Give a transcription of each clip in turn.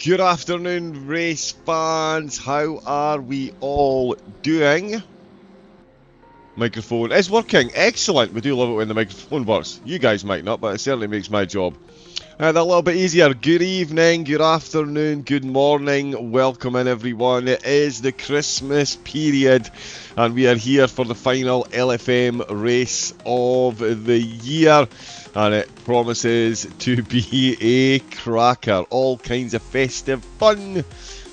Good afternoon, race fans. How are we all doing? Microphone is working. Excellent. We do love it when the microphone works. You guys might not, but it certainly makes my job a little bit easier. Good evening, good afternoon, good morning. Welcome in, everyone. It is the Christmas period, and we are here for the final LFM race of the year. And it promises to be a cracker. All kinds of festive fun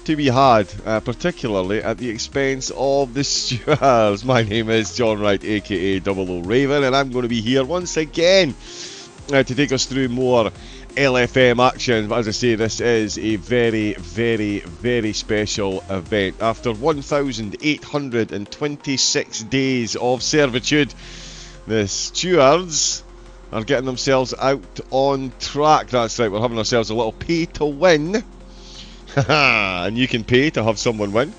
to be had, particularly at the expense of the Stewards. My name is John Wright, aka Double O Raven, and I'm going to be here once again to take us through more LFM action. But as I say, this is a very, very, very special event. After 1,826 days of servitude, the Stewards are getting themselves out on track. That's right, we're having ourselves a little pay to win. And you can pay to have someone win.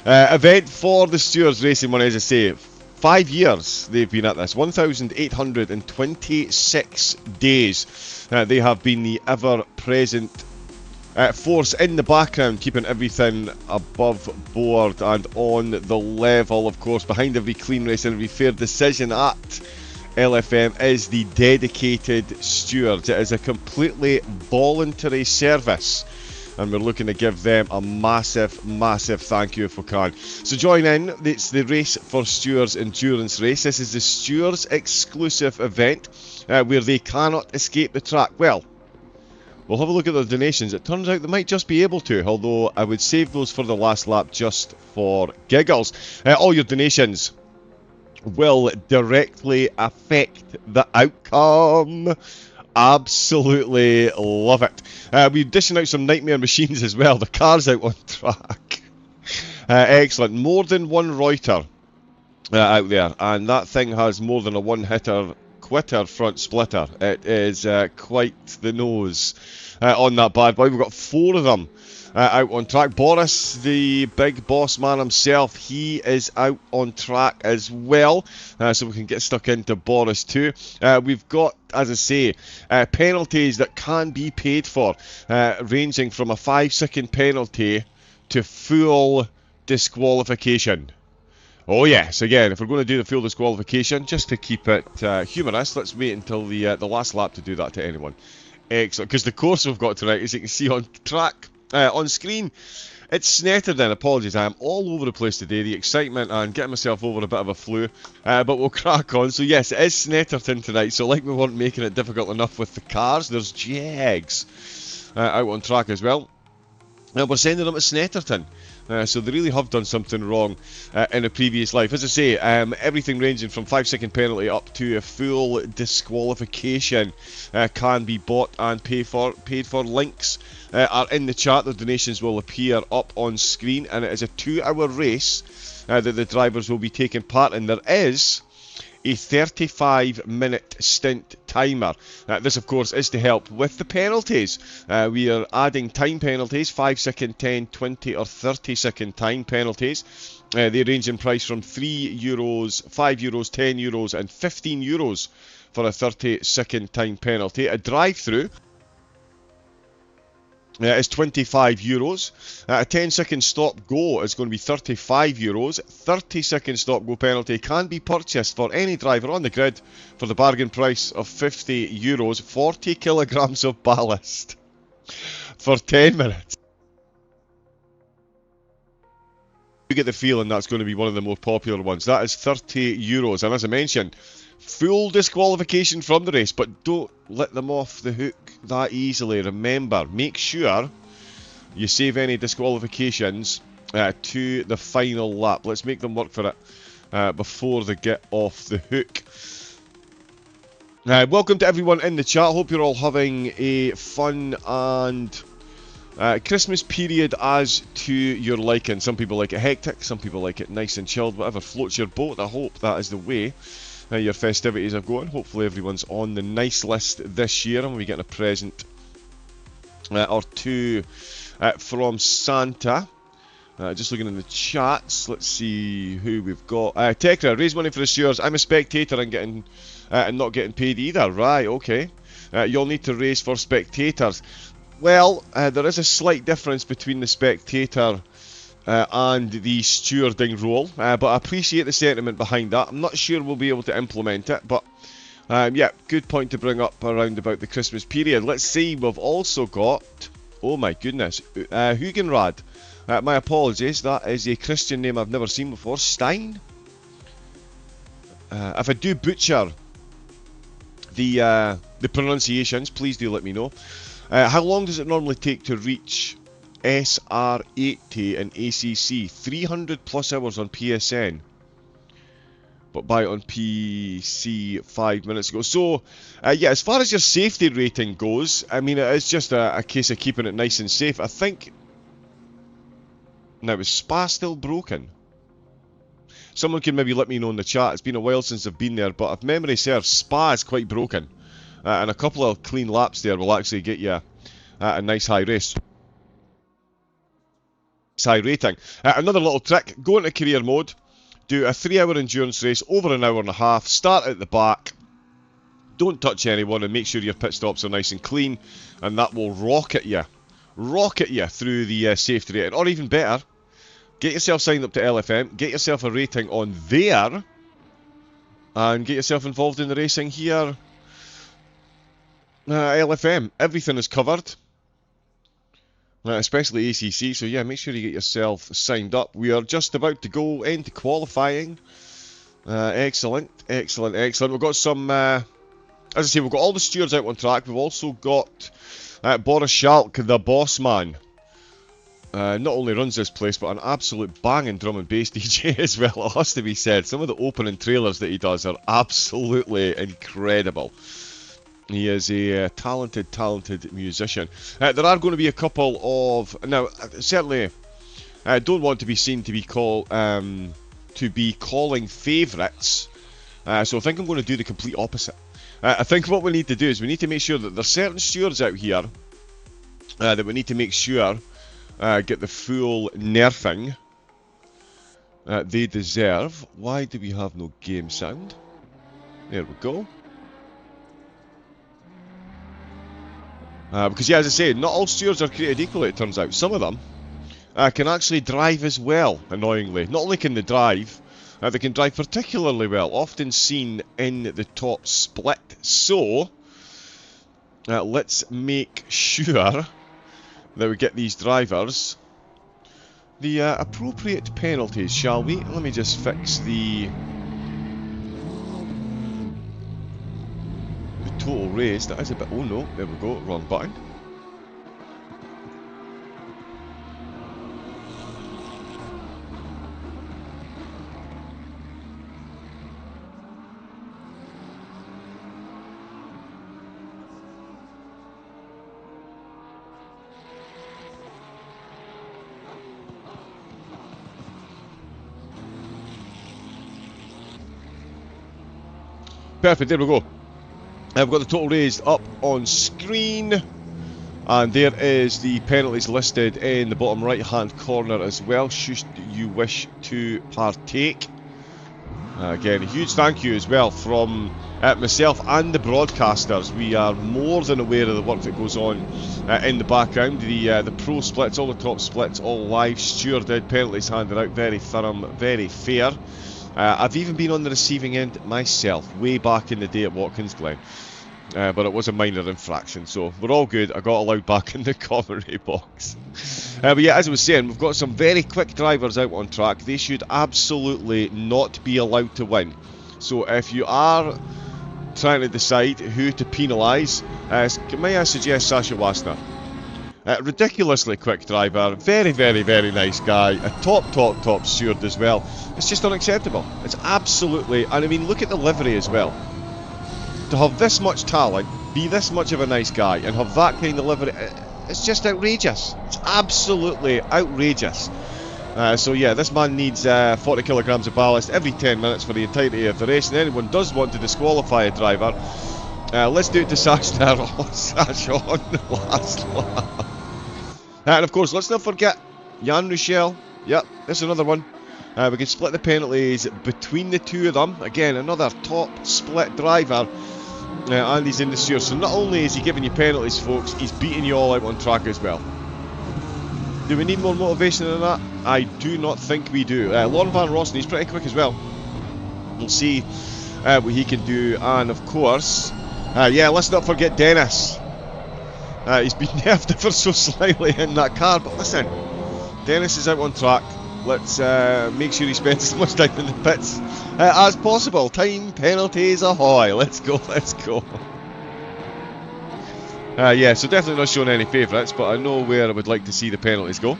Event for the Stewards Racing Money, as I say, 5 years they've been at this. 1,826 days. They have been the ever-present force in the background, keeping everything above board and on the level. Of course, behind every clean race and every fair decision at LFM is the dedicated Stewards. It is a completely voluntary service, and we're looking to give them a massive, massive thank you if we can. So join in. It's the Race for Stewards endurance race. This is the Stewards exclusive event where they cannot escape the track. Well, we'll have a look at the donations. It turns out they might just be able to, although I would save those for the last lap just for giggles. All your donations will directly affect the outcome. Absolutely love it. We're dishing out some nightmare machines as well. The car's out on track. Excellent. More than one Reuter out there, and that thing has more than a one-hitter quitter front splitter. It is quite the nose on that bad boy. We've got 4 of them out on track. Boris, the big boss man himself, he is out on track as well, so we can get stuck into Boris too. We've got, as I say, penalties that can be paid for, ranging from a 5-second penalty to full disqualification. Oh yes, again, if we're going to do the full disqualification, just to keep it humorous, let's wait until the last lap to do that to anyone. Excellent, because the course we've got tonight, as you can see on track, on screen, it's Snetterton. Apologies, I am all over the place today. The excitement and getting myself over a bit of a flu, but we'll crack on. So yes, it is Snetterton tonight, so like we weren't making it difficult enough with the cars, there's Jags out on track as well. We're sending them to Snetterton. So they really have done something wrong in a previous life. As I say, everything ranging from 5-second penalty up to a full disqualification can be bought and paid for. Links are in the chat. The donations will appear up on screen, and it is a 2-hour race that the drivers will be taking part in. There is a 35-minute stint timer. This, of course, is to help with the penalties. We are adding time penalties, 5-second, 10, 20 or 30-second time penalties. They range in price from €3, €5, €10 and €15 for a 30-second time penalty. A drive-through is €25. A 10-second stop-go is going to be €35. 30-second stop-go penalty can be purchased for any driver on the grid for the bargain price of €50. 40 kilograms of ballast for 10 minutes. You get the feeling that's going to be one of the more popular ones. That is €30. And as I mentioned, full disqualification from the race, but don't let them off the hook that easily. Remember, make sure you save any disqualifications to the final lap. Let's make them work for it before they get off the hook. Welcome to everyone in the chat. Hope you're all having a fun and Christmas period as to your liking. Some people like it hectic, some people like it nice and chilled. Whatever floats your boat, I hope that is the way your festivities are going. Hopefully everyone's on the nice list this year and we'll be getting a present or two from Santa. Just looking in the chats, let's see who we've got. Tekra, raise money for the Stewards. I'm a spectator and not getting paid either. Right, okay. You'll need to raise for spectators. Well, there is a slight difference between the spectator and the stewarding role, but I appreciate the sentiment behind that. I'm not sure we'll be able to implement it, but yeah, good point to bring up around about the Christmas period. Let's see, we've also got, oh my goodness, Hugenrad. My apologies, that is a Christian name I've never seen before. Stein? If I do butcher the pronunciations, please do let me know. How long does it normally take to reach SR80 in ACC? 300 plus hours on PSN, but buy it on PC 5 minutes ago. So, yeah, as far as your safety rating goes, I mean, it is just a case of keeping it nice and safe. I think... Now, is Spa still broken? Someone can maybe let me know in the chat. It's been a while since I've been there, but if memory serves, Spa is quite broken. And a couple of clean laps there will actually get you a nice high race. High rating. Another little trick, go into career mode, do a 3-hour endurance race over an hour and a half, start at the back, don't touch anyone, and make sure your pit stops are nice and clean, and that will rocket you through the safety rating. Or even better, get yourself signed up to LFM, get yourself a rating on there, and get yourself involved in the racing here. LFM, everything is covered, especially ACC, so yeah, make sure you get yourself signed up. We are just about to go into qualifying. Excellent, excellent, excellent. We've got some, as I say, we've got all the stewards out on track. We've also got Boris Schalk, the boss man. Not only runs this place, but an absolute banging drum and bass DJ as well, it has to be said. Some of the opening trailers that he does are absolutely incredible. He is a talented musician. There are going to be a couple of... Now, certainly, I don't want to be seen to be calling favourites. So I think I'm going to do the complete opposite. I think what we need to do is we need to make sure that there's certain stewards out here that we need to make sure get the full nerfing they deserve. Why do we have no game sound? There we go. Because yeah, as I say, not all stewards are created equally, it turns out. Some of them can actually drive as well, annoyingly. Not only can they drive, they can drive particularly well, often seen in the top split. So, let's make sure that we get these drivers the appropriate penalties, shall we? Let me just fix the total race. That is a bit... Oh no, there we go, wrong button. Perfect, there we go. I've got the total raised up on screen, and there is the penalties listed in the bottom right hand corner as well, should you wish to partake. Again, a huge thank you as well from myself and the broadcasters. We are more than aware of the work that goes on in the background. The pro splits, all the top splits, all live stewarded, penalties handed out, very thorough, very fair. I've even been on the receiving end myself, way back in the day at Watkins Glen. But it was a minor infraction, so we're all good. I got allowed back in the commentary box. But yeah, as I was saying, we've got some very quick drivers out on track. They should absolutely not be allowed to win. So if you are trying to decide who to penalise, may I suggest Sasha Wasner? Ridiculously quick driver, very nice guy, a top steward as well. It's just unacceptable. It's absolutely, and I mean, look at the livery as well. To have this much talent, be this much of a nice guy, and have that kind of livery, it's just outrageous. It's absolutely outrageous. So yeah, this man needs 40 kilograms of ballast every 10 minutes for the entirety of the race, and anyone does want to disqualify a driver, let's do it to Sasha on the last lap. And of course, let's not forget Jan Ruschel. Yep, there's another one. We can split the penalties between the two of them. Again, another top split driver. and he's in the Stewards. So not only is he giving you penalties, folks, he's beating you all out on track as well. Do we need more motivation than that? I do not think we do. Lauren Van Rossen, he's pretty quick as well. We'll see what he can do. And of course, yeah, let's not forget Dennis. He's been nerfed ever so slightly in that car, but listen, Dennis is out on track. Let's make sure he spends as much time in the pits as possible. Time penalties ahoy! Let's go, let's go. Yeah, so definitely not showing any favourites, but I know where I would like to see the penalties go.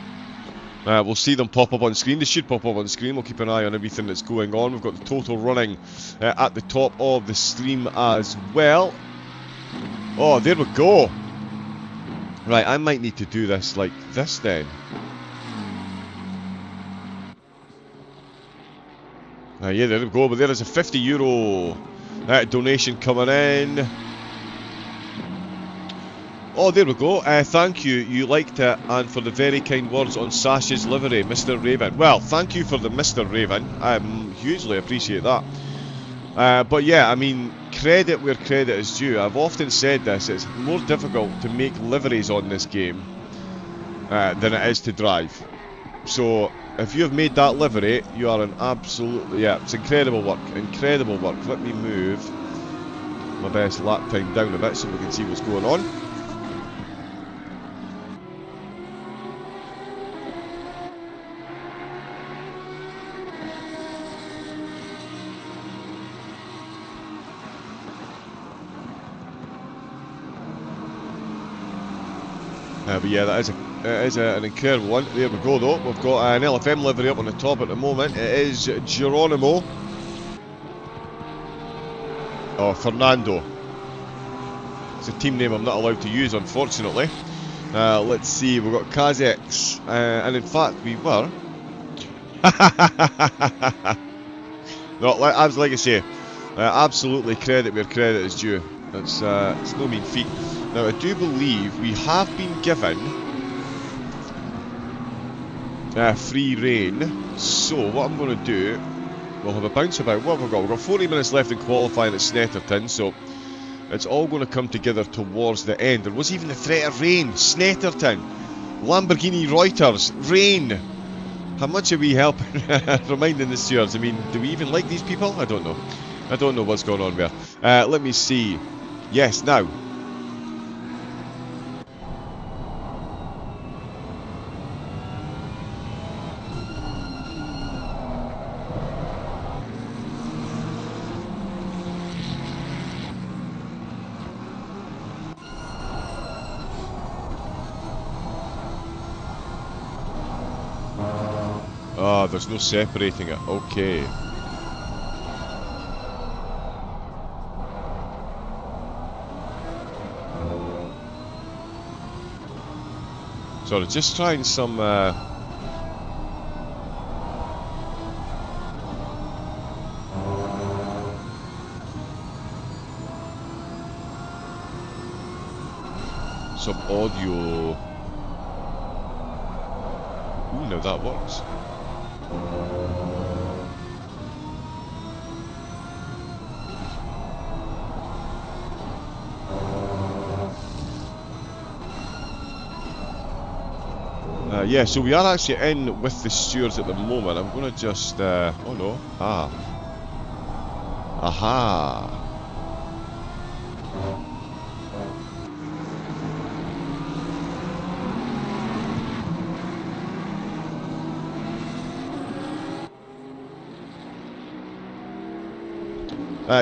We'll see them pop up on screen. They should pop up on screen. We'll keep an eye on everything that's going on. We've got the total running at the top of the stream as well. Oh, there we go. Right, I might need to do this like this then. Yeah, there we go. But there is a €50 donation coming in. Oh, there we go. Thank you. You liked it, and for the very kind words on Sash's livery, Mr. Raven. Well, thank you for the Mr. Raven. I hugely appreciate that. But yeah, I mean, credit where credit is due. I've often said this, it's more difficult to make liveries on this game than it is to drive. So, if you have made that livery, you are an absolutely, yeah, it's incredible work, incredible work. Let me move my best lap time down a bit so we can see what's going on. But yeah, that is an incredible one. There we go though. We've got an LFM livery up on the top at the moment. It is Geronimo. Oh, Fernando. It's a team name I'm not allowed to use, unfortunately. Let's see, we've got Kazex. And in fact, we were... No, like I say, absolutely credit where credit is due. It's no mean feat. Now, I do believe we have been given free reign. So, what I'm going to do, we'll have a bounce about. What have we got? We've got 40 minutes left in qualifying at Snetterton, so it's all going to come together towards the end. There was even the threat of rain. Snetterton, Lamborghini Reuters, rain. How much are we helping reminding the stewards? I mean, do we even like these people? I don't know. I don't know what's going on there. Let me see. Yes, now. Ah, there's no separating it. Okay. Sorry, just trying some audio. Ooh, now that works. Yeah, so we are actually in with the stewards at the moment. I'm going to just... oh no. Ah. Aha.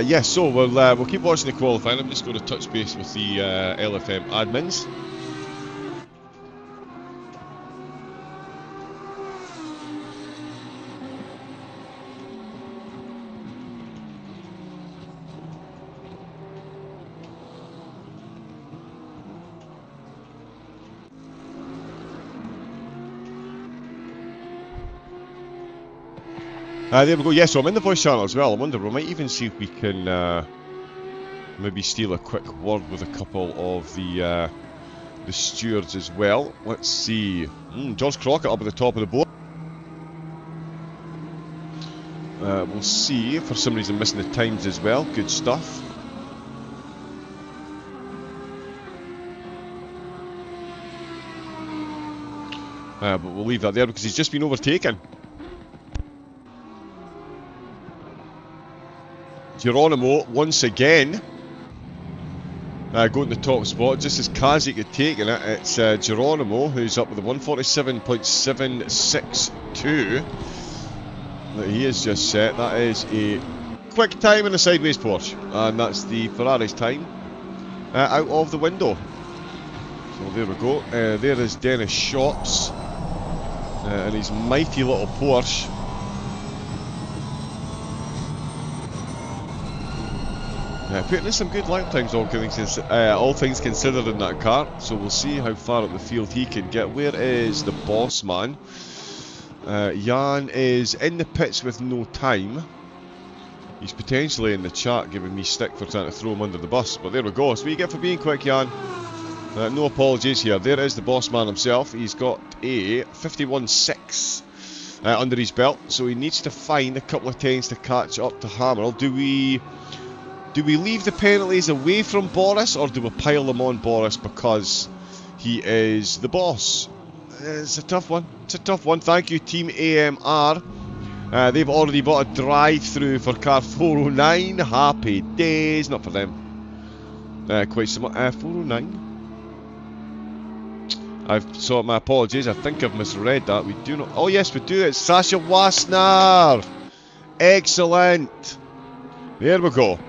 Yeah, so we'll keep watching the qualifying. I'm just going to touch base with the LFM admins. There we go. Yeah, so I'm in the voice channel as well. I wonder, we might even see if we can maybe steal a quick word with a couple of the stewards as well. Let's see. George Crockett up at the top of the board. We'll see. For some reason, missing the times as well. Good stuff. But we'll leave that there because he's just been overtaken. Geronimo, once again, going to the top spot, just as Kazik had taken it. It's Geronimo who's up with a 147.762 that he has just set. That is a quick time in a sideways Porsche, and that's the Ferrari's time out of the window. So there we go. There is Dennis Shops and his mighty little Porsche. Putting in some good lap times, all things considered, in that car. So we'll see how far up the field he can get. Where is the boss man? Jan is in the pits with no time. He's potentially in the chat giving me stick for trying to throw him under the bus. But there we go. So what you get for being quick, Jan. No apologies here. There is the boss man himself. He's got a 51.6 under his belt. So he needs to find a couple of tens to catch up to Hamill. Do we leave the penalties away from Boris, or do we pile them on Boris because he is the boss? It's a tough one. It's a tough one. Thank you, Team AMR. They've already bought a drive-through for car 409. Happy days. Not for them. Quite some 409. So my apologies. I think I've misread that. We do not. Oh yes, we do. It's Sasha Wasner. Excellent. There we go.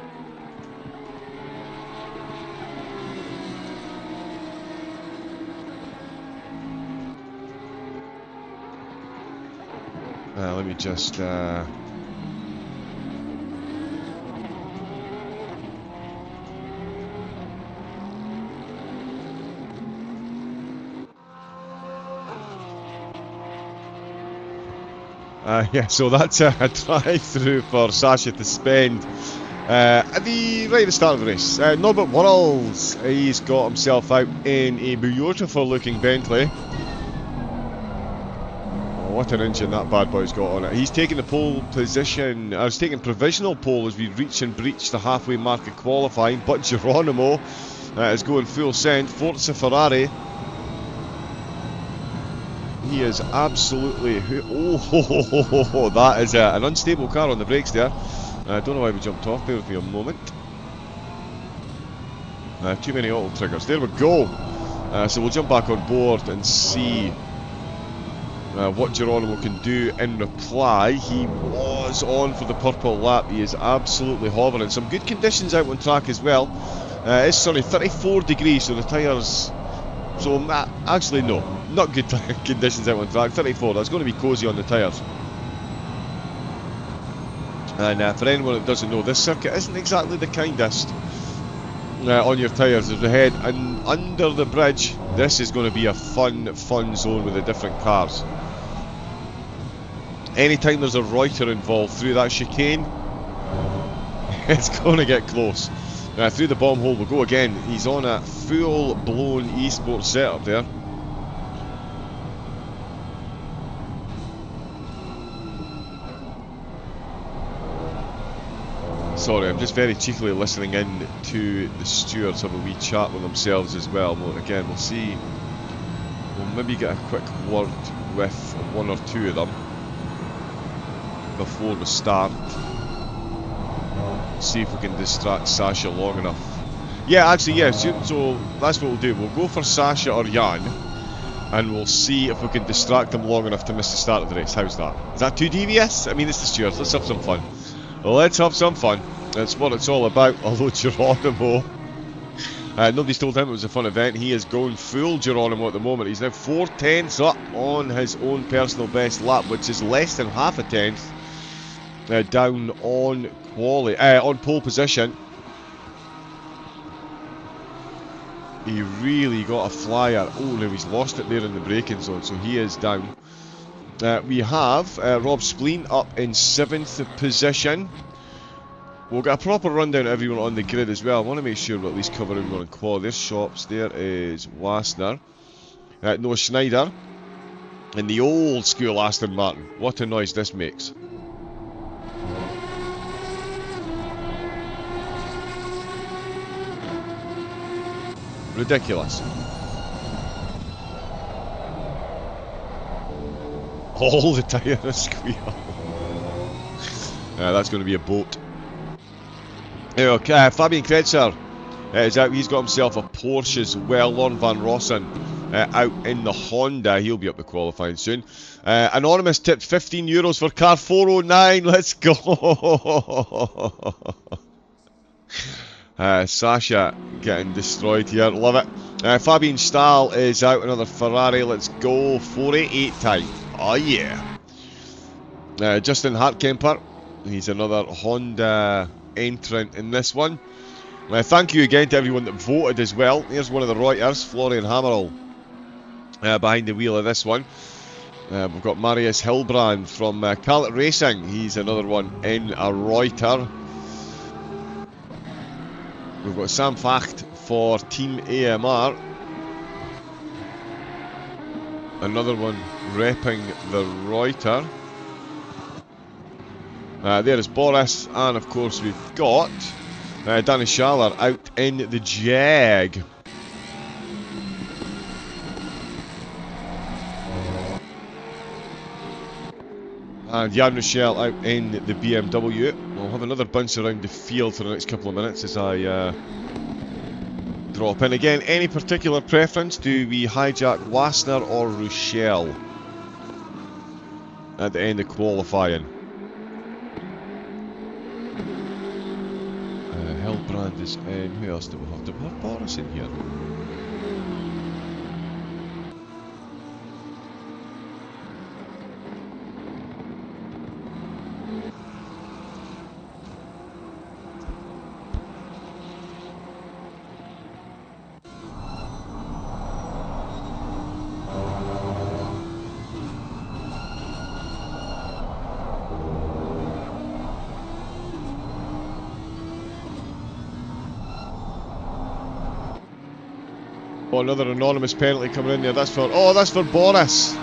Let me just yeah, so that's a drive-through for Sasha to spend at the right at the start of the race. Norbert Worrells, he's got himself out in a beautiful-looking Bentley. What an engine that bad boy's got on it. He's taking the pole position. I was taking provisional pole as we reach and breach the halfway mark of qualifying. But Geronimo is going full send. Forza Ferrari. He is absolutely... Oh, that is an unstable car on the brakes there. I don't know why we jumped off. Bear with me a moment. Too many auto triggers. There we go. So we'll jump back on board and see what Geronimo can do in reply. He was on for the purple lap. He is absolutely hovering. Some good conditions out on track as well. It's sunny, 34 degrees, so the tyres... So, actually no, not good conditions out on track. 34, that's going to be cosy on the tyres. And for anyone that doesn't know, this circuit isn't exactly the kindest on your tyres. As we head and under the bridge, this is going to be a fun zone with the different cars. Anytime there's a Reuter involved through that chicane, it's going to get close. Through the bomb hole we'll go again. He's on a full-blown eSports setup there. Sorry, I'm just very cheekily listening in to the stewards have a wee chat with themselves as well. But again, we'll see. We'll maybe get a quick word with one or two of them before we start. See if we can distract Sasha long enough. Yeah, actually, yeah, so that's what we'll do. We'll go for Sasha or Jan, and we'll see if we can distract them long enough to miss the start of the race. How's that? Is that too devious? I mean, it's the stewards. Let's have some fun. Let's have some fun. That's what it's all about. Although Geronimo, nobody's told him it was a fun event. He is going full Geronimo at the moment. He's now 4 tenths up on his own personal best lap, which is less than half a tenth down on on pole position. He really got a flyer. Oh no, he's lost it there in the braking zone, so he is down. We have Rob Spleen up in 7th position. We'll get a proper rundown of everyone on the grid as well. I want to make sure we'll at least cover everyone in qual. There's Shops, there is Wasner, Noah Schneider, and the old school Aston Martin. What a noise this makes. Ridiculous. All the tyre squeal. That's going to be a boat. Okay, Fabian Kretzer is out. He's got himself a Porsche as well. Lauren Van Rossen out in the Honda. He'll be up to qualifying soon. Anonymous tipped €15 for car 409. Let's go. Sasha getting destroyed here. Love it. Fabian Stahl is out. Another Ferrari. Let's go. 488 time. Oh yeah. Justin Hartkemper. He's another Honda entrant in this one. Thank you again to everyone that voted as well. Here's one of the Reuters, Florian Hammerl, behind the wheel of this one. We've got Marius Hilbrand from Carlet Racing. He's another one in a Reuter. We've got Sam Facht for Team AMR. Another one repping the Reuter. There is Boris, and of course we've got Danny Schaller out in the Jag. And Jan Rochelle out in the BMW. We'll have another bounce around the field for the next couple of minutes as I drop in. Again, any particular preference? Do we hijack Wassner or Rochelle at the end of qualifying? Hilbrand is in. Who else do we have? Do we have Boris in here? Oh, another anonymous penalty coming in there. That's for Boris.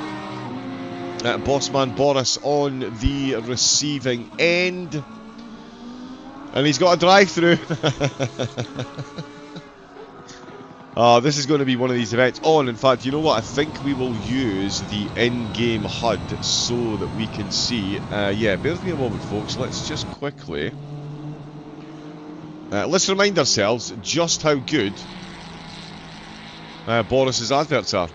Bossman Boris on the receiving end. And he's got a drive-through. Oh, this is going to be one of these events. Oh, and in fact, you know what? I think we will use the in-game HUD so that we can see. Yeah, bear with me a moment, folks. Let's just quickly... let's remind ourselves just how good Boris's adverts are.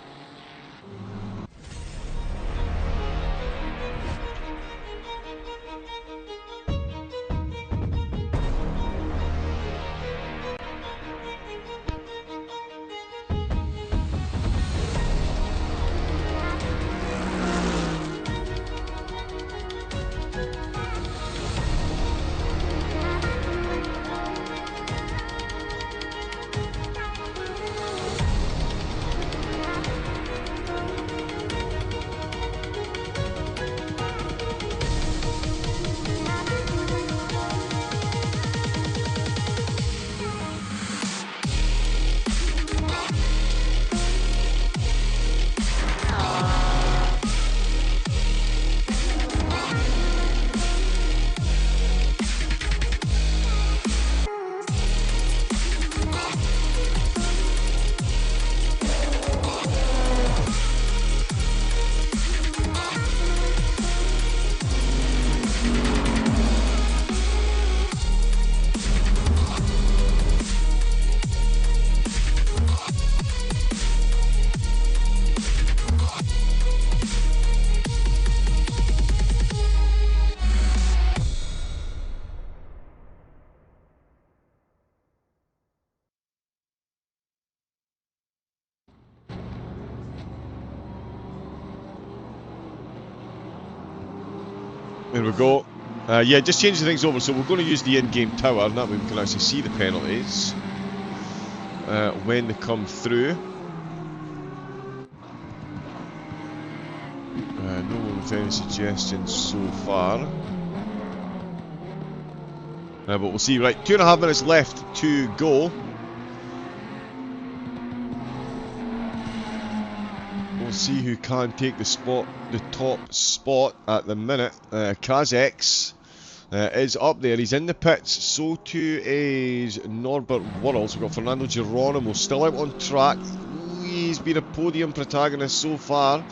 There we go. Yeah, just changing things over. So we're going to use the in-game tower, and that way we can actually see the penalties when they come through. No one with any suggestions so far. But we'll see. Right, 2.5 minutes left to go. We'll see who can take the top spot at the minute. Kazex is up there. He's in the pits. So too is Norbert Worrells. We've got Fernando Geronimo still out on track. He's been a podium protagonist so far.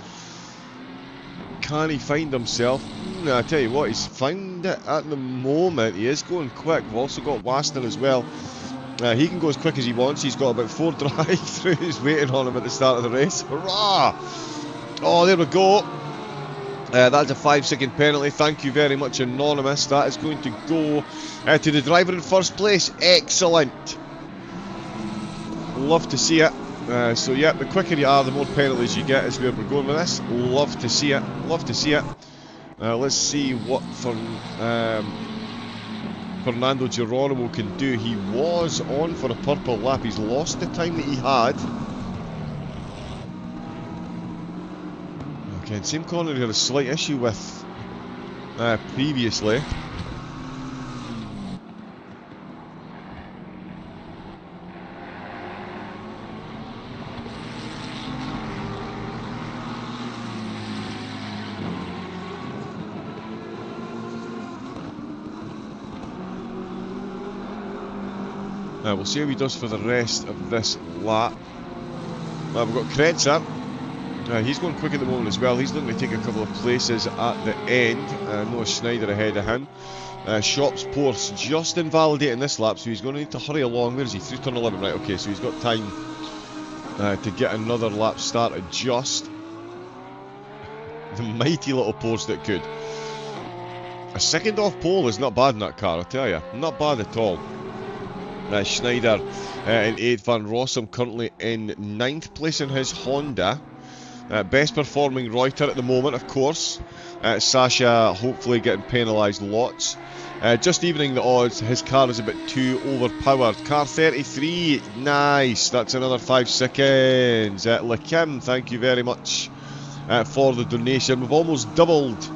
can he find himself? I tell you what, he's found it at the moment. He is going quick. We've also got Waston as well. He can go as quick as he wants. He's got about 4 drive-throughs waiting on him at the start of the race. Hurrah! Oh, there we go. That's a 5-second penalty. Thank you very much, Anonymous. That is going to go to the driver in first place. Excellent. Love to see it. So yeah, the quicker you are, the more penalties you get is where we're going with this. Love to see it. Love to see it. Let's see what Fernando Geronimo can do. He was on for a purple lap. He's lost the time that he had. Okay, same corner he had a slight issue with previously. We'll see how he does for the rest of this lap. We've got Kretzer. He's going quick at the moment as well. He's looking to take a couple of places at the end. Noah Schneider ahead of him. Shops Porce just invalidating this lap, so he's going to need to hurry along. Where is he? Through turn 11. Right, okay, so he's got time to get another lap started just. The mighty little Porce that could. A second off pole is not bad in that car, I tell you. Not bad at all. Schneider in 8th, Van Rossum currently in 9th place in his Honda. Best performing Reuter at the moment, of course. Sasha hopefully getting penalised lots. Just evening the odds, his car is a bit too overpowered. Car 33, nice, that's another 5 seconds. Lakim, thank you very much for the donation. We've almost doubled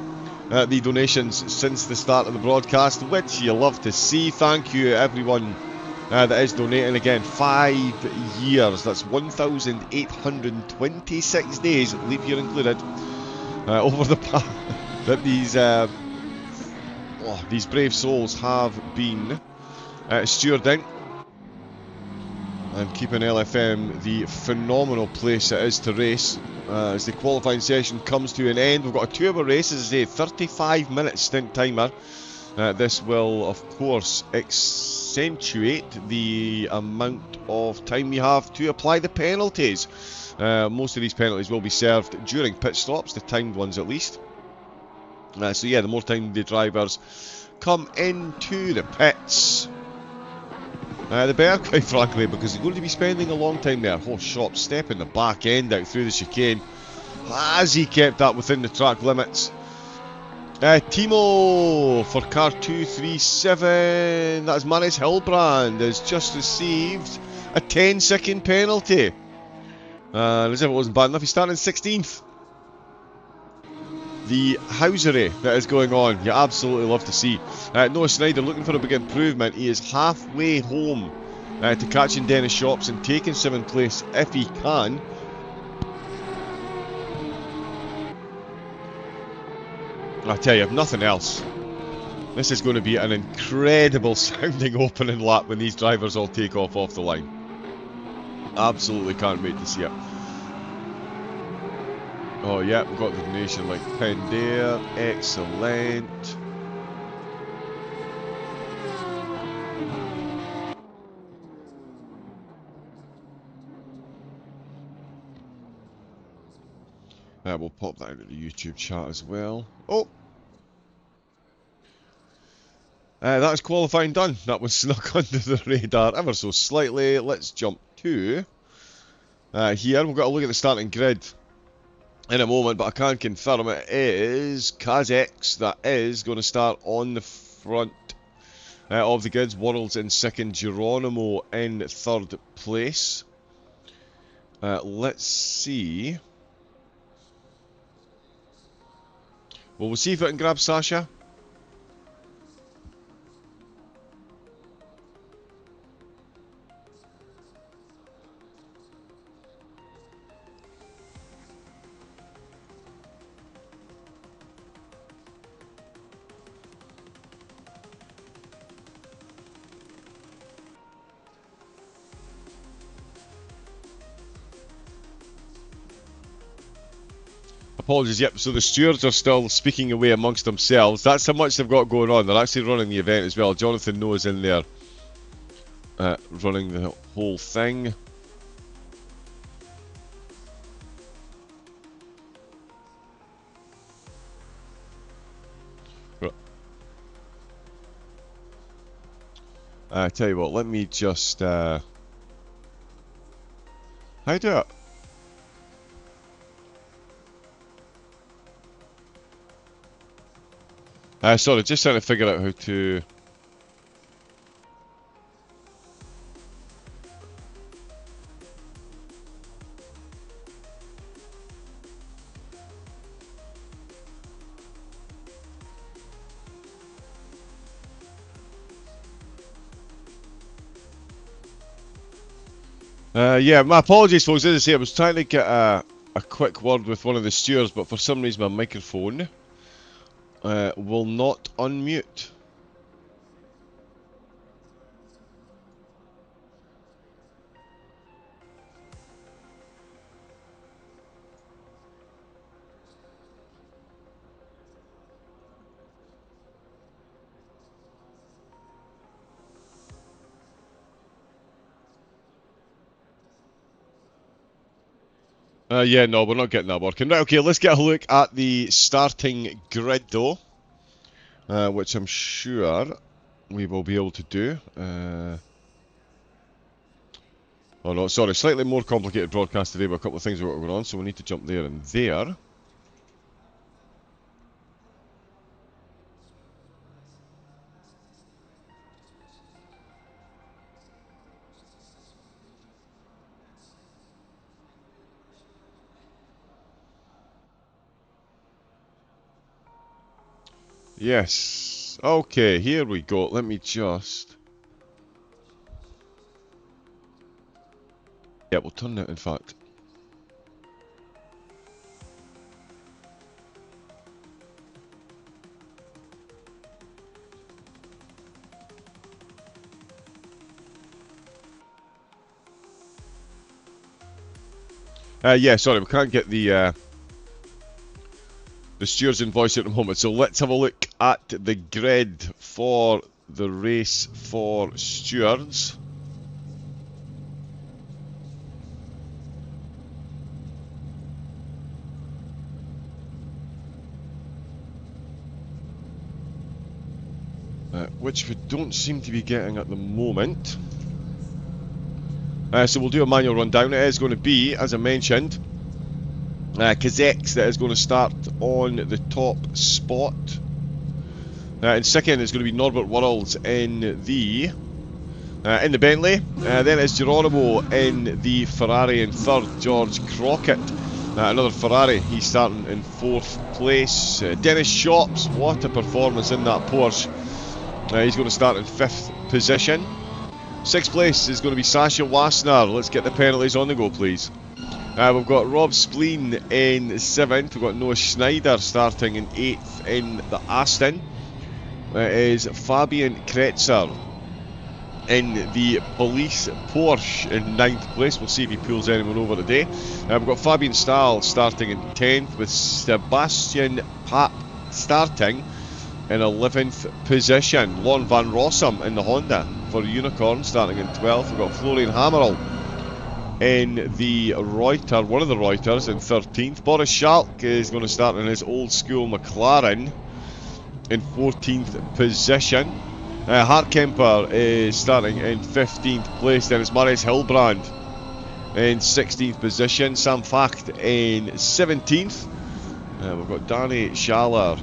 the donations since the start of the broadcast, which you love to see. Thank you everyone that is donating. Again, 5 years, that's 1,826 days, leap year included, over the path that these brave souls have been stewarding and keeping LFM the phenomenal place it is to race. As the qualifying session comes to an end, we've got a 2-hour race, as I say, 35-minute stint timer. This will, of course, accentuate the amount of time we have to apply the penalties. Most of these penalties will be served during pit stops, the timed ones at least. So yeah, the more time the drivers come into the pits, the better, quite frankly, because they're going to be spending a long time there. Oh, Shop stepping the back end out through the chicane. Has he kept that within the track limits? Timo for car 237, that's Maris Hillbrand, has just received a 10-second penalty. As if it wasn't bad enough, he's starting 16th. The housery that is going on, you absolutely love to see. Noah Snyder looking for a big improvement. He is halfway home to catching Dennis Shops and taking 7th place if he can. I tell you, if nothing else, this is going to be an incredible sounding opening lap when these drivers all take off the line. Absolutely can't wait to see it. Oh yeah, we've got the donation like pinned there. Excellent. We'll pop that into the YouTube chat as well. Oh! That is qualifying done. That was snuck under the radar ever so slightly. Let's jump to here. We've got to look at the starting grid in a moment, but I can confirm it is Kazex that is going to start on the front of the grids. Worrells in 2nd, Geronimo in 3rd place. Let's see. Well, we'll see if I can grab Sasha. apologies. Yep, so the stewards are still speaking away amongst themselves. That's how much they've got going on. They're actually running the event as well. Jonathan Noah's in there running the whole thing. I tell you what, let me just how do it? Sorry, just trying to figure out how to. Yeah, my apologies, folks. As I say, I was trying to get a quick word with one of the stewards, but for some reason my microphone will not unmute. Yeah, no, we're not getting that working. Right, okay, let's get a look at the starting grid, though, which I'm sure we will be able to do. Oh no, sorry, slightly more complicated broadcast today, but a couple of things we've got going on, so we need to jump there and there. Yes. Okay, here we go. Let me just. Yeah, we'll turn it, in fact. Yeah, sorry, we can't get the stewards invoice at the moment, so let's have a look at the grid for the race for stewards. Which we don't seem to be getting at the moment. So we'll do a manual rundown. It is going to be, as I mentioned, Kazekhs that is going to start on the top spot. In second is going to be Norbert Worrells in the Bentley. Then it's Geronimo in the Ferrari. In third, George Crockett, another Ferrari. He's starting in fourth place. Dennis Shops, what a performance in that Porsche. He's going to start in fifth position. Sixth place is going to be Sasha Wassner. Let's get the penalties on the go, please. We've got Rob Spleen in seventh. We've got Noah Schneider starting in eighth in the Aston. It is Fabian Kretzer in the Police Porsche in ninth place. We'll see if he pulls anyone over today. We've got Fabian Stahl starting in 10th, with Sebastian Papp starting in 11th position. Lon Van Rossum in the Honda for Unicorn starting in 12th. We've got Florian Hammerl in the Reuter, one of the Reuters, in 13th. Boris Schalk is going to start in his old school McLaren in 14th position. Hartkemper is starting in 15th place. Then it's Marius Hilbrand in 16th position. Sam Facht in 17th. We've got Danny Schaller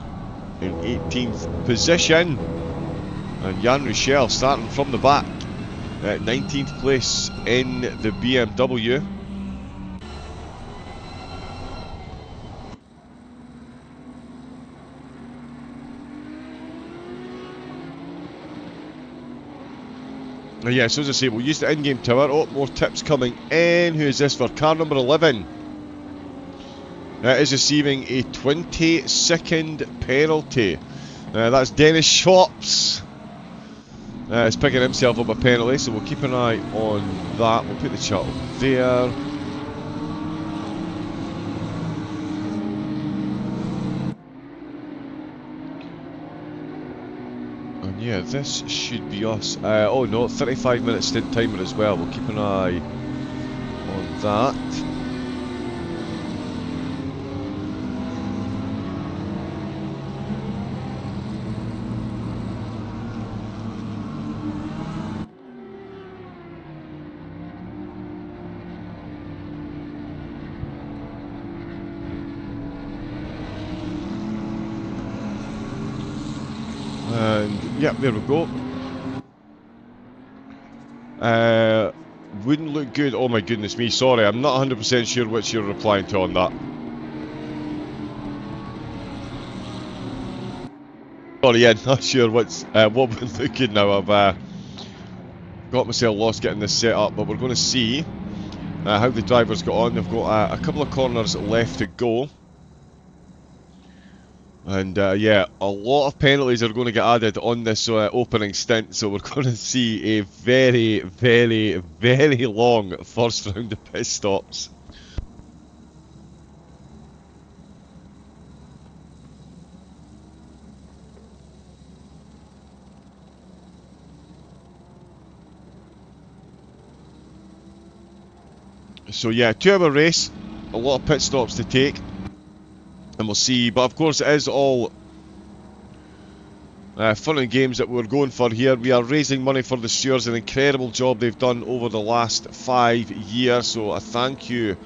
in 18th position, and Jan Ruschel starting from the back at 19th place in the BMW. Yeah, so as I say, we'll use the in-game tower. Oh, more tips coming in. Who is this for? Car number 11 is receiving a 20-second penalty. That's Dennis Shops. He's picking himself up a penalty, so we'll keep an eye on that. We'll put the chart up there. And yeah, this should be us. Oh no, 35-minute stint timer as well. We'll keep an eye on that. And yeah, there we go. Wouldn't look good. Oh my goodness me, sorry, I'm not 100% sure which you're replying to on that. Sorry, yeah, not sure what would look good now. I've got myself lost getting this set up, but we're going to see how the drivers got on. They've got a couple of corners left to go. And yeah, a lot of penalties are going to get added on this opening stint, so we're going to see a very, very, very long first round of pit stops. So yeah, 2-hour race, a lot of pit stops to take. And we'll see, but of course it is all fun and games that we're going for here. We are raising money for the Stewards, an incredible job they've done over the last 5 years, so a thank you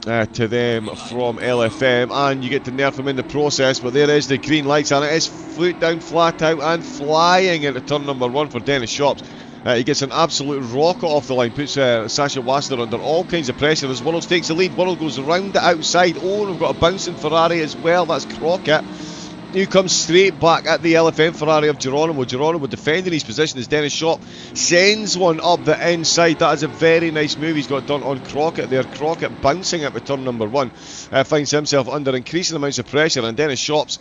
to them from LFM, and you get to nerf them in the process. But there is the green lights, and it is foot down, flat out, and flying into turn number 1 for Dennis Shops. He gets an absolute rocket off the line, puts Sasha Wassner under all kinds of pressure as Worrells takes the lead. Worrell goes around the outside. Oh, we've got a bouncing Ferrari as well. That's Crockett. He comes straight back at the LFM Ferrari of Geronimo. Geronimo defending his position as Dennis Shop sends one up the inside. That is a very nice move he's got done on Crockett there. Crockett bouncing at the turn number 1. Finds himself under increasing amounts of pressure, and Dennis Shops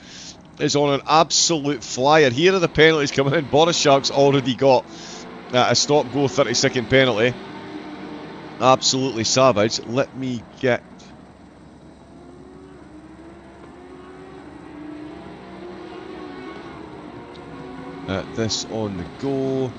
is on an absolute flyer. Here are the penalties coming in. Boris Shark's already got a stop-go 30-second penalty. Absolutely savage. Let me get this on the go.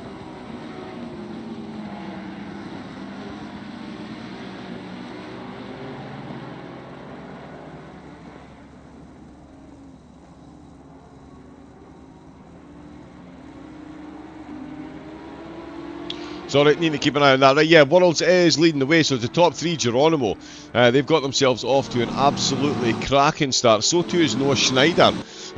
Sorry, need to keep an eye on that. Right, yeah, Worrells is leading the way, so the top 3, Geronimo, they've got themselves off to an absolutely cracking start. So too is Noah Schneider.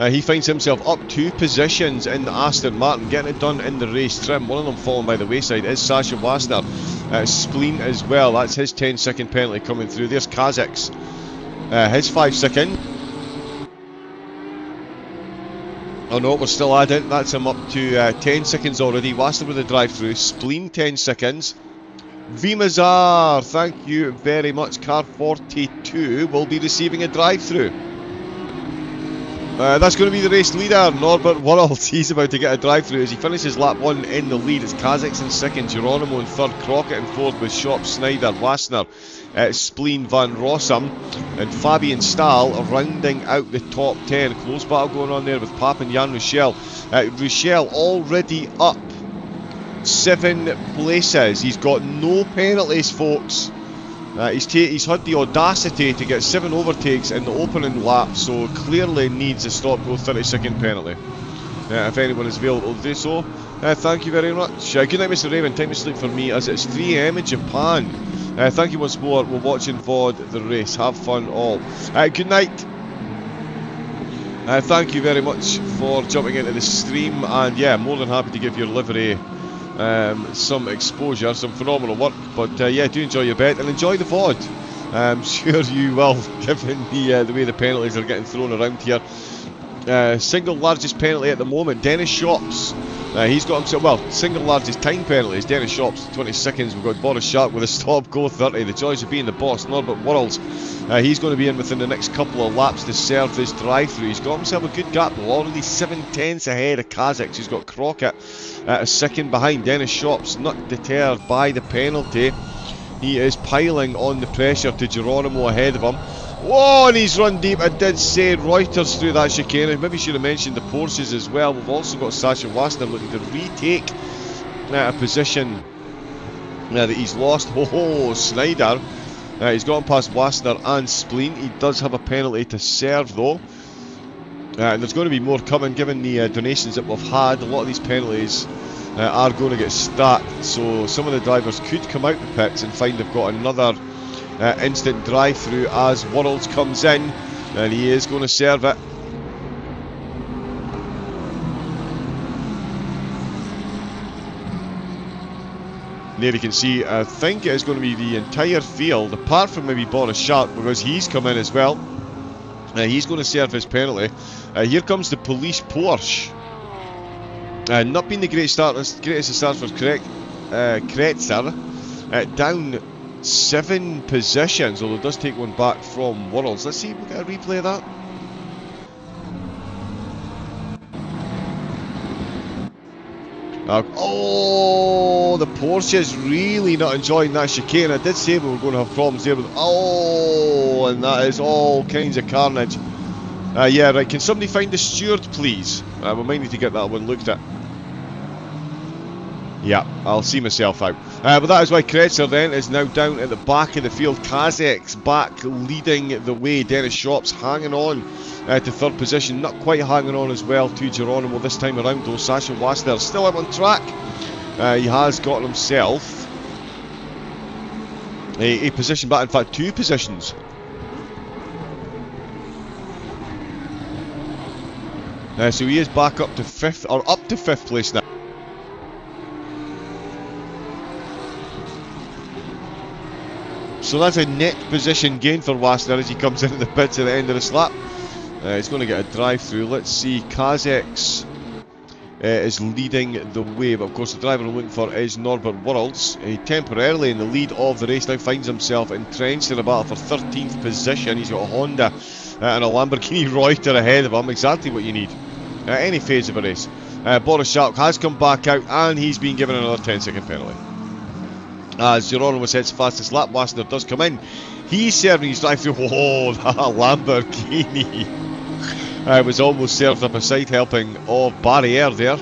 He finds himself up 2 positions in the Aston Martin, getting it done in the race trim. One of them falling by the wayside is Sasha Wassner. Spleen as well, that's his 10-second penalty coming through. There's Kazak's, his 5-second. Oh no, we're still adding. That's him up to 10 seconds already. Wassner with a drive-through. Spleen 10 seconds. Vimazar, thank you very much. Car 42 will be receiving a drive-through. That's going to be the race leader, Norbert Worrells. He's about to get a drive-through as he finishes lap 1 in the lead. It's Kazak's in 2nd, Geronimo in 3rd, Crockett in 4th with Shop, Schneider, Wassner, Spleen, Van Rossum, and Fabian Stahl rounding out the top 10. Close battle going on there with Pap and Jan Rochelle. Rochelle already up 7 places. He's got no penalties, folks. He's had the audacity to get 7 overtakes in the opening lap, so clearly needs a stop-go 30-second penalty. If anyone is available to do so, thank you very much. Good night, Mr. Raven. Time to sleep for me as it's 3 AM in Japan. Thank you once more. We're watching VOD the race. Have fun all. Good night. Thank you very much for jumping into the stream, and yeah, more than happy to give your livery some exposure, some phenomenal work. But yeah, do enjoy your bet and enjoy the VOD. I'm sure you will, given the way the penalties are getting thrown around here. Single largest penalty at the moment, Dennis Shops. He's got himself, well, single largest time penalties, Dennis Shops, 20 seconds. We've got Boris Shark with a stop, go 30. The choice of being the boss, Norbert Worrells. He's going to be in within the next couple of laps to serve this drive-through. He's got himself a good gap, though, already 7/10 ahead of Kazak's. He's got Crockett a second behind. Dennis Shops, not deterred by the penalty. He is piling on the pressure to Geronimo ahead of him. Whoa, and he's run deep. I did say Reuters through that chicane. I maybe should have mentioned the Porsches as well. We've also got Sasha Wassner looking to retake a position that he's lost. Oh, Snyder. He's gone past Wassner and Spleen. He does have a penalty to serve though. And there's going to be more coming given the donations that we've had. A lot of these penalties are going to get stacked. So some of the drivers could come out the pits and find they've got another instant drive-through as Worlds comes in. And he is going to serve it. There you can see, I think it is going to be the entire field, apart from maybe Boris Sharp, because he's come in as well. He's going to serve his penalty. Here comes the police Porsche. Not been the greatest of starts for Kretzer. Down 7 positions, although it does take one back from Worlds. Let's see if we get a replay of that. Oh, the Porsche is really not enjoying that chicane. I did say we were going to have problems there with... Oh, and that is all kinds of carnage. Yeah, right, can somebody find the steward, please? We might need to get that one looked at. Yeah, I'll see myself out. But that is why Kretzer then is now down at the back of the field. Kazek's back leading the way. Dennis Shops hanging on to 3rd position. Not quite hanging on as well to Geronimo this time around though. Sasha Wassner still out on track. He has gotten himself a position back. In fact, 2 positions. So he is back up to 5th, or up to 5th place now. So that's a net position gain for Wassner as he comes into the pits at the end of the slap. He's going to get a drive-through. Let's see, Kazek's is leading the way, but of course the driver we're looking for is Norbert Worlds. He temporarily in the lead of the race now finds himself entrenched in a battle for 13th position. He's got a Honda and a Lamborghini Reuter ahead of him, exactly what you need at any phase of a race. Boris Shark has come back out and he's been given another 10-second penalty. As Geronimo sets fastest lap, Wassner does come in. He's serving his drive-through. Oh, that Lamborghini was almost served up a side helping of Barriere there.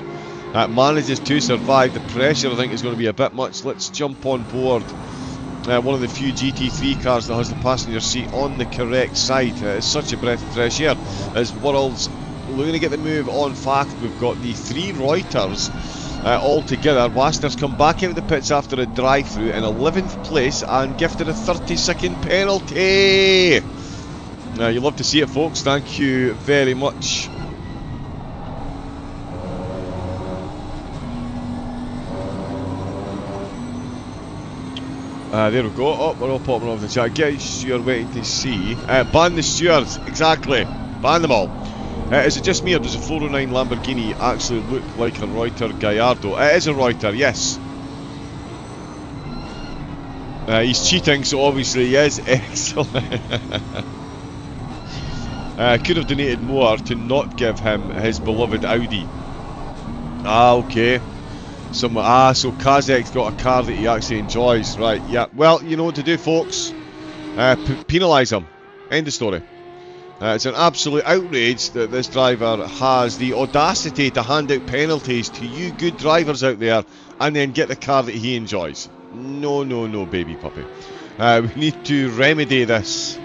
Manages to survive. The pressure, I think, is going to be a bit much. Let's jump on board one of the few GT3 cars that has the passenger seat on the correct side. It's such a breath of fresh air. As Worlds looking to get the move on fact, we've got the 3 Reuters all together. Wassner's come back out of the pits after a drive-through in 11th place and gifted a 30-second penalty. You love to see it, folks. Thank you very much. There we go. Oh, we're all popping off the chat. Guys, you're waiting to see. Ban the stewards. Exactly. Ban them all. Is it just me or does a 409 Lamborghini actually look like a Reuter Gallardo? It is a Reuter, yes. He's cheating, so obviously he is. Excellent. Could have donated more to not give him his beloved Audi. Okay. So Kazek's got a car that he actually enjoys, right? Yeah. Well, you know what to do, folks. Penalise him. End of story. It's an absolute outrage that this driver has the audacity to hand out penalties to you good drivers out there and then get the car that he enjoys. No, no, no, baby puppy. We need to remedy this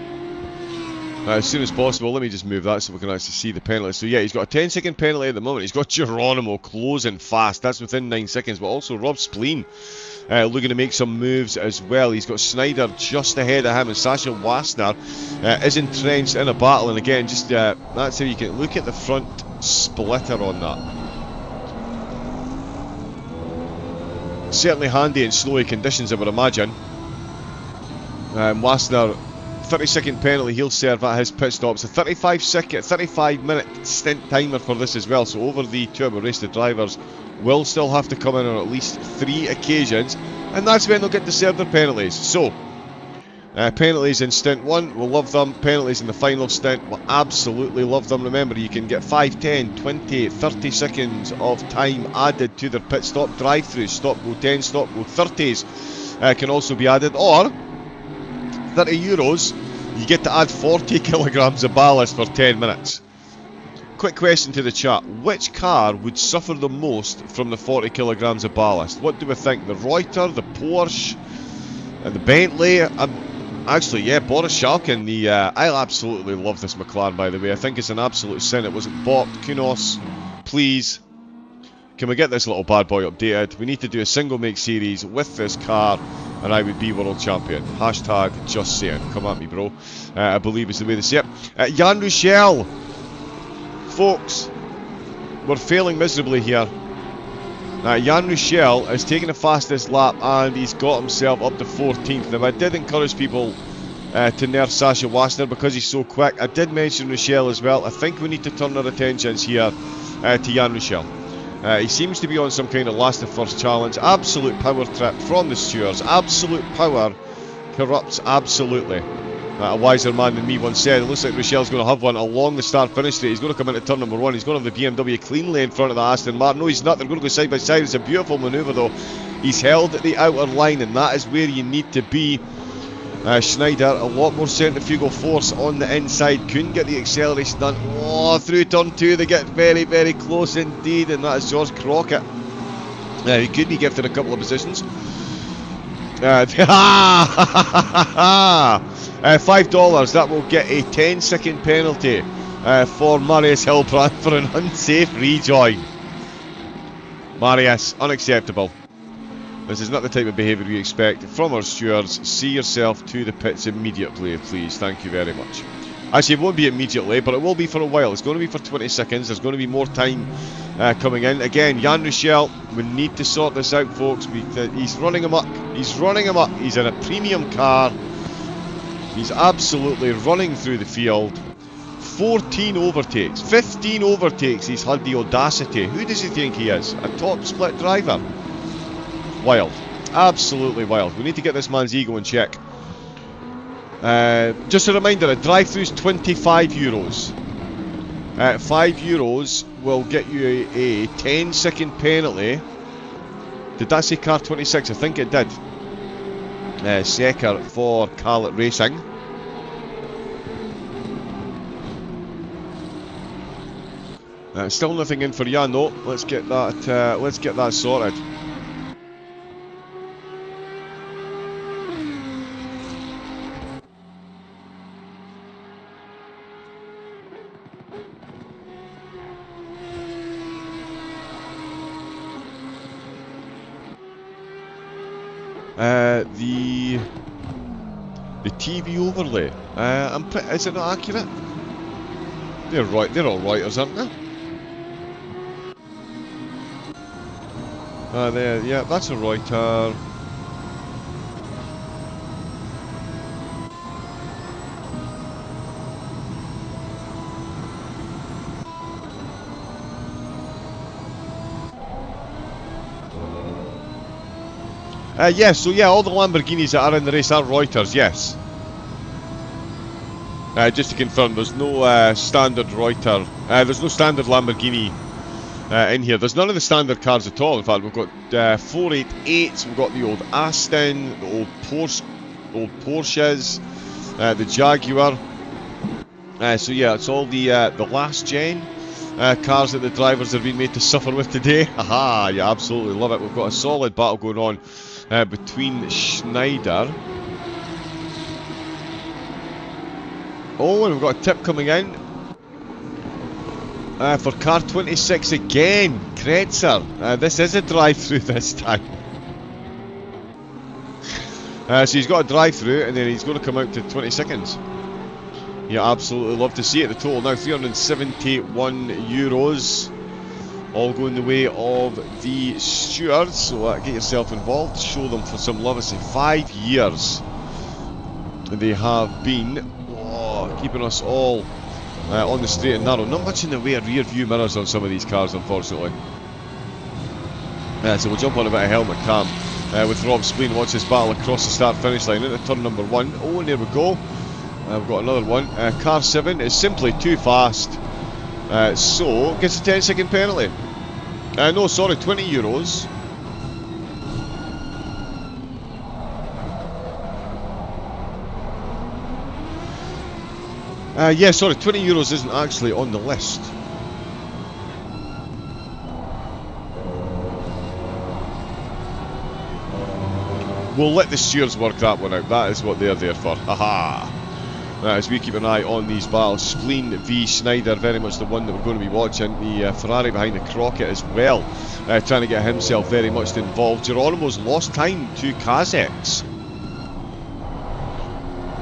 as soon as possible. Let me just move that so we can actually see the penalty. So yeah, he's got a 10-second penalty at the moment. He's got Geronimo closing fast. That's within 9 seconds. But also Rob Spleen looking to make some moves as well. He's got Snyder just ahead of him, and Sasha Wassner is entrenched in a battle. And again, just that's how you can look at the front splitter on that. Certainly handy in snowy conditions, I would imagine. Wassner, 30-second penalty, he'll serve at his pit stops. A 35-minute stint timer for this as well. So over the turbo race, the drivers will still have to come in on at least 3 occasions, and that's when they'll get to serve their penalties. So, penalties in stint 1, we'll love them. Penalties in the final stint, we'll absolutely love them. Remember, you can get 5, 10, 20, 30 seconds of time added to their pit stop drive-through. Stop, go 10, stop, go 30s can also be added, or €30 You get to add 40 kilograms of ballast for 10 minutes. Quick question to the chat. Which car would suffer the most from the 40 kilograms of ballast? What do we think? The Reuter, the Porsche, and the Bentley? Actually, yeah, Boris Schalken. I absolutely love this McLaren, by the way. I think it's an absolute sin it wasn't bought. Kunos, please. Can we get this little bad boy updated? We need to do a single make series with this car, and I would be world champion. Hashtag just saying. Come at me, bro. I believe is the way to say it. Jan Ruchel. Folks, we're failing miserably here. Jan Ruchel has taken the fastest lap and he's got himself up to 14th. Now, I did encourage people to nerf Sasha Wassner because he's so quick. I did mention Ruchel as well. I think we need to turn our attentions here to Jan Ruchel. He seems to be on some kind of last and first challenge. Absolute power trip from the stewards. Absolute power corrupts absolutely. A wiser man than me once said, it looks like Rochelle's going to have one along the start-finish straight. He's going to come into turn number 1. He's going to have the BMW cleanly in front of the Aston Martin. No, he's not. They're going to go side by side. It's a beautiful manoeuvre, though. He's held at the outer line, and that is where you need to be. Schneider, a lot more centrifugal force on the inside. Couldn't get the acceleration done. Oh, through turn 2, they get very, very close indeed, and that is George Crockett. He could be gifted a couple of positions. $5, that will get a 10-second penalty for Marius Hilbrand for an unsafe rejoin. Marius, unacceptable. This is not the type of behaviour we expect from our stewards. See yourself to the pits immediately, please. Thank you very much. Actually, it won't be immediately, but it will be for a while. It's going to be for 20 seconds. There's going to be more time coming in. Again, Jan Ruchel, we need to sort this out, folks. He's running amok. He's running amok. He's in a premium car. He's absolutely running through the field. 14 overtakes. 15 overtakes. He's had the audacity. Who does he think he is? A top split driver? Wild. Absolutely wild. We need to get this man's ego in check. Just a reminder, a drive-through is €25. €5 will get you a 10-second penalty. Did that say car 26? I think it did. Secker for Carlet Racing. Still nothing in for Jan though. Let's get that sorted. The TV overlay. Is it not accurate? They're right. They're all Reuters, aren't they? There. Yeah, that's a Reuter. Yes, so yeah, all the Lamborghinis that are in the race are Reuters, yes. Just to confirm, there's no standard Reuter, there's no standard Lamborghini in here. There's none of the standard cars at all. In fact, we've got 488s, we've got the old Aston, the old Porsches, the Jaguar. So yeah, it's all the last gen cars that the drivers have been made to suffer with today. Haha, you absolutely love it. We've got a solid battle going on between Schneider. Oh, and we've got a tip coming in for car 26 again. Kretzer. This is a drive-through this time. So he's got a drive-through and then he's going to come out to 20 seconds. You absolutely love to see it. The total now €371. All going the way of the stewards. So get yourself involved. Show them for some love. It's 5 years they have been keeping us all on the straight and narrow. Not much in the way of rear view mirrors on some of these cars, unfortunately. So we'll jump on a bit of helmet cam with Rob Spleen. Watch this battle across the start finish line into turn number 1. Oh, and there we go. We've got another one. Car 7 is simply too fast. So gets a 10-second penalty. No, sorry, €20. Yeah, sorry, €20 isn't actually on the list. We'll let the stewards work that one out. That is what they're there for. Haha! As we keep an eye on these battles, Spleen v Schneider, very much the one that we're going to be watching. The Ferrari behind the Crockett as well, trying to get himself very much involved. Geronimo's lost time to Kazex.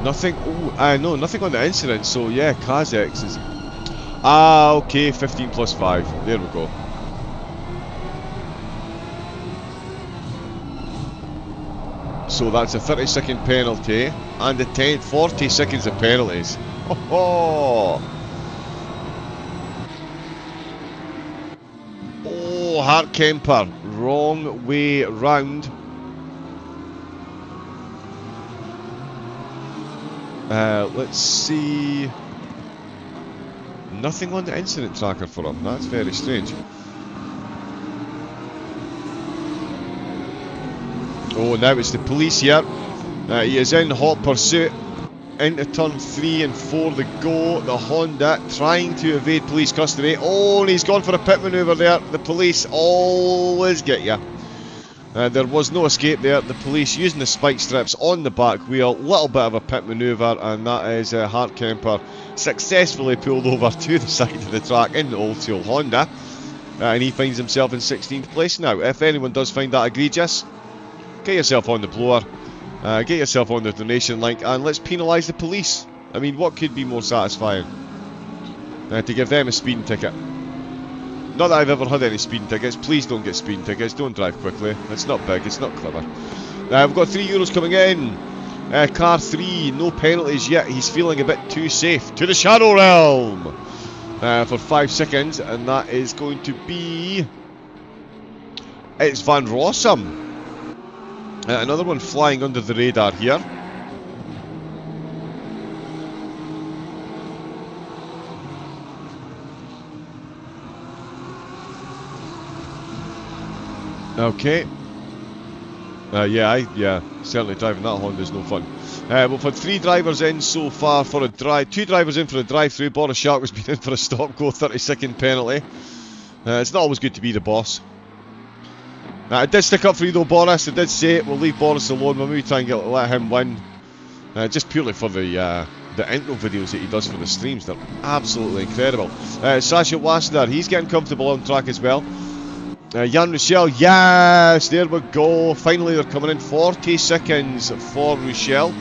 Nothing. Oh, no, nothing on the incident. So yeah, Kazex is. Okay, 15 plus 5. There we go. So that's a 30-second penalty and a 40 seconds of penalties. Oh, Hartkemper, wrong way round. Let's see. Nothing on the incident tracker for him. That's very strange. Oh, now it's the police here. He is in hot pursuit. Into turn 3 and 4 the go. The Honda trying to evade police custody. Oh, and he's gone for a pit manoeuvre there. The police always get you. There was no escape there. The police using the spike strips on the back wheel. Little bit of a pit manoeuvre, and that is Hartkemper successfully pulled over to the side of the track in the old school Honda. And he finds himself in 16th place now. If anyone does find that egregious, get yourself on the blower, get yourself on the donation link, and let's penalise the police. I mean, what could be more satisfying to give them a speeding ticket? Not that I've ever had any speeding tickets. Please don't get speeding tickets. Don't drive quickly. It's not big. It's not clever. We've got €3 coming in. Car 3, no penalties yet. He's feeling a bit too safe. To the Shadow Realm for 5 seconds, and that is going to be. It's Van Rossum. Another one flying under the radar here. Okay. Yeah, certainly driving that Honda is no fun. We've had 3 drivers in so far for a drive. 2 drivers in for a drive-through. Boris Shark has been in for a stop-go 30-second penalty. It's not always good to be the boss. I did stick up for you though, Boris. I did say it. We'll leave Boris alone. We'll maybe try and let him win. Just purely for the intro videos that he does for the streams. They're absolutely incredible. Sasha Wasner, he's getting comfortable on track as well. Jan Rochelle, yes, there we go. Finally they're coming in. 40 seconds for Rochelle.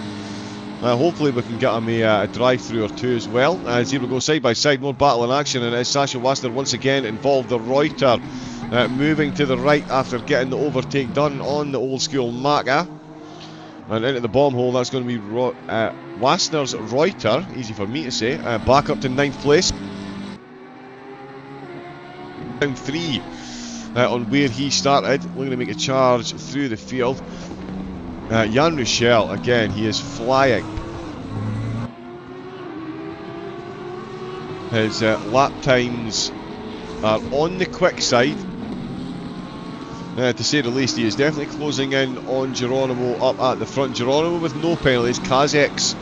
Hopefully we can get him a drive-through or 2 as well. As here we go, side by side, more battle in action, and as Sasha Wasner once again involved the Reuter. Moving to the right after getting the overtake done on the old school Maka. And into the bomb hole, that's going to be Wasner's Reuter, easy for me to say, back up to 9th place. Down 3 on where he started, looking to make a charge through the field. Jan Rochelle, again, he is flying. His lap times are on the quick side. To say the least, he is definitely closing in on Geronimo up at the front. Geronimo with no penalties. Kazex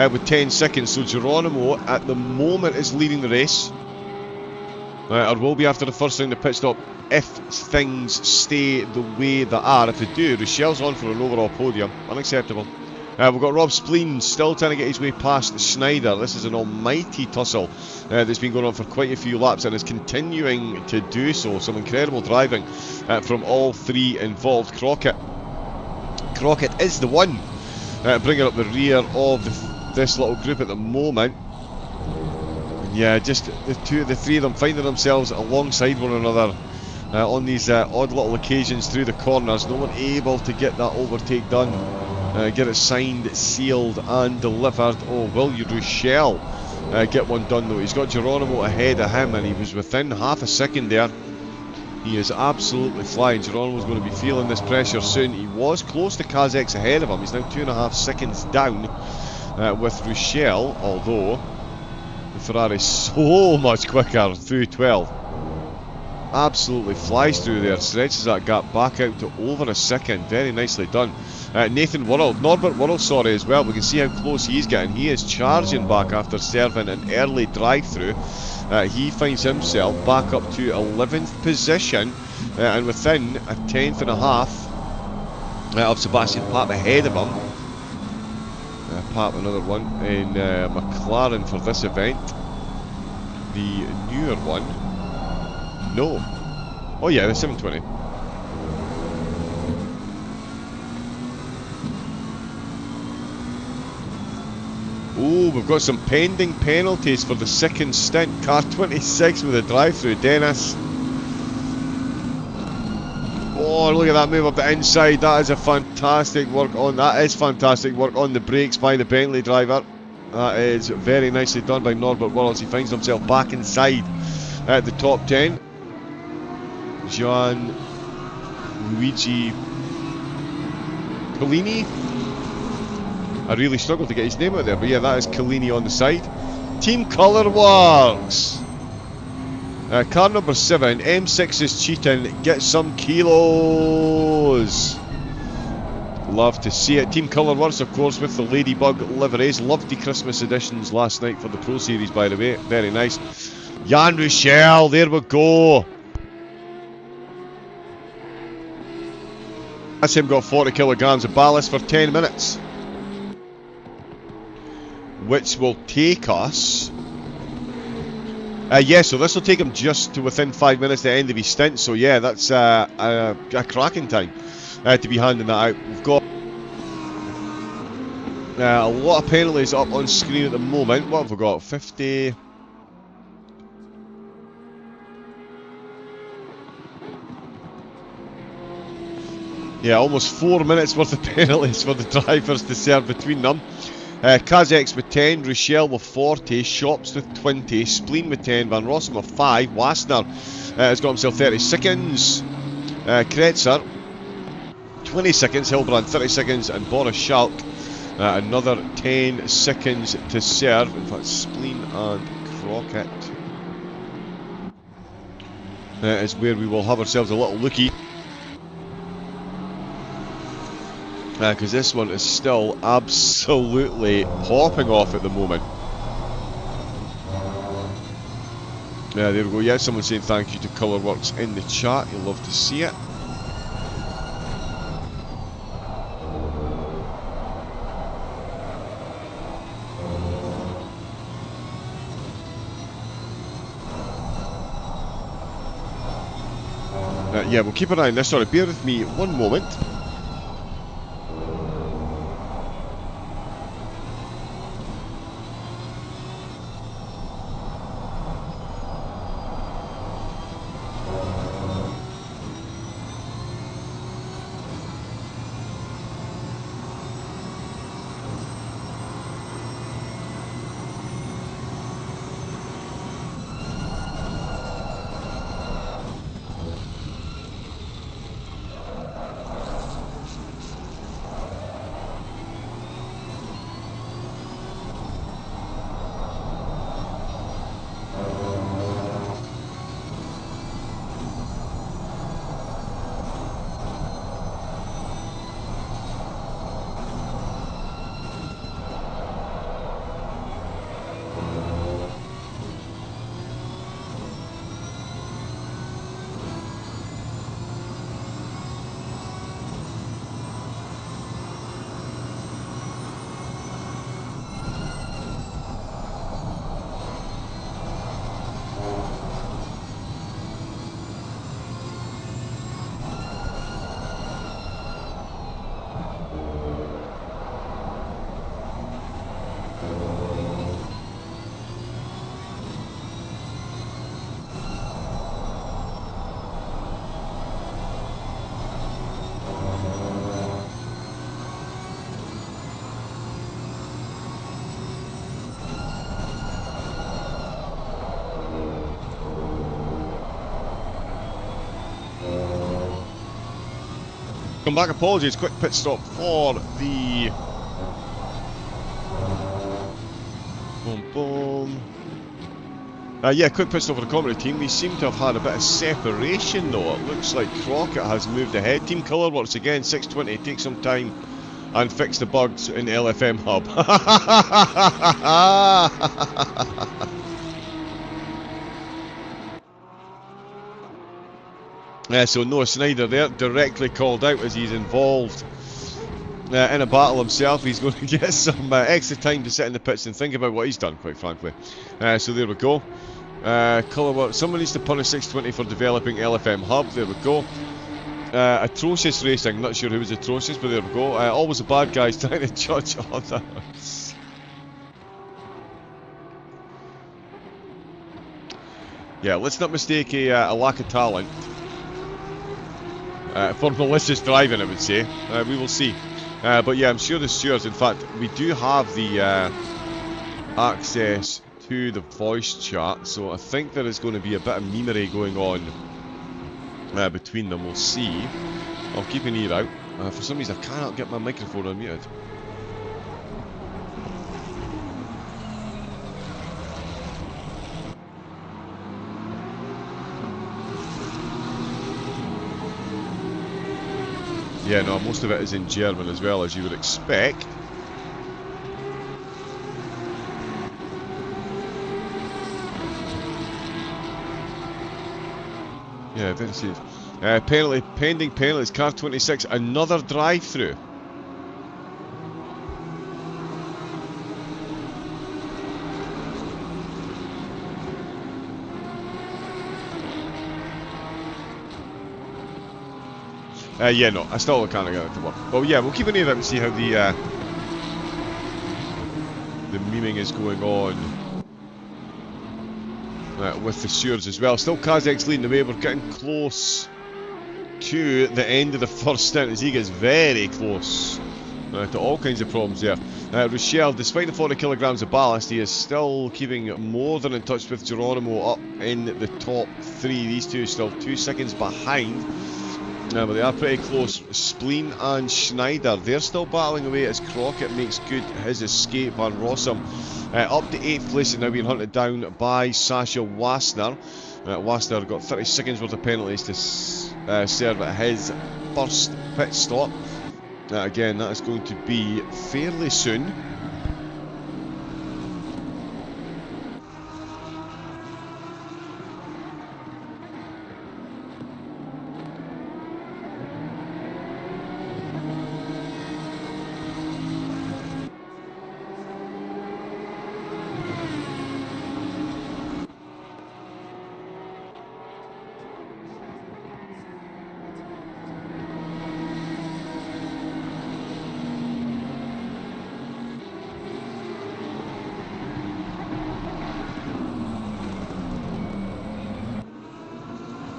with 10 seconds. So Geronimo at the moment is leading the race. Or will be after the first round of pit stop if things stay the way they are. If they do, Rochelle's on for an overall podium. Unacceptable. We've got Rob Spleen still trying to get his way past Schneider. This is an almighty tussle that's been going on for quite a few laps and is continuing to do so. Some incredible driving from all 3 involved. Crockett is the one bringing up the rear of this little group at the moment. And yeah, just the 3 of them finding themselves alongside one another on these odd little occasions through the corners. No one able to get that overtake done. Get it signed, sealed and delivered. Oh, will you Rochelle get one done though? He's got Geronimo ahead of him and he was within half a second there. He is absolutely flying. Geronimo's going to be feeling this pressure soon. He was close to Kazex ahead of him. He's now 2.5 seconds down with Rochelle, although the Ferrari's so much quicker through 12. absolutely flies through there, stretches that gap back out to over a second. Very nicely done. Norbert Worrell, sorry, as well. We can see how close he's getting. He is charging back after serving an early drive-through. He finds himself back up to 11th position and within a 10th and a half of Sebastian Papp ahead of him. Papp, another one in McLaren for this event. The newer one. No. Oh yeah, the 720. Oh, we've got some pending penalties for the second stint. Car 26 with a drive-through. Dennis. Oh, look at that move up the inside. That is a fantastic work on. That is fantastic work on the brakes by the Bentley driver. That is very nicely done by Norbert Worrell. He finds himself back inside at the top 10. Gianluigi Collini. I really struggled to get his name out there, but yeah, that is Collini on the side. Team Colour Works. Car number 7, M6 is cheating. Get some kilos. Love to see it. Team Colour Works, of course, with the Ladybug liveries. Loved the Christmas editions last night for the Pro Series, by the way. Very nice. Jan Rochelle, there we go. That's him, got 40 kilograms of ballast for 10 minutes. Which will take us... yeah, so this will take him just to within 5 minutes at the end of his stint. So yeah, that's a cracking time to be handing that out. We've got a lot of penalties up on screen at the moment. What have we got? 50... Yeah, almost 4 minutes worth of penalties for the drivers to serve between them. Kazex with 10, Rochelle with 40, Shops with 20, Spleen with 10, Van Rossum with 5, Wassner has got himself 30 seconds, Kretzer 20 seconds, Hilbrand 30 seconds, and Boris Schalk another 10 seconds to serve. In fact, Spleen and Crockett is where we will have ourselves a little lookie. Because this one is still absolutely popping off at the moment. There we go. Yeah, someone saying thank you to Colourworks in the chat. You'll love to see it. Yeah, we'll keep an eye on this. Sorry, bear with me one moment. Come back, apologies, quick pit stop for the... Boom, boom. Yeah, quick pit stop for the commentary team. They seem to have had a bit of separation though. It looks like Crockett has moved ahead. Team Colourworks again, 6:20. Take some time and fix the bugs in the LFM hub. So Noah Snyder there, directly called out as he's involved in a battle himself. He's going to get some extra time to sit in the pits and think about what he's done, quite frankly. So there we go. Colourworks, someone needs to punish 620 for developing LFM hub. There we go. Atrocious racing, not sure who was atrocious, but there we go. Always the bad guys trying to judge others. Yeah, let's not mistake a lack of talent for malicious driving, I would say. We will see. But yeah, I'm sure the stewards, in fact, we do have the access to the voice chat, so I think there is going to be a bit of memery going on between them. We'll see. I'll keep an ear out. For some reason I cannot get my microphone unmuted. Yeah, no, most of it is in German as well, as you would expect. Yeah, I didn't see it. Penalty, pending penalties, car 26, another drive-through. Yeah, no, I still can't get it to work. Well, yeah, we'll keep an ear out and see how the memeing is going on with the stewards as well. Still Kazak's leading the way. We're getting close to the end of the first stint as he gets very close to all kinds of problems there. Rochelle, despite the 40 kilograms of ballast, he is still keeping more than in touch with Geronimo up in the top three. These two still 2 seconds behind. But they are pretty close. Spleen and Schneider, they're still battling away as Crockett makes good his escape. Van Rossum up to 8th place and now being hunted down by Sasha Wassner. Wassner got 30 seconds worth of penalties to serve at his first pit stop. Again, that is going to be fairly soon.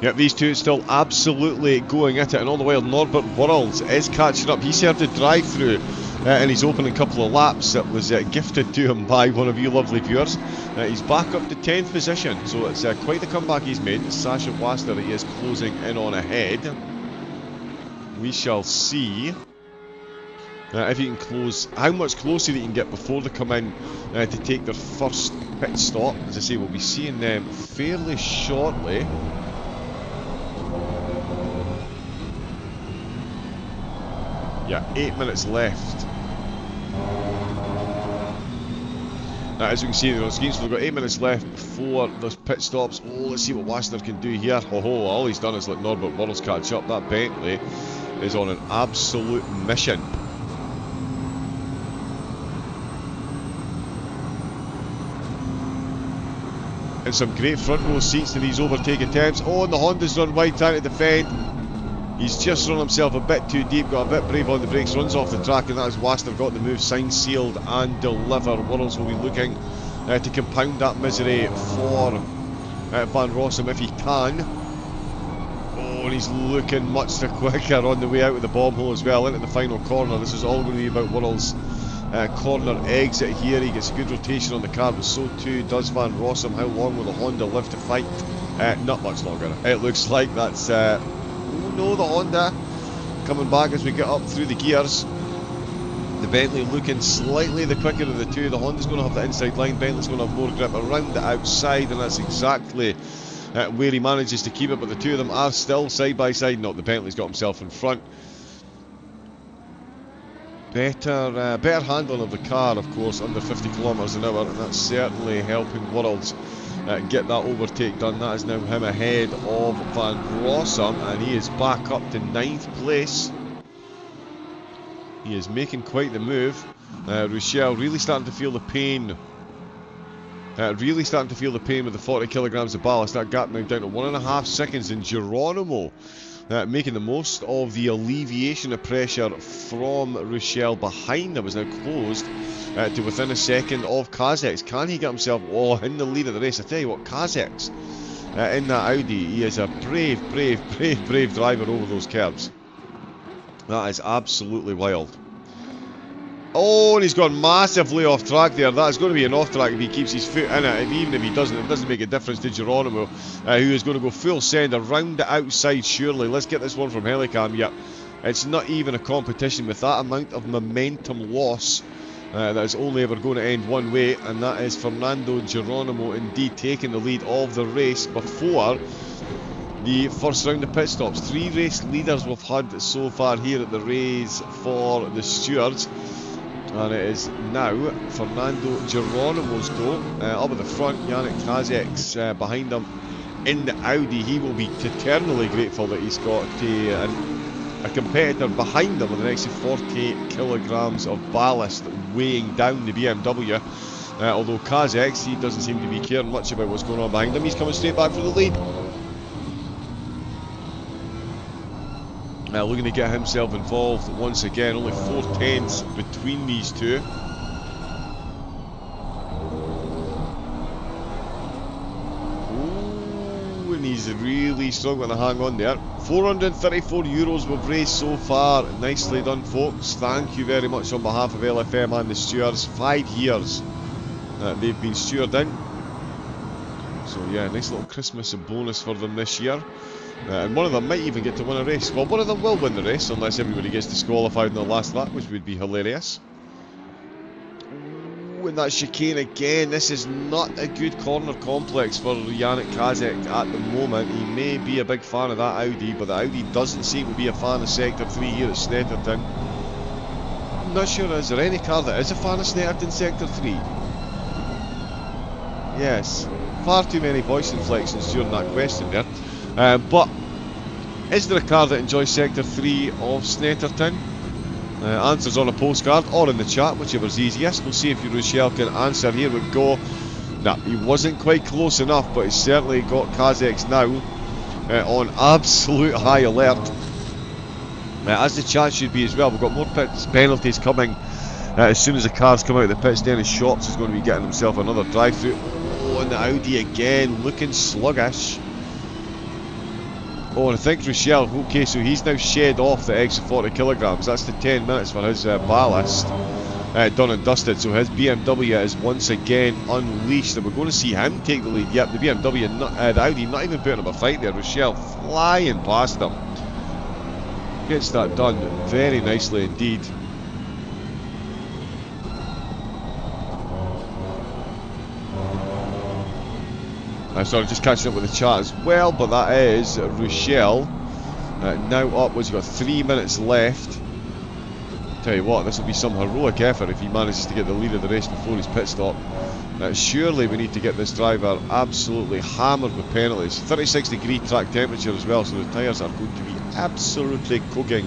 Yep, these two still absolutely going at it, and all the while Norbert Worrells is catching up. He served a drive-through in his opening couple of laps that was gifted to him by one of you lovely viewers. He's back up to 10th position, so it's quite the comeback he's made. Sasha Wassner, he is closing in on ahead. We shall see if he can close, how much closer he can get before they come in to take their first pit stop. As I say, we'll be seeing them fairly shortly. Yeah, 8 minutes left. As you can see in the screen, so we've got 8 minutes left before those pit stops. Oh, let's see what Wassner can do here. Oh, all he's done is let Norbert Worrells catch up. That Bentley is on an absolute mission. And some great front row seats to these overtake attempts. Oh, and the Honda's run wide trying to defend. He's just run himself a bit too deep, got a bit brave on the brakes, runs off the track, and that is Wassner got the move signed, sealed and deliver. Worrells will be looking to compound that misery for Van Rossum if he can. Oh, and he's looking much quicker on the way out of the bomb hole as well, into the final corner. This is all going to be about Worrells' corner exit here. He gets a good rotation on the car, but so too does Van Rossum. How long will the Honda live to fight? Not much longer. It looks like that's... oh no, the Honda coming back as we get up through the gears. The Bentley looking slightly the quicker of the two. The Honda's going to have the inside line. Bentley's going to have more grip around the outside, and that's exactly where he manages to keep it. But the two of them are still side by side. Not the Bentley's got himself in front. Better handling of the car, of course, under 50 kilometres an hour, and that's certainly helping Worlds get that overtake done. That is now him ahead of Van Rossum, and he is back up to 9th place. He is making quite the move. Rochelle really starting to feel the pain. Really starting to feel the pain with the 40 kilograms of ballast. That gap now down to 1.5 seconds, and Geronimo making the most of the alleviation of pressure from Rochelle behind him, is now closed to within a second of Kazex. Can he get himself in the lead of the race? I tell you what, Kazex in that Audi, he is a brave driver over those curbs. That is absolutely wild. Oh, and he's gone massively off track there. That is going to be an off track if he keeps his foot in it. Even if he doesn't, it doesn't make a difference to Geronimo, who is going to go full send around the outside surely. Let's get this one from Helicam. Yep, it's not even a competition with that amount of momentum loss. That is only ever going to end one way, and that is Fernando Geronimo indeed taking the lead of the race before the first round of pit stops. 3 race leaders we've had so far here at the race for the Stewards, and it is now Fernando Geronimo's go. Up at the front, Yannick Kazex behind him in the Audi. He will be eternally grateful that he's got a competitor behind him with an extra 40 kilograms of ballast weighing down the BMW. Although Kazex, he doesn't seem to be caring much about what's going on behind him. He's coming straight back for the lead. Looking to get himself involved once again. Only 4 tenths between these two. Ooh, and he's really struggling to hang on there. €434 we've raised so far. Nicely done, folks. Thank you very much on behalf of LFM and the Stewards. 5 years they've been stewarding. So yeah, nice little Christmas bonus for them this year. And one of them might even get to win a race. Well, one of them will win the race unless everybody gets disqualified in the last lap, which would be hilarious. Ooh, and that chicane again. This is not a good corner complex for Yannick Kazek at the moment. He may be a big fan of that Audi, but the Audi doesn't seem to be a fan of Sector 3 here at Snetterton. I'm not sure, is there any car that is a fan of Snetterton Sector 3? Yes. Far too many voice inflections during that question there. But is there a car that enjoys Sector 3 of Snetterton? Answers on a postcard or in the chat, whichever's easiest. We'll see if Rochelle can answer. Here we go. Nah, he wasn't quite close enough, but he's certainly got Kazex now on absolute high alert. As the chat should be as well. We've got more penalties coming as soon as the cars come out of the pits. Dennis Shops is going to be getting himself another drive-through. Oh, and the Audi again, looking sluggish. Oh, and I think Rochelle, okay, so he's now shed off the extra 40 kilograms. That's the 10 minutes for his ballast done and dusted. So his BMW is once again unleashed, and we're going to see him take the lead. Yep, the BMW, the Audi, not even putting up a fight there. Rochelle flying past him. Gets that done very nicely indeed. Sorry, just catching up with the chat as well, but that is Rochelle now up. What's he got? 3 minutes left. Tell you what, this will be some heroic effort if he manages to get the lead of the race before his pit stop. Surely we need to get this driver absolutely hammered with penalties. 36-degree track temperature as well, so the tyres are going to be absolutely cooking.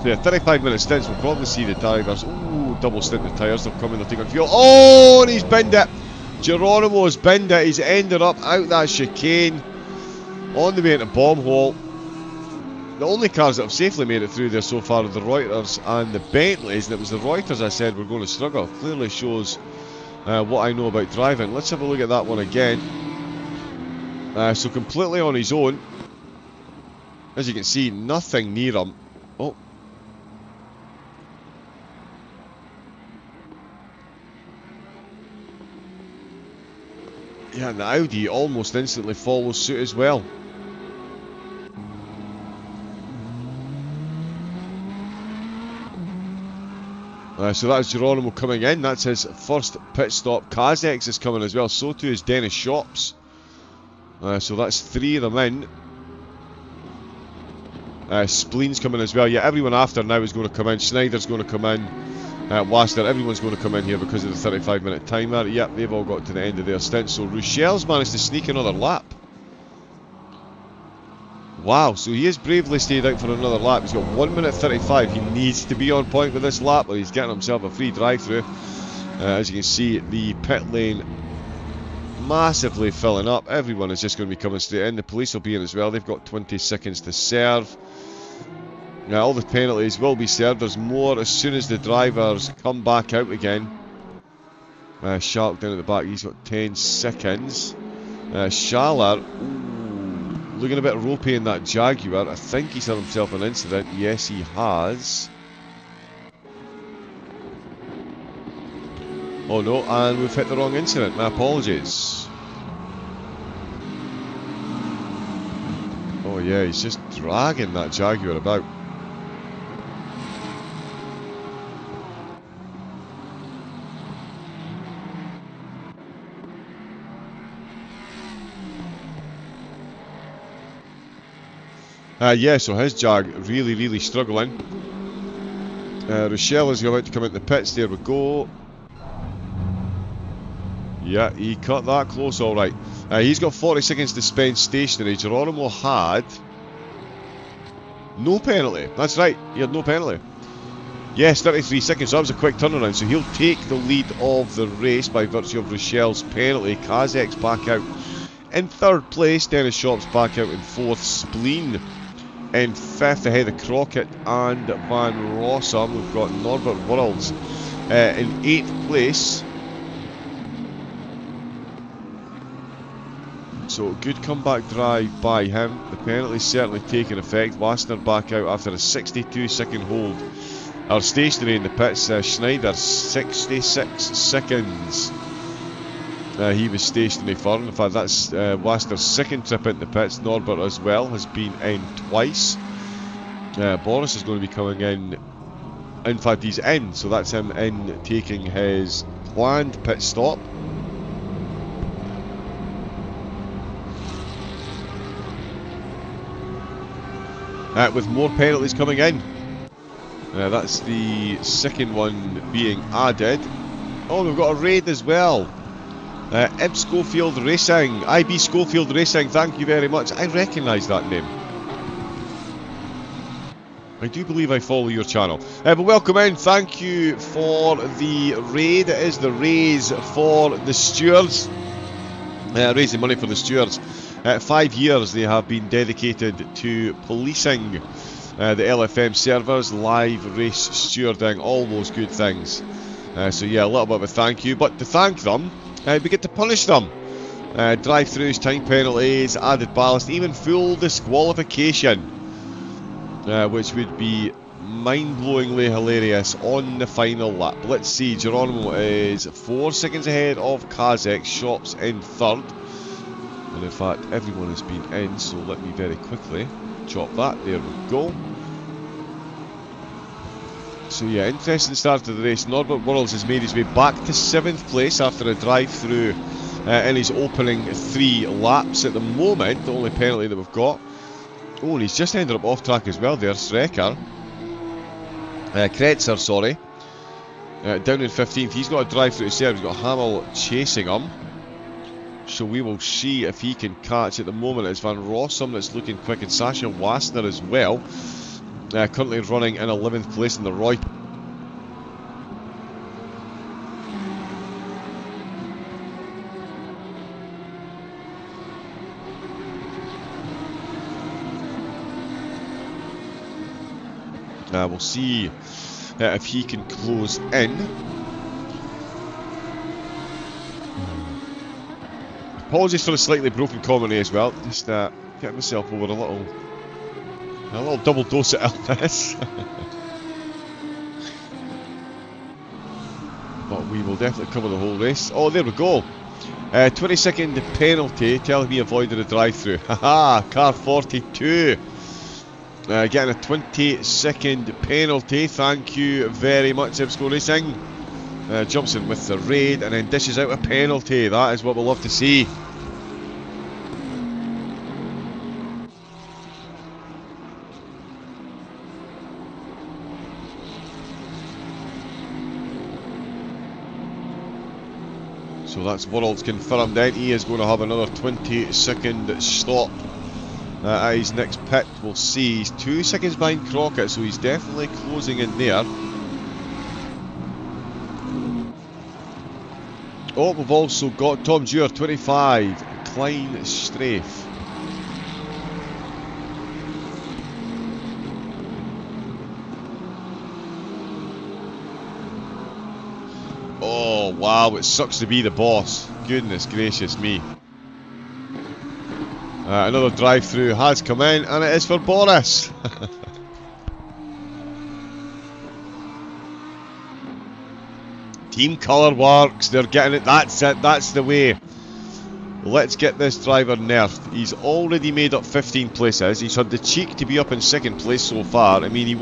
So yeah, 35-minute stints. We'll probably see the drivers. Ooh, double stint the tyres. They'll come in, they'll take on fuel. Oh, and he's binned it. Geronimo's binned it. He's ended up out that chicane on the way into bomb hole. The only cars that have safely made it through there so far are the Reuters and the Bentleys, and it was the Reuters I said were going to struggle. Clearly shows what I know about driving. Let's have a look at that one again. So completely on his own. As you can see, nothing near him. Oh. Yeah, and the Audi almost instantly follows suit as well. So that is Geronimo coming in. That's his first pit stop. Kazex is coming as well. So too is Dennis Shops. So that's 3 of them in. Spleen's coming as well. Yeah, everyone after now is going to come in. Schneider's going to come in. Waster, everyone's going to come in here because of the 35-minute timer. Yep, they've all got to the end of their stint. So Rochelle's managed to sneak another lap. Wow, so he has bravely stayed out for another lap. He's got 1 minute 35. He needs to be on point with this lap, or he's getting himself a free drive-through. As you can see, the pit lane massively filling up. Everyone is just going to be coming straight in. The police will be in as well. They've got 20 seconds to serve. All the penalties will be served. There's more as soon as the drivers come back out again. Shark down at the back, he's got 10 seconds. Schaller, looking a bit ropey in that Jaguar. I think he's had himself an incident. Yes, he has. Oh no, and we've hit the wrong incident. My apologies. Oh yeah, he's just dragging that Jaguar about. Yeah, so his Jag really struggling. Rochelle is about to come into the pits. There we go. Yeah, he cut that close alright. He's got 40 seconds to spend stationary. Geronimo had no penalty. That's right, he had no penalty. Yes, 33 seconds, so that was a quick turnaround. So he'll take the lead of the race by virtue of Rochelle's penalty. Kazex back out in 3rd place. Dennis Shops back out in 4th. Spleen in 5th ahead of Crockett and Van Rossum. We've got Norbert Worrells in 8th place. So good comeback drive by him. The penalty's certainly taken effect. Wastner back out after a 62-second hold. Our stationary in the pits, Schneider 66 seconds. He was stationary for. In fact, that's Waster's 2nd trip into the pits. Norbert as well has been in twice. Boris is going to be coming in. In fact, he's in, so that's him in taking his planned pit stop. With more penalties coming in. That's the 2nd one being added. Oh, we've got a raid as well. IB Schofield Racing, thank you very much. I recognise that name. I do believe I follow your channel. But welcome in, thank you for the raid. It is the raise for the stewards. Raising money for the stewards. 5 years they have been dedicated to policing the LFM servers, live race stewarding, all those good things. So yeah, a little bit of a thank you, but to thank them, we get to punish them. Drive-throughs, time penalties, added ballast, even full disqualification, which would be mind-blowingly hilarious on the final lap. Let's see, Geronimo is 4 seconds ahead of Kazex, Shops in 3rd. And in fact, everyone has been in, so let me very quickly chop that. There we go. So yeah, interesting start to the race. Norbert Worrells has made his way back to 7th place after a drive-through in his opening 3 laps. At the moment, the only penalty that we've got. Oh, and he's just ended up off track as well there. Kretzer, sorry. Down in 15th. He's got a drive-through to serve. He's got Hamill chasing him. So we will see if he can catch. At the moment it's Van Rossum that's looking quick, and Sasha Wastner as well. Currently running in 11th place in the Roy. We'll see if he can close in. Apologies for the slightly broken comedy as well. Just getting myself over a little double dose of illness. But we will definitely cover the whole race. Oh, there we go. 20-second penalty telling me avoided a drive-through. Haha, car 42. Getting a 20-second penalty. Thank you very much, Ibsco Racing. Jumps in with the raid and then dishes out a penalty. That is what we'll love to see. So that's World's confirmed then. He is going to have another 20-second stop at his next pit. We'll see. He's 2 seconds behind Crockett, so he's definitely closing in there. Oh, we've also got Tom Dewar, 25, Klein Strafe. Oh, wow, it sucks to be the boss. Goodness gracious me. Another drive-through has come in, and it is for Boris. Team colour works, they're getting it, that's it, that's the way. Let's get this driver nerfed. He's already made up 15 places, he's had the cheek to be up in second place so far. I mean, he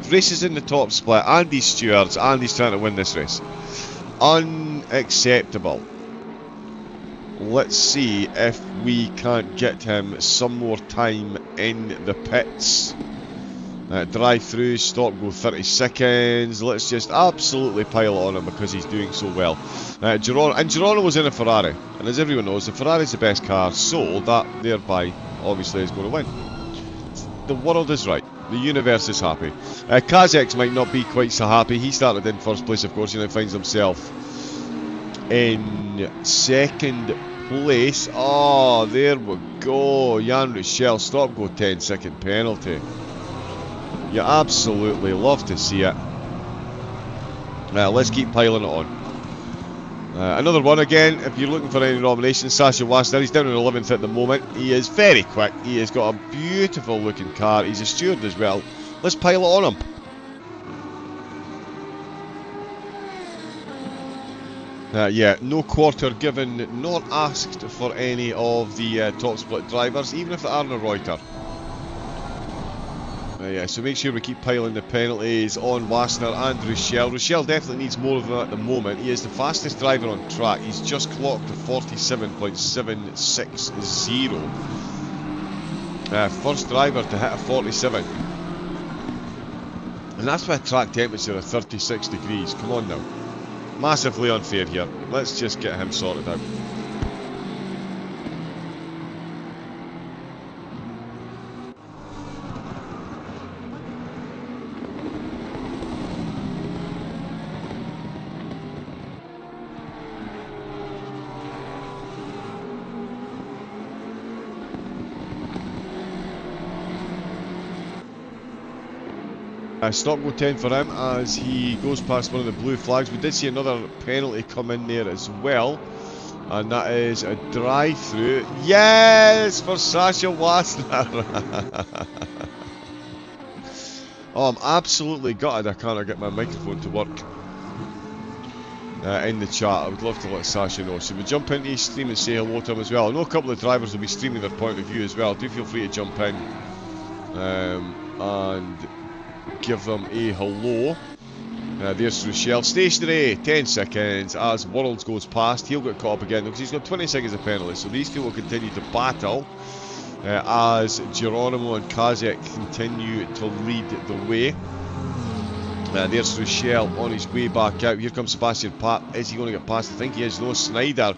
races in the top split, and he's Stewards, and he's trying to win this race. Unacceptable. Let's see if we can't get him some more time in the pits. Drive through, stop, go 30 seconds. Let's just absolutely pile on him because he's doing so well. Geronimo was in a Ferrari, and as everyone knows, the Ferrari's the best car, so that thereby obviously is going to win. The world is right. The universe is happy. Kazek might not be quite so happy. He started in first place, of course, and then finds himself in second place. Oh, there we go. Jan Rochelle, stop, go 10-second penalty. You absolutely love to see it. Let's keep piling it on. Another one again, if you're looking for any nominations, Sasha Wasner, he's down in 11th at the moment. He is very quick, he has got a beautiful looking car, he's a steward as well. Let's pile it on him. Yeah, no quarter given, nor asked for any of the top split drivers, even if they are in a Reuter. Yeah, so make sure we keep piling the penalties on Wasner and Rochelle. Rochelle definitely needs more of them at the moment. He is the fastest driver on track. He's just clocked a 47.760. First driver to hit a 47. And that's with a track temperature of 36 degrees. Come on now. Massively unfair here. Let's just get him sorted out. Stop go 10 for him as he goes past one of the blue flags. We did see another penalty come in there as well, and that is a drive-through. Yes, for Sasha Wasner. Oh, I'm absolutely gutted I can't get my microphone to work in the chat. I would love to let Sasha know. So we jump into his stream and say hello to him as well. I know a couple of drivers will be streaming their point of view as well. Do feel free to jump in and give them a hello. There's Rochelle. Stationary, 10 seconds as Worlds goes past. He'll get caught up again because he's got 20 seconds of penalty. So these two will continue to battle as Geronimo and Kazek continue to lead the way. There's Rochelle on his way back out. Here comes Sebastian Papp. Is he going to get past? I think he is. No, Snyder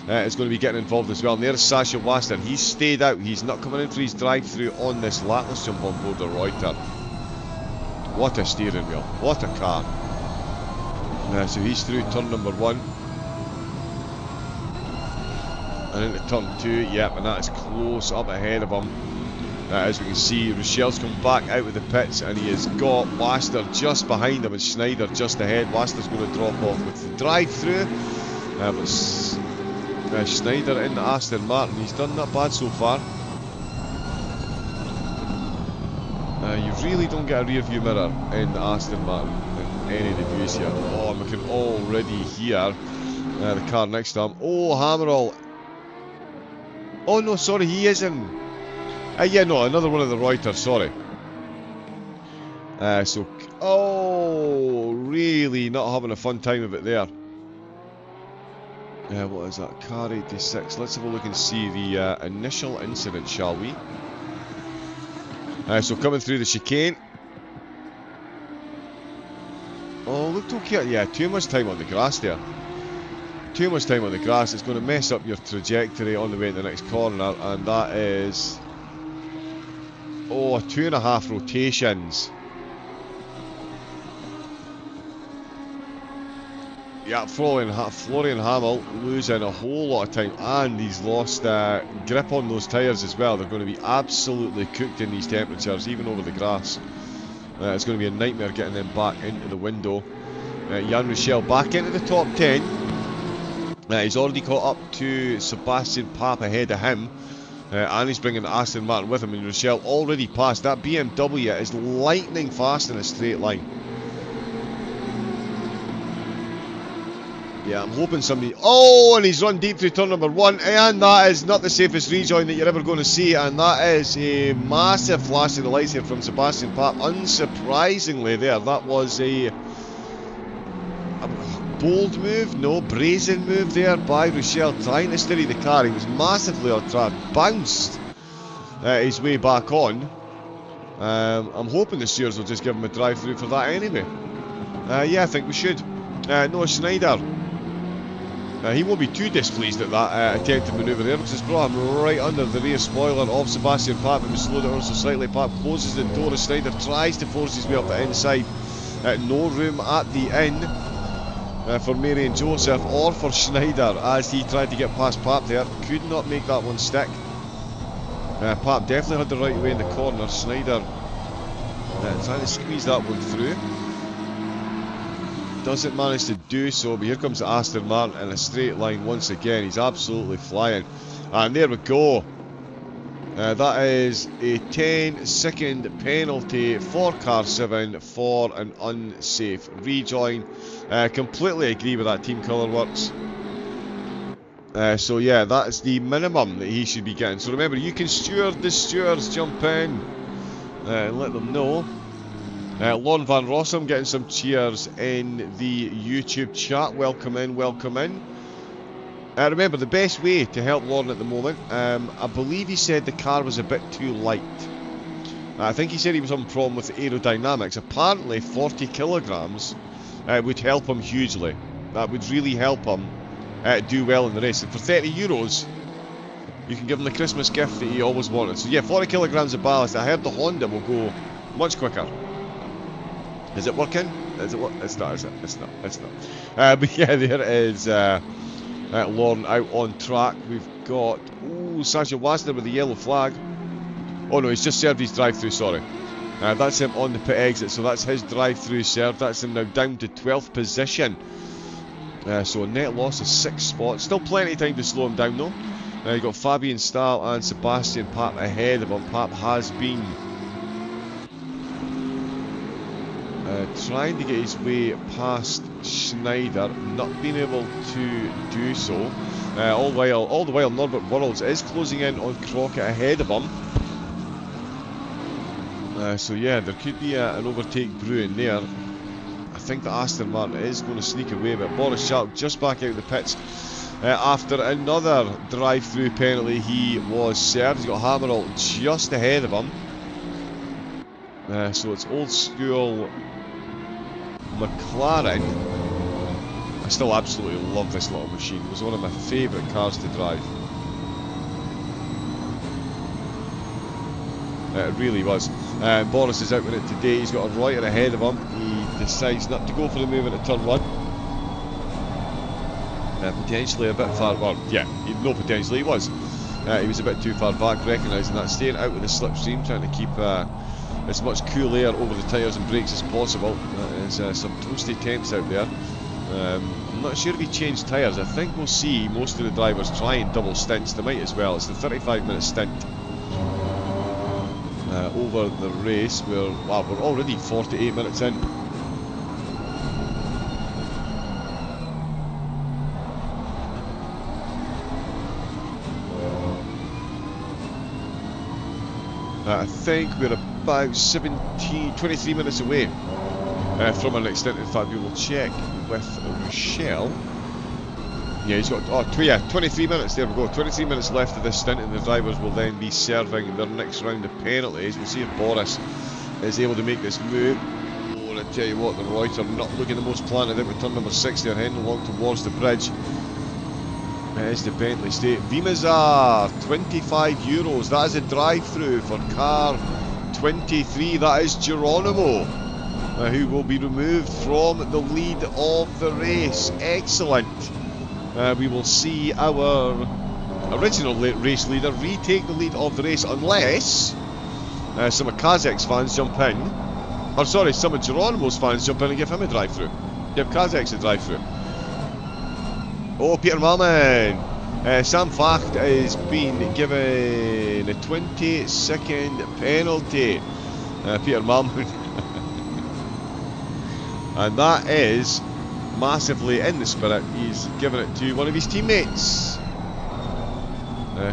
is going to be getting involved as well. And there's Sasha Wasner. He's stayed out. He's not coming in for his drive-through on this lap. Let's jump on board the Reuter. What a steering wheel, what a car. So he's through turn number 1. And into turn 2, yep, and that is close up ahead of him. As we can see, Rochelle's come back out of the pits and he has got Wasner just behind him and Schneider just ahead. Wasner's going to drop off with the drive-through. But Schneider in the Aston Martin, he's done not bad so far. You really don't get a rear view mirror in the Aston Martin in any of the views here. Oh, and we can already hear the car next to him. Oh, Hammerall. Oh no, sorry, he is in. Yeah, no, another one of the Reuters, sorry. Oh, really not having a fun time of it there. What is that? Car 86. Let's have a look and see the initial incident, shall we? So coming through the chicane. Oh, looked okay. Yeah, too much time on the grass there. Too much time on the grass. It's going to mess up your trajectory on the way to the next corner, and that is... Oh, 2.5 rotations. Yeah, Florian Hamill losing a whole lot of time, and he's lost grip on those tyres as well. They're going to be absolutely cooked in these temperatures, even over the grass. It's going to be a nightmare getting them back into the window. Jan Rochelle back into the top 10. He's already caught up to Sebastian Papp ahead of him. And he's bringing Aston Martin with him, and Rochelle already passed. That BMW is lightning fast in a straight line. Yeah, I'm hoping somebody... Oh, and he's run deep through turn number 1, and that is not the safest rejoin that you're ever going to see, and that is a massive flash of the lights here from Sebastian Papp. Unsurprisingly there, that was a bold move, no, brazen move there by Rochelle, trying to steady the car. He was massively on track, bounced his way back on. I'm hoping the stewards will just give him a drive-through for that anyway. Yeah, I think we should. Noah Schneider. He won't be too displeased at that attempted manoeuvre there, because it's brought him right under the rear spoiler of Sebastian Papp, and we slowed it on so slightly. Papp closes the door as Schneider tries to force his way up the inside. No room at the end for Marion Joseph or for Schneider as he tried to get past Papp there. Could not make that one stick. Papp definitely had the right way in the corner. Schneider trying to squeeze that one through. Doesn't manage to do so, but here comes the Aston Martin in a straight line once again. He's absolutely flying. And there we go. That is a 10-second penalty for car 7 for an unsafe rejoin. Completely agree with that, Team Colourworks. So yeah, that's the minimum that he should be getting. So remember, you can steward the stewards, jump in and let them know. Lon Van Rossum getting some cheers in the YouTube chat. Welcome in, welcome in. Remember, the best way to help Lauren at the moment, I believe he said the car was a bit too light. I think he said he was having a problem with aerodynamics. Apparently 40 kilograms would help him hugely. That would really help him do well in the race. And for €30, you can give him the Christmas gift that he always wanted. So yeah, 40 kilograms of ballast. I heard the Honda will go much quicker. Is it working? Is it work? It's not, is it? It's not. It's not. But yeah, there is Lauren out on track. We've got Sasha Wasner with the yellow flag. Oh no, he's just served his drive-through, sorry. That's him on the pit exit, so that's his drive-through served. That's him now down to 12th position. So a net loss of 6 spots. Still plenty of time to slow him down though. You've got Fabian Stahl and Sebastian Papp ahead of him. Papp has been trying to get his way past Schneider, not being able to do so. All the while Norbert Worrells is closing in on Crockett ahead of him. So yeah, there could be an overtake brewing there. I think that Aston Martin is going to sneak away, but Boris Schalk just back out of the pits after another drive-through penalty he was served. He's got Hammerall just ahead of him. So it's old school McLaren. I still absolutely love this little machine. It was one of my favourite cars to drive. It really was. Boris is out with it today. He's got a Reuter ahead of him. He decides not to go for the move into turn 1. Potentially a bit far. Well, yeah, no potentially, he was. He was a bit too far back, recognising that. Staying out with the slipstream, trying to keep as much cool air over the tyres and brakes as possible. There's some toasty temps out there. I'm not sure if he changed tyres. I think we'll see most of the drivers trying double stints. They might as well. It's the 35-minute stint over the race. We're already 48 minutes in. I think we're about 23 minutes away from an extent. In fact, we will check with Rochelle. Yeah, he's got 23 minutes. There we go. 23 minutes left of this stint, and the drivers will then be serving their next round of penalties. We'll see if Boris is able to make this move. Oh, I tell you what, the Reuter not looking the most planted out with turn number 6. They're heading along towards the bridge. It is the Bentley State. Vimazar, €25. That is a drive-through for car 23. That is Geronimo, who will be removed from the lead of the race. Excellent. We will see our original race leader retake the lead of the race, unless some of Kazak's fans jump in. Or sorry, some of Geronimo's fans jump in and give him a drive-through. Give Kazak's a drive-through. Oh, Peter Malman. Sam Facht is being given a 20-second penalty. Peter Malman. And that is massively in the spirit. He's given it to one of his teammates.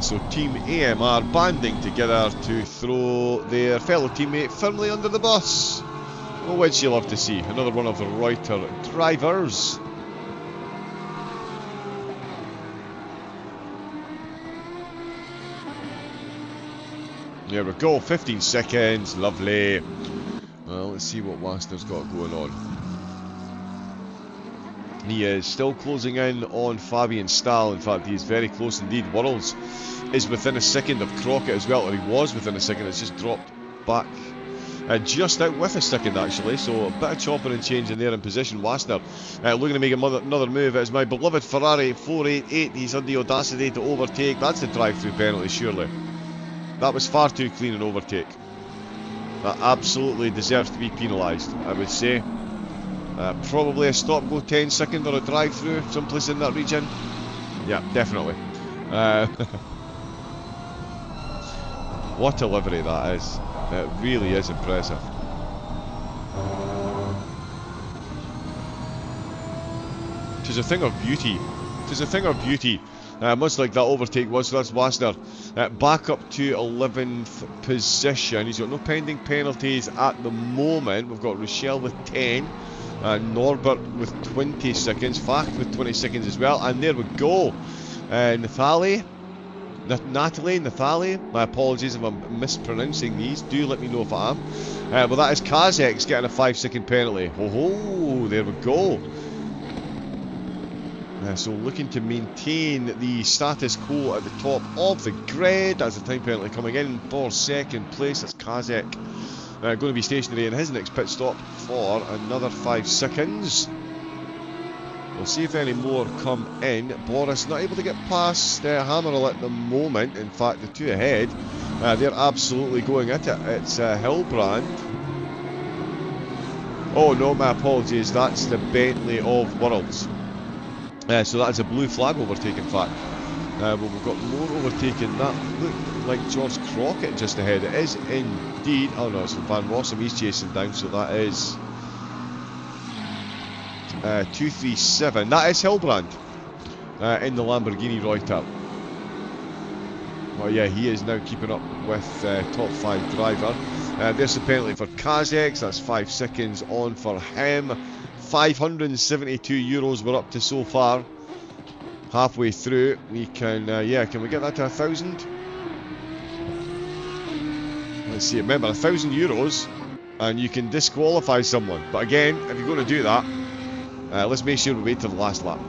So Team AMR banding together to throw their fellow teammate firmly under the bus. Oh, which you love to see. Another one of the Reuter drivers. There we go, 15 seconds, lovely. Well, let's see what Waster's got going on. He is still closing in on Fabian Stahl. In fact, he is very close indeed. Worrells is within a second of Crockett as well, or he was within a second. It's just dropped back. Just out with a second, actually. So a bit of chopping and changing there in position. Waster looking to make another move. It's my beloved Ferrari 488. He's had the audacity to overtake. That's a drive-through penalty, surely. That was far too clean an overtake. That absolutely deserves to be penalised, I would say. Probably a stop-go 10-second or a drive-through, someplace in that region. Yeah, definitely. What a livery that is. It really is impressive. Tis a thing of beauty. Tis a thing of beauty. Much like that overtake was. So that's Waster back up to 11th position. He's got no pending penalties at the moment. We've got Rochelle with 10. Norbert with 20 seconds. Facht with 20 seconds as well. And there we go. Nathalie. My apologies if I'm mispronouncing these. Do let me know if I am. Well, that is Kazak's getting a 5-second penalty. Oh, there we go. So looking to maintain the status quo at the top of the grid. That's the time penalty coming in for second place. That's Kazak going to be stationary in his next pit stop for another 5 seconds. We'll see if any more come in. Boris not able to get past Hammerl at the moment. In fact, the two ahead, they're absolutely going at it. It's Hillbrand. Oh no, my apologies. That's the Bentley of Worrells. So that's a blue flag overtake, in fact. Well, we've got more overtaking. That looked like George Crockett just ahead. It is indeed. Oh no, it's Van Rossum he's chasing down, so that is 237. That is Hillbrand in the Lamborghini Reuter. Well, yeah, he is now keeping up with top 5 driver. There's the penalty for Kazak's. That's 5 seconds on for him. €572 we're up to so far. Halfway through, we can, can we get that to 1,000? Let's see, remember, €1,000 and you can disqualify someone. But again, if you're going to do that, let's make sure we wait till the last lap.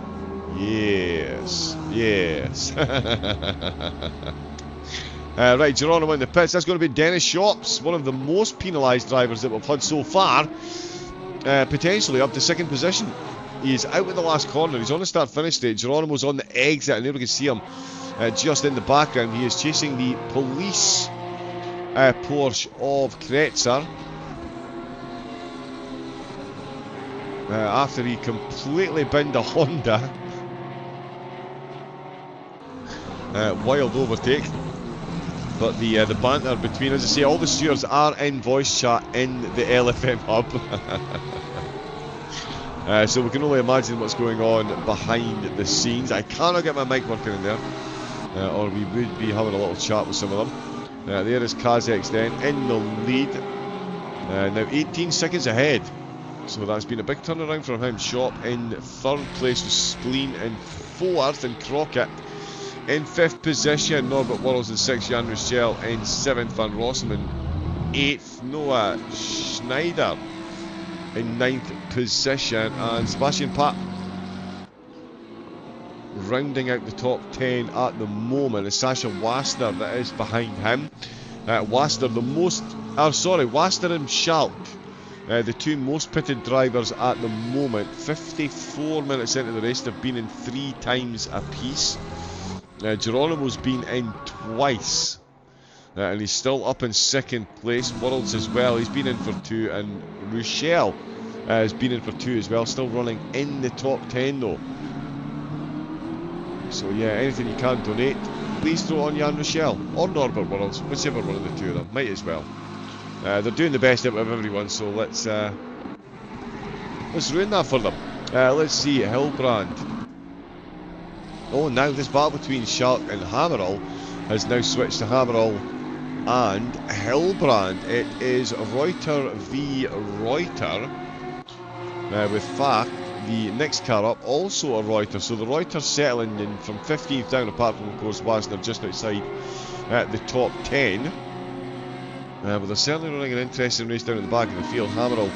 Yes, yes. Right, Geronimo in the pits. That's going to be Dennis Shops, one of the most penalised drivers that we've had so far. Potentially up to second position. He is out in the last corner. He's on the start-finish stage. Geronimo's on the exit, and there we can see him just in the background. He is chasing the police Porsche of Kretzer. After he completely binned a Honda. Wild overtake. But the banter between, as I say, all the stewards are in voice chat in the LFM hub. So we can only imagine what's going on behind the scenes. I cannot get my mic working in there, or we would be having a little chat with some of them. There is Kazakh then in the lead. Now 18 seconds ahead. So that's been a big turnaround from him. Shop in 3rd place with Spleen in 4th, and Crockett in 5th position. Norbert Worrells in 6th, Jan Rochelle in 7th, Van Rossum 8th, Noah Schneider in 9th position, and Sebastian Papp rounding out the top 10 at the moment is Sasha Waster that is behind him. Waster and Schalk, the two most pitted drivers at the moment. 54 minutes into the race, they've been in 3 times apiece. Geronimo's been in twice, and he's still up in 2nd place. Worrells as well, he's been in for 2, and Rochelle has been in for 2 as well, still running in the top 10 though. So yeah, anything you can donate, please throw on Jan Rochelle or Norbert Worrells, whichever one of the two of them, might as well. They're doing the best out of everyone, so let's ruin that for them. Let's see, Hillbrand. Oh, now this battle between Schalk and Hammerall has now switched to Hammerall and Hillbrand. It is Reuter v Reuter, with Fact, the next car up, also a Reuter. So the Reuters settling in from 15th down, apart from, of course, Wasner just outside the top 10. But they're certainly running an interesting race down at the back of the field. Hammerall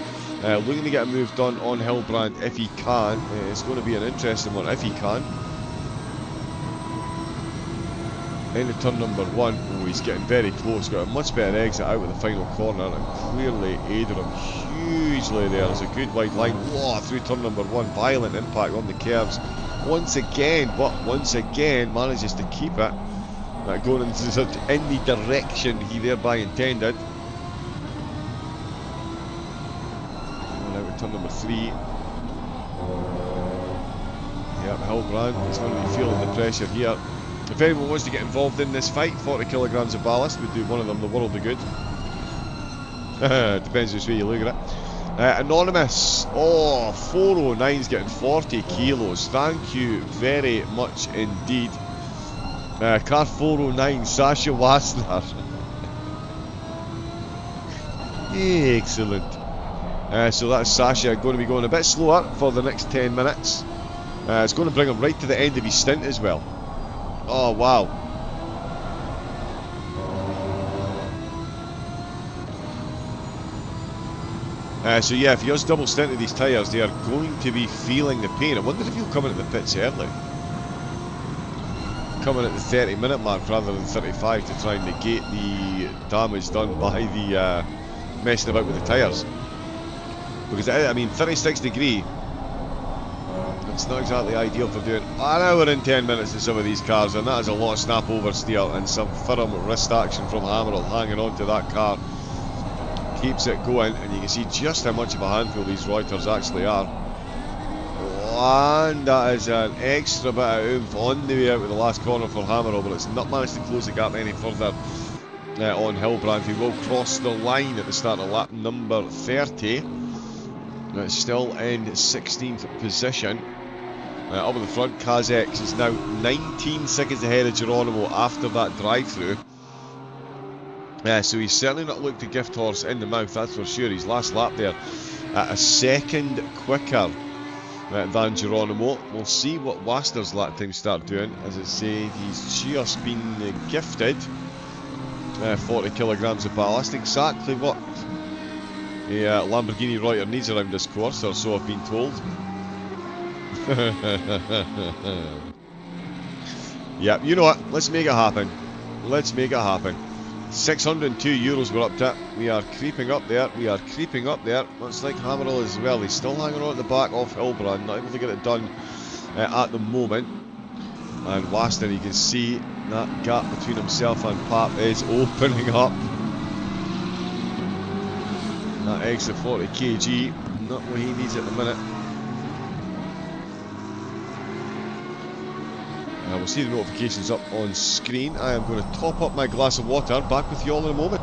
looking to get a move done on Hillbrand if he can. It's going to be an interesting one if he can. Into turn number 1. Oh, he's getting very close. Got a much better exit out with the final corner, and clearly aided him hugely there. There's a good wide line. Whoa, through turn number 1. Violent impact on the curves once again, but once again manages to keep it going in the direction he thereby intended. And now to turn number 3. Yep, Hillbrand is going to be feeling the pressure here. If anyone wants to get involved in this fight, 40 kilograms of ballast would do one of them the world of good. Depends which way you look at it. Anonymous, 409's getting 40 kilos. Thank you very much indeed. Car 409, Sasha Wassner. Excellent. So that's Sasha going to be going a bit slower for the next 10 minutes. It's going to bring him right to the end of his stint as well. Oh, wow. So yeah, if he does double stint of these tyres, they are going to be feeling the pain. I wonder if he'll come into the pits early. Coming at the 30-minute mark rather than 35 to try and negate the damage done by the messing about with the tyres. Because, I mean, 36 degree, it's not exactly ideal for doing an hour and 10 minutes in some of these cars, and that is a lot of snap oversteer and some firm wrist action from Hammerall hanging on to that car. Keeps it going, and you can see just how much of a handful these Reuters actually are. And that is an extra bit of oomph on the way out with the last corner for Hammerall, but it's not managed to close the gap any further on Hillbrand. He will cross the line at the start of lap number 30. It's still in 16th position. Up in the front, Kazakh is now 19 seconds ahead of Geronimo after that drive-through. So he's certainly not looked a gift horse in the mouth, that's for sure. His last lap there at a second quicker than Geronimo. We'll see what Waster's lap times start doing. As I say, he's just been gifted 40 kilograms of ballast, exactly what a Lamborghini Reuter needs around this course, or so I've been told. Yep, you know what? Let's make it happen. Let's make it happen. €602 we're up to. We are creeping up there. We are creeping up there. Looks like Hammerall as well. He's still hanging on at the back of Hillbrand. Not able to get it done at the moment. And Waster, you can see that gap between himself and Papp is opening up. That extra 40 kg, not what he needs at the minute. We'll see the notifications up on screen. I am going to top up my glass of water. Back with you all in a moment.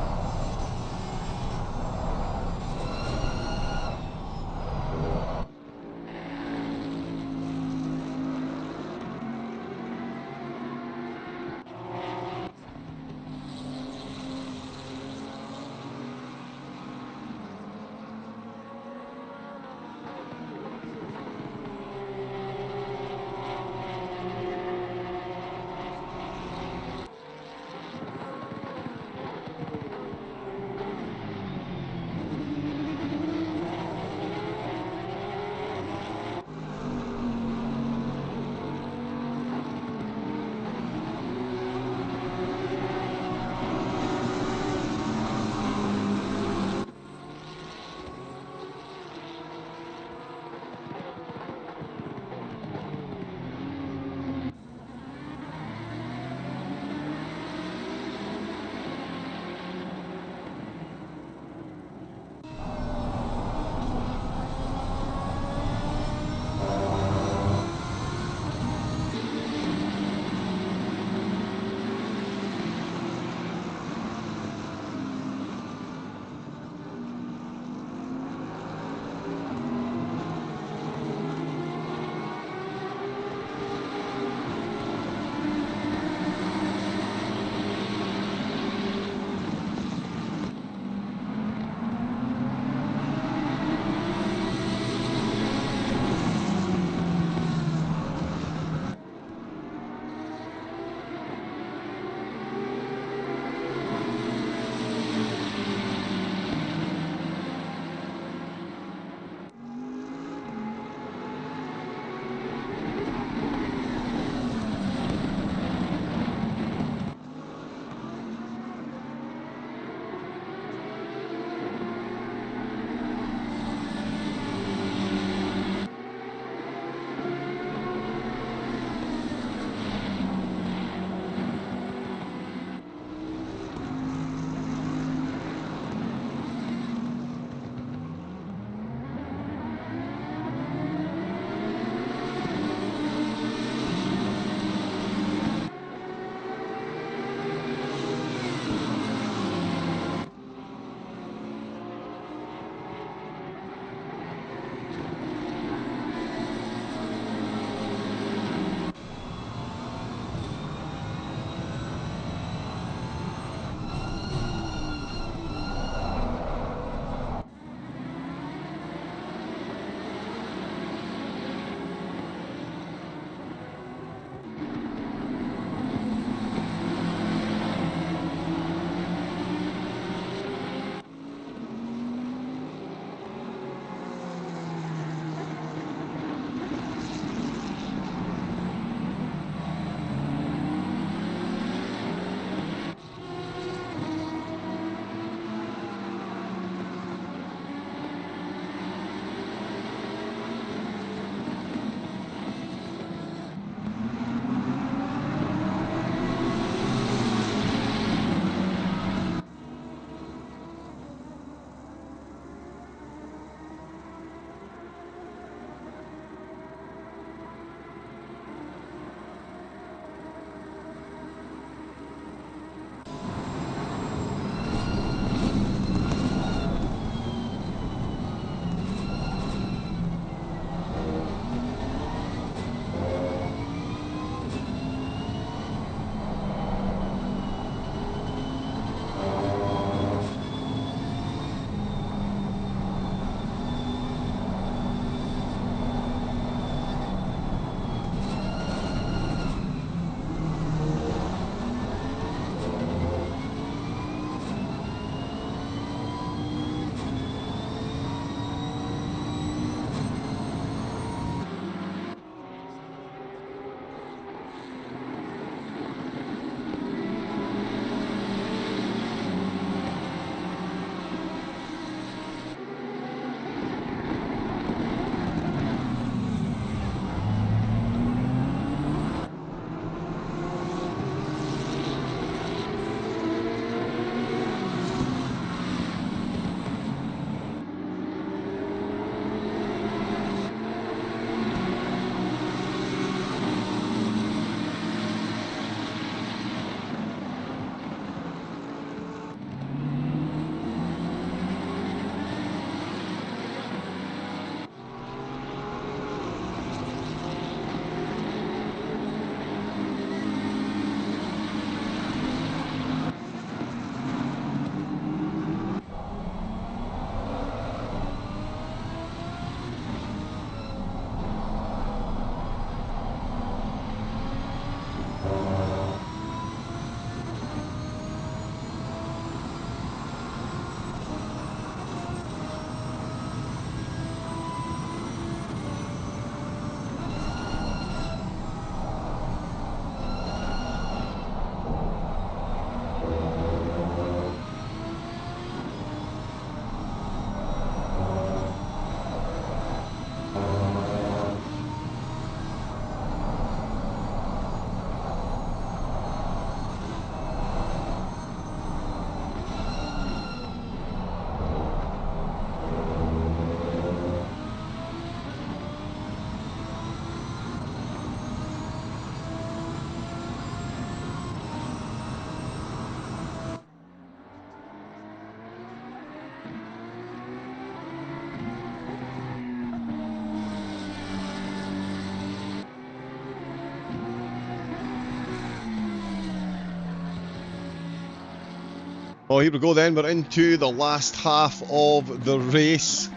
Oh, here we go then. We're into the last half of the race.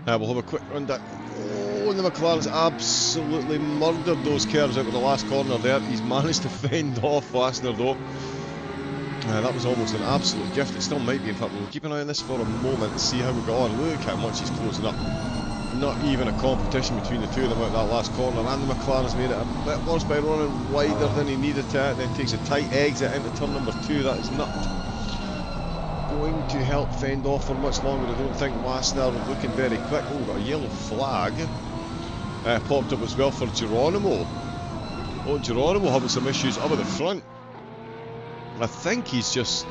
We'll have a quick run down. Oh, and the McLaren's absolutely murdered those curves out with the last corner there. He's managed to fend off Fassner though. That was almost an absolute gift. It still might be. In fact, we'll keep an eye on this for a moment and see how we go on. Look how much he's closing up. Not even a competition between the two of them out that last corner. And the McLaren's made it a bit worse by running wider than he needed to. Then takes a tight exit into turn number 2. That is not going to help fend off for much longer. I don't think Fassner looking very quick. Oh, we've got a yellow flag. Popped up as well for Geronimo. Oh, Geronimo having some issues up at the front. I think he's just...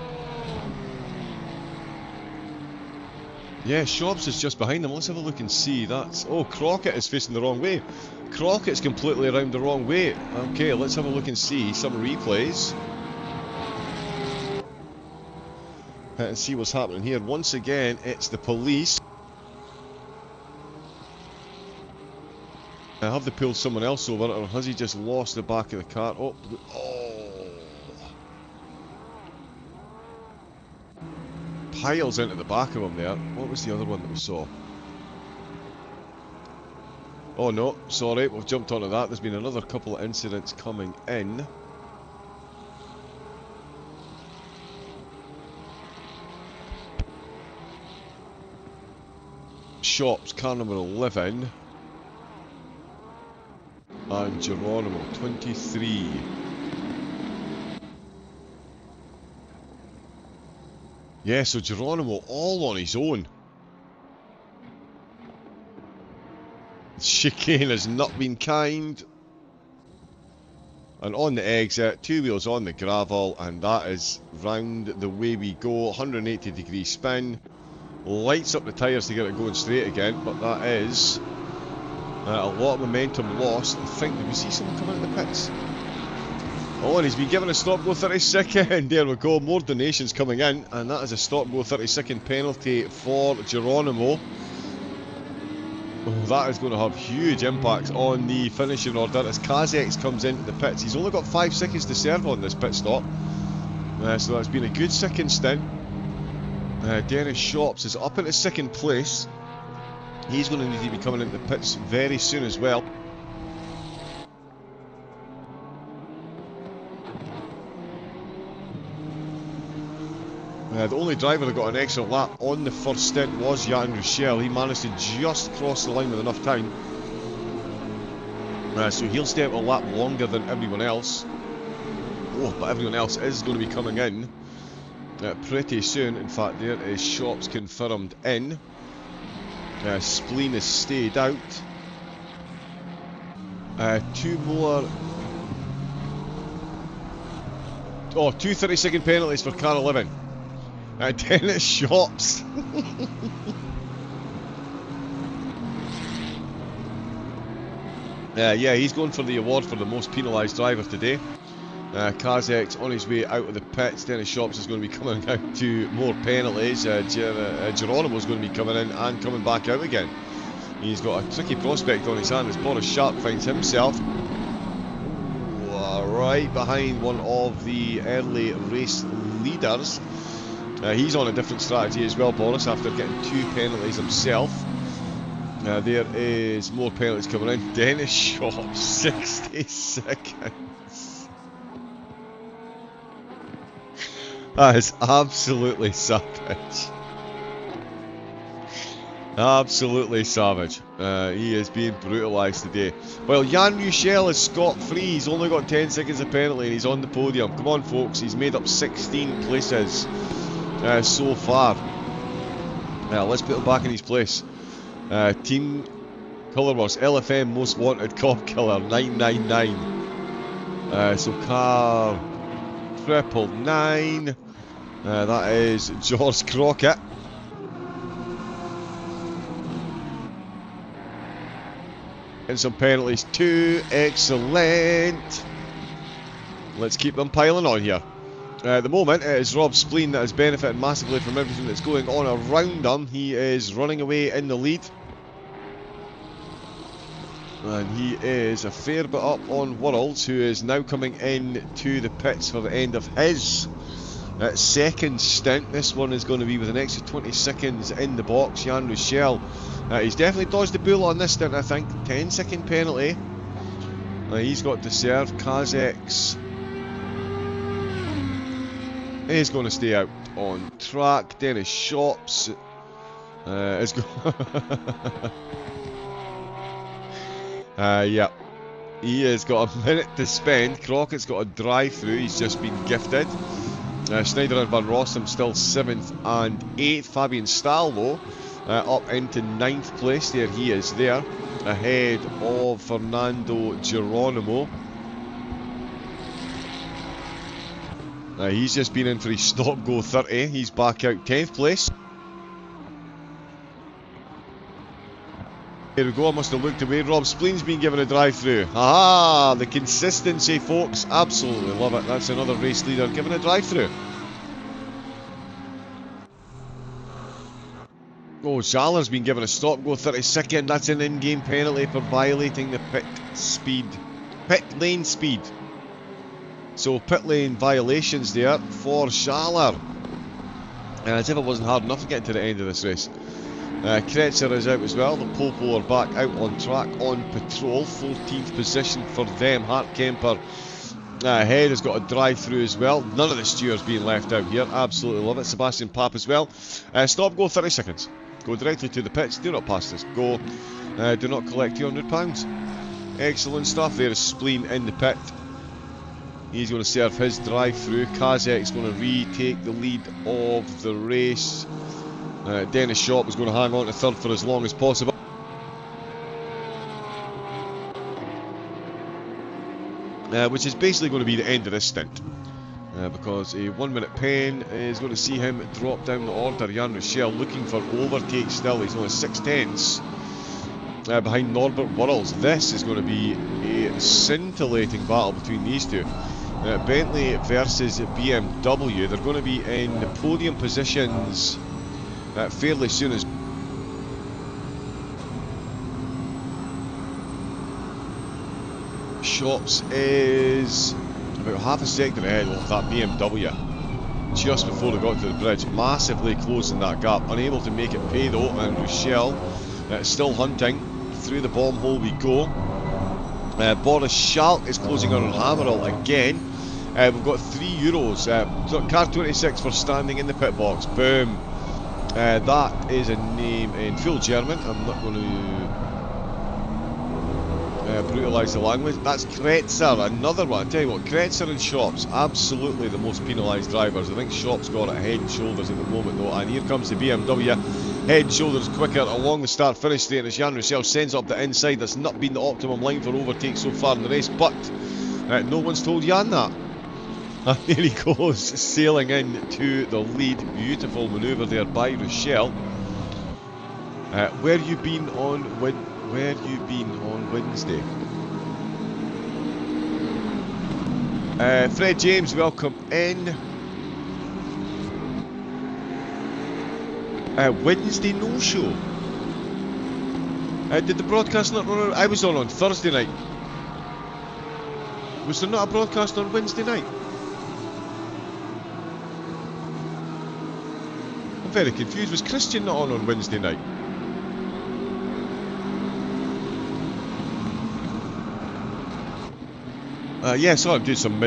Yeah, Shops is just behind him. Let's have a look and see. That's... Oh, Crockett is facing the wrong way. Crockett's completely around the wrong way. Okay, let's have a look and see some replays. And see what's happening here. Once again, it's the police. Have they pulled someone else over, or has he just lost the back of the car? Oh, piles into the back of him there. What was the other one that we saw? Oh no, sorry, we've jumped onto that. There's been another couple of incidents coming in. Shops, car number 11. And Geronimo, 23. Yeah, so Geronimo all on his own. Chicane has not been kind. And on the exit, 2 wheels on the gravel, and that is round the way we go. 180-degree spin. Lights up the tyres to get it going straight again, but that is a lot of momentum lost. I think, did we see someone come out of the pits? Oh, and he's been given a stop-go 30-second. There we go, more donations coming in, and that is a stop-go 30-second penalty for Geronimo. Oh, that is going to have huge impacts on the finishing order as Kazex comes into the pits. He's only got 5 seconds to serve on this pit stop. So that's been a good second stint. Dennis Shops is up into second place. He's going to need to be coming into the pits very soon as well. The only driver that got an extra lap on the first stint was Jan Rochelle. He managed to just cross the line with enough time. So he'll stay out a lap longer than everyone else. Oh, but everyone else is going to be coming in pretty soon. In fact, there is Shops confirmed in. Spleen has stayed out. 2 more. Oh, 2 30-second penalties for car 11. Dennis Shops. Yeah, he's going for the award for the most penalised driver today. Kazex on his way out of the pits. Dennis Shops is going to be coming out to more penalties. Geronimo is going to be coming in and coming back out again. He's got a tricky prospect on his hand as Boris Sharp finds himself right behind one of the early race leaders. He's on a different strategy as well, Boris, after getting 2 penalties himself. There is more penalties coming in. Dennis Shops, 60 seconds. That is absolutely savage. Absolutely savage. He is being brutalised today. Well, Jan Rochelle is scot-free. He's only got 10 seconds of penalty and he's on the podium. Come on, folks. He's made up 16 places so far. Let's put him back in his place. Team Colourworks, LFM Most Wanted Cop Killer, 999. So car 999. That is George Crockett. And some penalties too. Excellent. Let's keep them piling on here. At the moment, it is Rob Spleen that is benefiting massively from everything that's going on around him. He is running away in the lead. And he is a fair bit up on Worlds, who is now coming in to the pits for the end of his second stint. This one is going to be with an extra 20 seconds in the box. Jan Rochelle, he's definitely dodged the bullet on this stint, I think. 10-second penalty. He's got to serve. Kazek's is going to stay out on track. Dennis Shops is going. Yeah. He has got a minute to spend. Crockett's got a drive-through. He's just been gifted. Schneider and Van Rossum still 7th and 8th. Fabian Stallo up into 9th place. There he is there. Ahead of Fernando Geronimo. He's just been in for his stop-go 30. He's back out 10th place. Here we go, I must have looked away. Rob Spleen's been given a drive-through. Ah, the consistency, folks. Absolutely love it. That's another race leader given a drive-through. Oh, Zaller's been given a stop-go 32nd. That's an in-game penalty for violating the pit lane speed. So pit lane violations there for Schaller. As if it wasn't hard enough to get to the end of this race. Kretzer is out as well. The Popo are back out on track on patrol. 14th position for them. Hart Kemper ahead has got a drive-through as well. None of the stewards being left out here. Absolutely love it. Sebastian Papp as well. Stop, go 30 seconds. Go directly to the pits. Do not pass this. Go. Do not collect £200. Excellent stuff. There is Spleen in the pit. He's going to serve his drive-through. Kazek's going to retake the lead of the race. Dennis Shop is going to hang on to third for as long as possible. Which is basically going to be the end of this stint. Because a 1 minute pen is going to see him drop down the order. Jan Rochelle looking for overtake still. He's only 6/10 behind Norbert Worrells. This is going to be a scintillating battle between these two. Bentley versus BMW. They're going to be in the podium positions fairly soon as Shops is about half a second ahead of that BMW just before they got to the bridge, massively closing that gap, unable to make it pay though, and Rochelle still hunting. Through the bomb hole we go. Boris Schalk is closing on Hammerl again. We've got €3. Car 26 for standing in the pit box. Boom. That is a name in full German. I'm not going to brutalise the language. That's Kretzer, another one. I tell you what, Kretzer and Shops, absolutely the most penalised drivers. I think Shops got it head and shoulders at the moment though. And here comes the BMW. Head and shoulders quicker along the start-finish straight as Jan Rochelle sends up the inside. That's not been the optimum line for overtake so far in the race, but no one's told Jan that. And there he goes, sailing into the lead. Beautiful manoeuvre there by Rochelle. Where you been on Wednesday? Fred James, welcome in. Wednesday no show. Did the broadcast not run? I was on Thursday night. Was there not a broadcast on Wednesday night? I'm very confused. Was Christian not on Wednesday night? Yeah, I saw him do some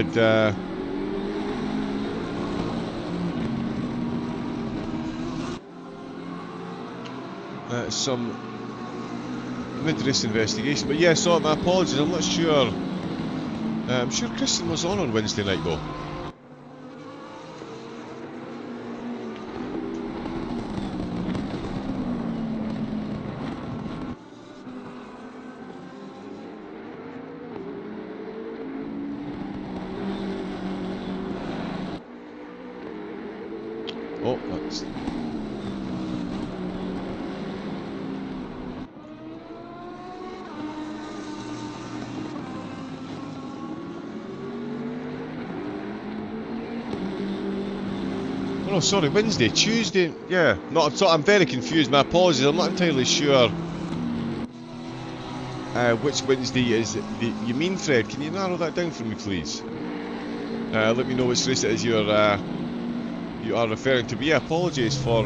mid-race investigation, but yeah, I saw it. My apologies, I'm not sure. I'm sure Christian was on Wednesday night though. Oh, that's... Oh, sorry, Wednesday, Tuesday, yeah. I'm very confused, my apologies, I'm not entirely sure which Wednesday is it you mean, Fred. Can you narrow that down for me, please? Let me know which race it is you're you are referring to. But yeah, apologies for...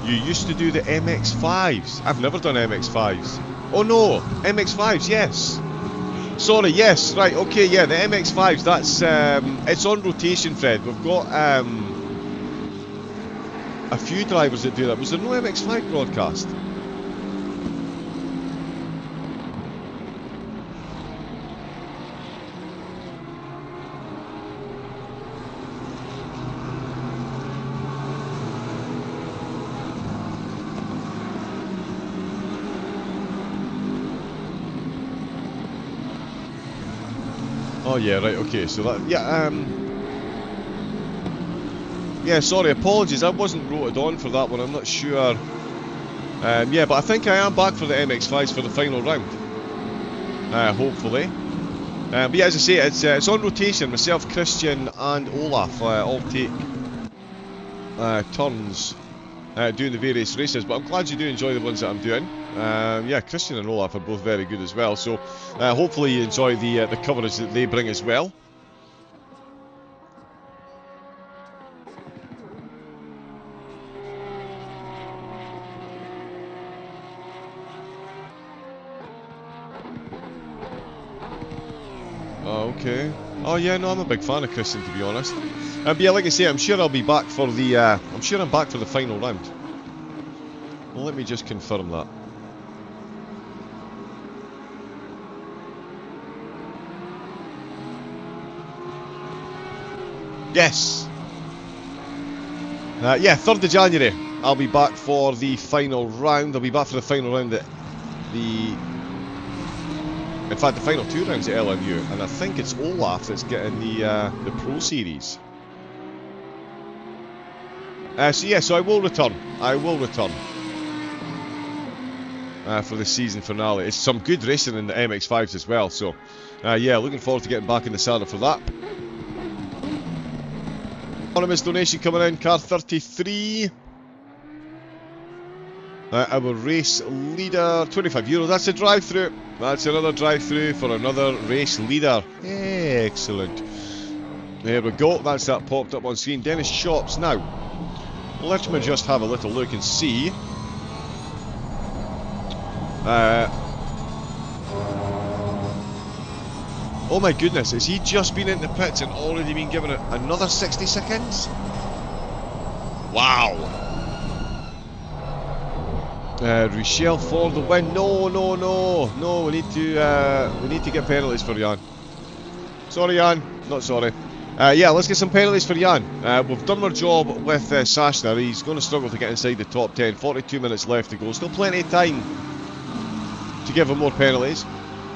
You used to do the MX-5s. I've never done MX-5s. Oh no, MX-5s, yes. Sorry, yes, right, okay, yeah, the MX-5s, that's, it's on rotation, Fred. We've got, a few drivers that do that. Was there no MX-5 broadcast? Oh yeah, right, okay, so that, yeah, yeah, sorry, apologies, I wasn't wrote on for that one, I'm not sure. Yeah, but I think I am back for the MX-5s for the final round. Hopefully. But yeah, as I say, it's on rotation. Myself, Christian and Olaf all take turns doing the various races, but I'm glad you do enjoy the ones that I'm doing. Yeah, Christian and Olaf are both very good as well, so hopefully you enjoy the coverage that they bring as well. Okay. Oh yeah, no, I'm a big fan of Christian, to be honest. But yeah, like I say, I'm sure I'll be back for the. I'm sure I'm back for the final round. Well, let me just confirm that. Yes. Yeah, 3rd of January. I'll be back for the final round. I'll be back for the final round at the. In fact, the final 2 rounds at LMU, and I think it's Olaf that's getting the Pro Series. So yeah, so I will return. I will return for the season finale. It's some good racing in the MX-5s as well. So yeah, looking forward to getting back in the saddle for that. Anonymous donation coming in, car 33. Our race leader, €25. That's a drive-through. That's another drive-through for another race leader. Excellent. There we go. That's that popped up on screen. Dennis Shops. Now, let me just have a little look and see. Oh my goodness, has he just been into pits and already been given it another 60 seconds? Wow. Rochelle for the win. No, no, no, no. We need to get penalties for Jan. Sorry, Jan. Not sorry. Yeah, let's get some penalties for Jan. We've done our job with Sashner. He's going to struggle to get inside the top 10. 42 minutes left to go. Still plenty of time to give him more penalties.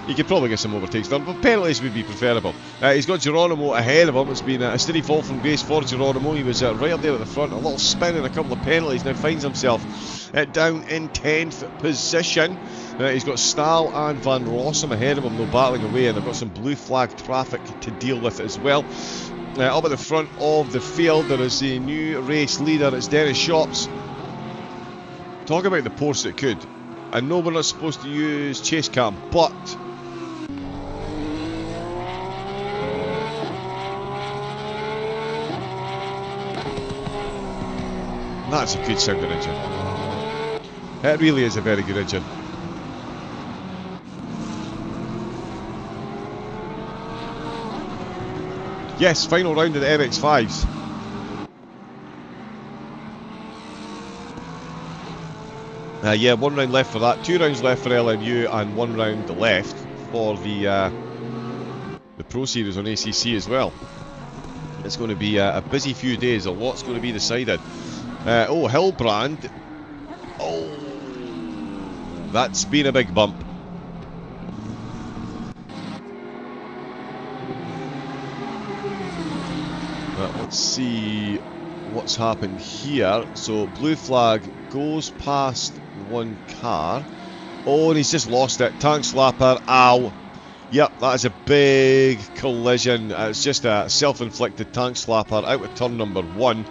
He could probably get some overtakes done, but penalties would be preferable. He's got Geronimo ahead of him. It's been a steady fall from grace for Geronimo. He was right up there at the front. A little spin and a couple of penalties. Now finds himself down in 10th position. He's got Stahl and Van Rossum ahead of him, though, battling away, and they've got some blue flag traffic to deal with as well. Up at the front of the field, there is the new race leader. It's Dennis Shops. Talk about the Porsche that could. I know we're not supposed to use chase cam, but that's a good sounding engine. It really is a very good engine. Yes, final round of the MX-5s. Yeah, 1 round left for that. 2 rounds left for LMU and 1 round left for the Pro Series on ACC as well. It's going to be a busy few days. A lot's going to be decided. Oh, Hillbrand. Oh, that's been a big bump. Let's see what's happened here. So blue flag goes past one car. Oh, and he's just lost it. Tank slapper. Ow. Yep, that is a big collision. It's just a self-inflicted tank slapper out of turn number 1.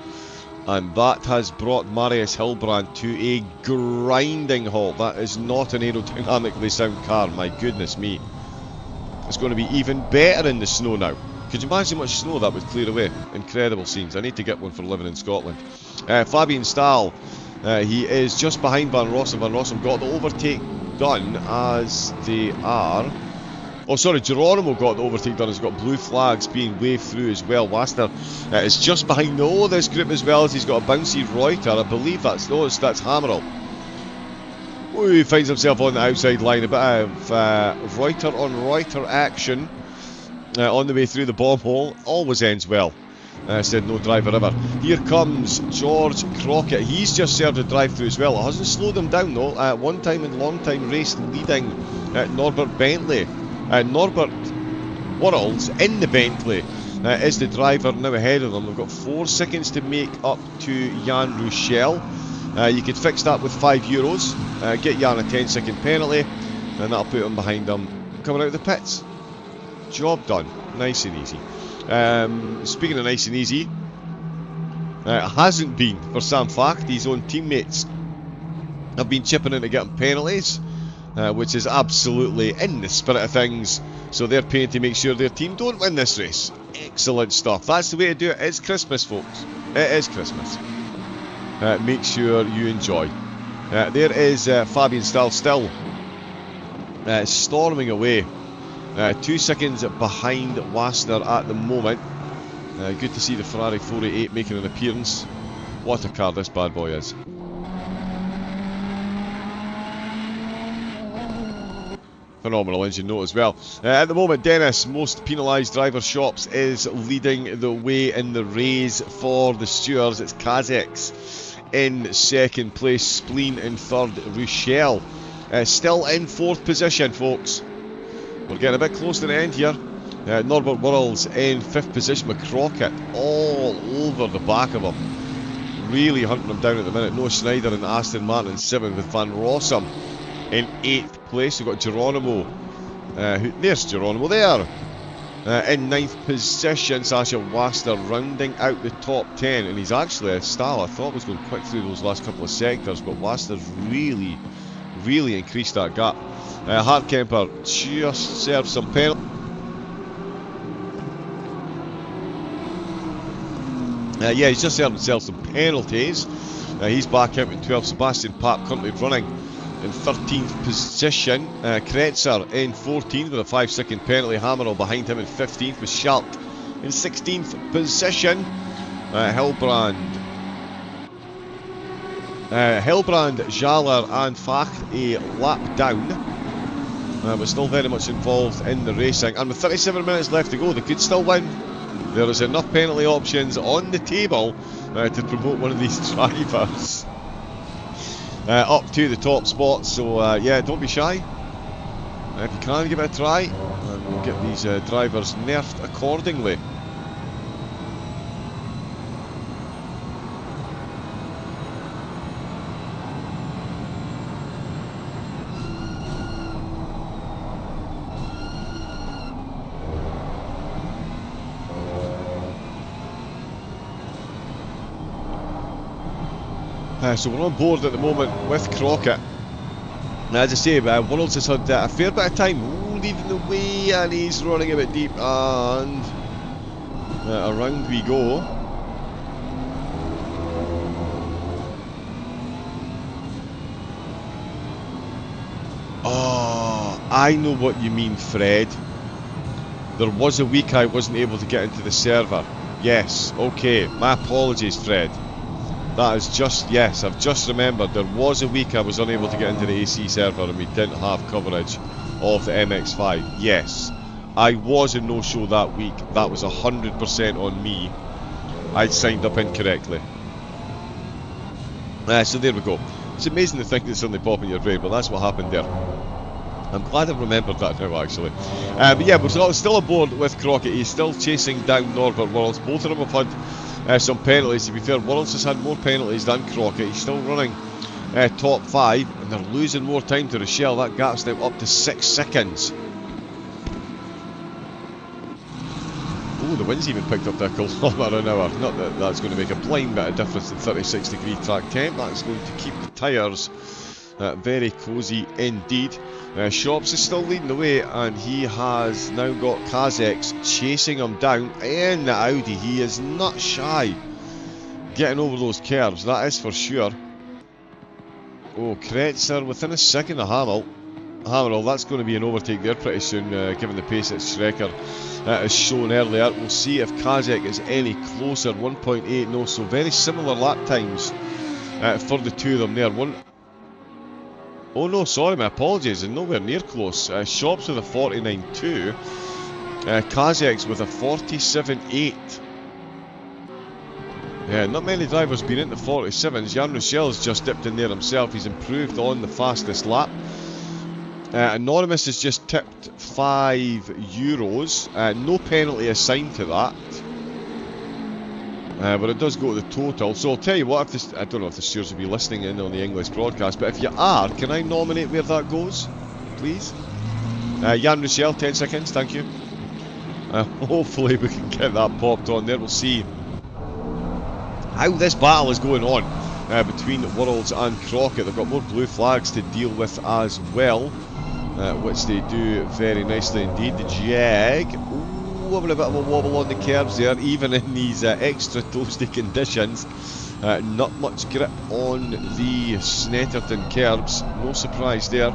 And that has brought Marius Hillbrand to a grinding halt. That is not an aerodynamically sound car, my goodness me. It's going to be even better in the snow now. Could you imagine how much snow that would clear away? Incredible scenes. I need to get one for living in Scotland. Fabian Stahl, he is just behind Van Rossum. Van Rossum got the overtake done as they are... Oh, sorry, Geronimo got the overtake done. He's got blue flags being waved through as well. Wasner is just behind this group as well, as he's got a bouncy Reuter. I believe that's Hammerl. Oh, he finds himself on the outside line. A bit of Reuter on Reuter action on the way through the bomb hole. Always ends well. Said no driver ever. Here comes George Crockett. He's just served a drive-through as well. It hasn't slowed him down though. One time in long time race leading Norbert Bentley. Norbert Worrells in the Bentley is the driver now ahead of them. We've got 4 seconds to make up to Jan Rouchel. You could fix that with €5. Get Jan a 10-second penalty, and that'll put him behind them coming out of the pits. Job done. Nice and easy. Speaking of nice and easy, it hasn't been for Sam Facht. His own teammates have been chipping in to get him penalties, which is absolutely in the spirit of things. So they're paying to make sure their team don't win this race. Excellent stuff. That's the way to do it. It's Christmas, folks. It is Christmas. Make sure you enjoy. There is Fabian Stahl still storming away. 2 seconds behind Wasner at the moment. Good to see the Ferrari 488 making an appearance. What a car this bad boy is. Phenomenal engine note as well. At the moment, Dennis, most penalised driver shops, is leading the way in the race for the stewards. It's Kazex in second place, Spleen in third, Rouchel still in fourth position, folks. We're getting a bit close to the end here. Norbert Worrells in fifth position with Crockett all over the back of him. Really hunting him down at the minute. Noah Schneider and Aston Martin in seventh, with Van Rossum in 8th place. We've got Geronimo. There's Geronimo there. In 9th position, Sasha Wasner rounding out the top 10. And he's actually a Stahl. I thought was going quick through those last couple of sectors, but Wasner's really increased that gap. Hartkemper just served some penalty. Yeah, he's just served himself some penalties. He's back out in 12th. Sebastian Papp currently running in 13th position. Kretzer in 14th with a 5-second penalty. Hammerl behind him in 15th with Schalt in 16th position. Hellbrand, Jaller and Facht a lap down. But still very much involved in the racing. And with 37 minutes left to go, they could still win. There is enough penalty options on the table to promote one of these drivers up to the top spot. So yeah, don't be shy. If you can, give it a try, and we'll get these drivers nerfed accordingly. So we're on board at the moment with Crockett. As I say, Worrells has had a fair bit of time leading the way, and he's running a bit deep, and around we go. Oh, I know what you mean, Fred. There was a week I wasn't able to get into the server. Yes, okay, my apologies, Fred. That is just, yes, I've just remembered, there was a week I was unable to get into the AC server and we didn't have coverage of the MX-5. Yes, I was in no show that week. That was 100% on me. I'd signed up incorrectly. So there we go. It's amazing to think that it's suddenly popping in your brain, but that's what happened there. I'm glad I've remembered that now, actually. But yeah, we're still aboard with Crockett. He's still chasing down Norbert Worrells. Both of them have had some penalties. To be fair, Worrells has had more penalties than Crockett. He's still running top 5, and they're losing more time to Rouchel. That gap's now up to 6 seconds. Oh, the wind's even picked up there, kilometre an hour. Not that that's going to make a blind bit of difference in 36-degree track temp. That's going to keep the tyres Very cosy indeed. Shops is still leading the way, and he has now got Kazak's chasing him down in the Audi. He is not shy getting over those curves, that is for sure. Oh, Kretzer within a second of Hammerl, that's going to be an overtake there pretty soon, given the pace that Schrecker has shown earlier. We'll see if Kazak is any closer. 1.8, no, so very similar lap times for the two of them there. Oh no, sorry, my apologies, and nowhere near close. Shops with a 49.2, Kazak's with a 47.8. Yeah, not many drivers been into 47s. Jan Rochel's just dipped in there himself. He's improved on the fastest lap. Anonymous has just tipped €5. No penalty assigned to that. But it does go to the total. So I'll tell you what, if this, I don't know if the stewards will be listening in on the English broadcast, but if you are, can I nominate where that goes, please? Jan Rochelle, 10 seconds, thank you. Hopefully we can get that popped on there. We'll see how this battle is going on between Worlds and Crockett. They've got more blue flags to deal with as well, which they do very nicely indeed. The Jag, having a bit of a wobble on the curbs there, even in these extra toasty conditions. Not much grip on the Snetterton curbs, no surprise there.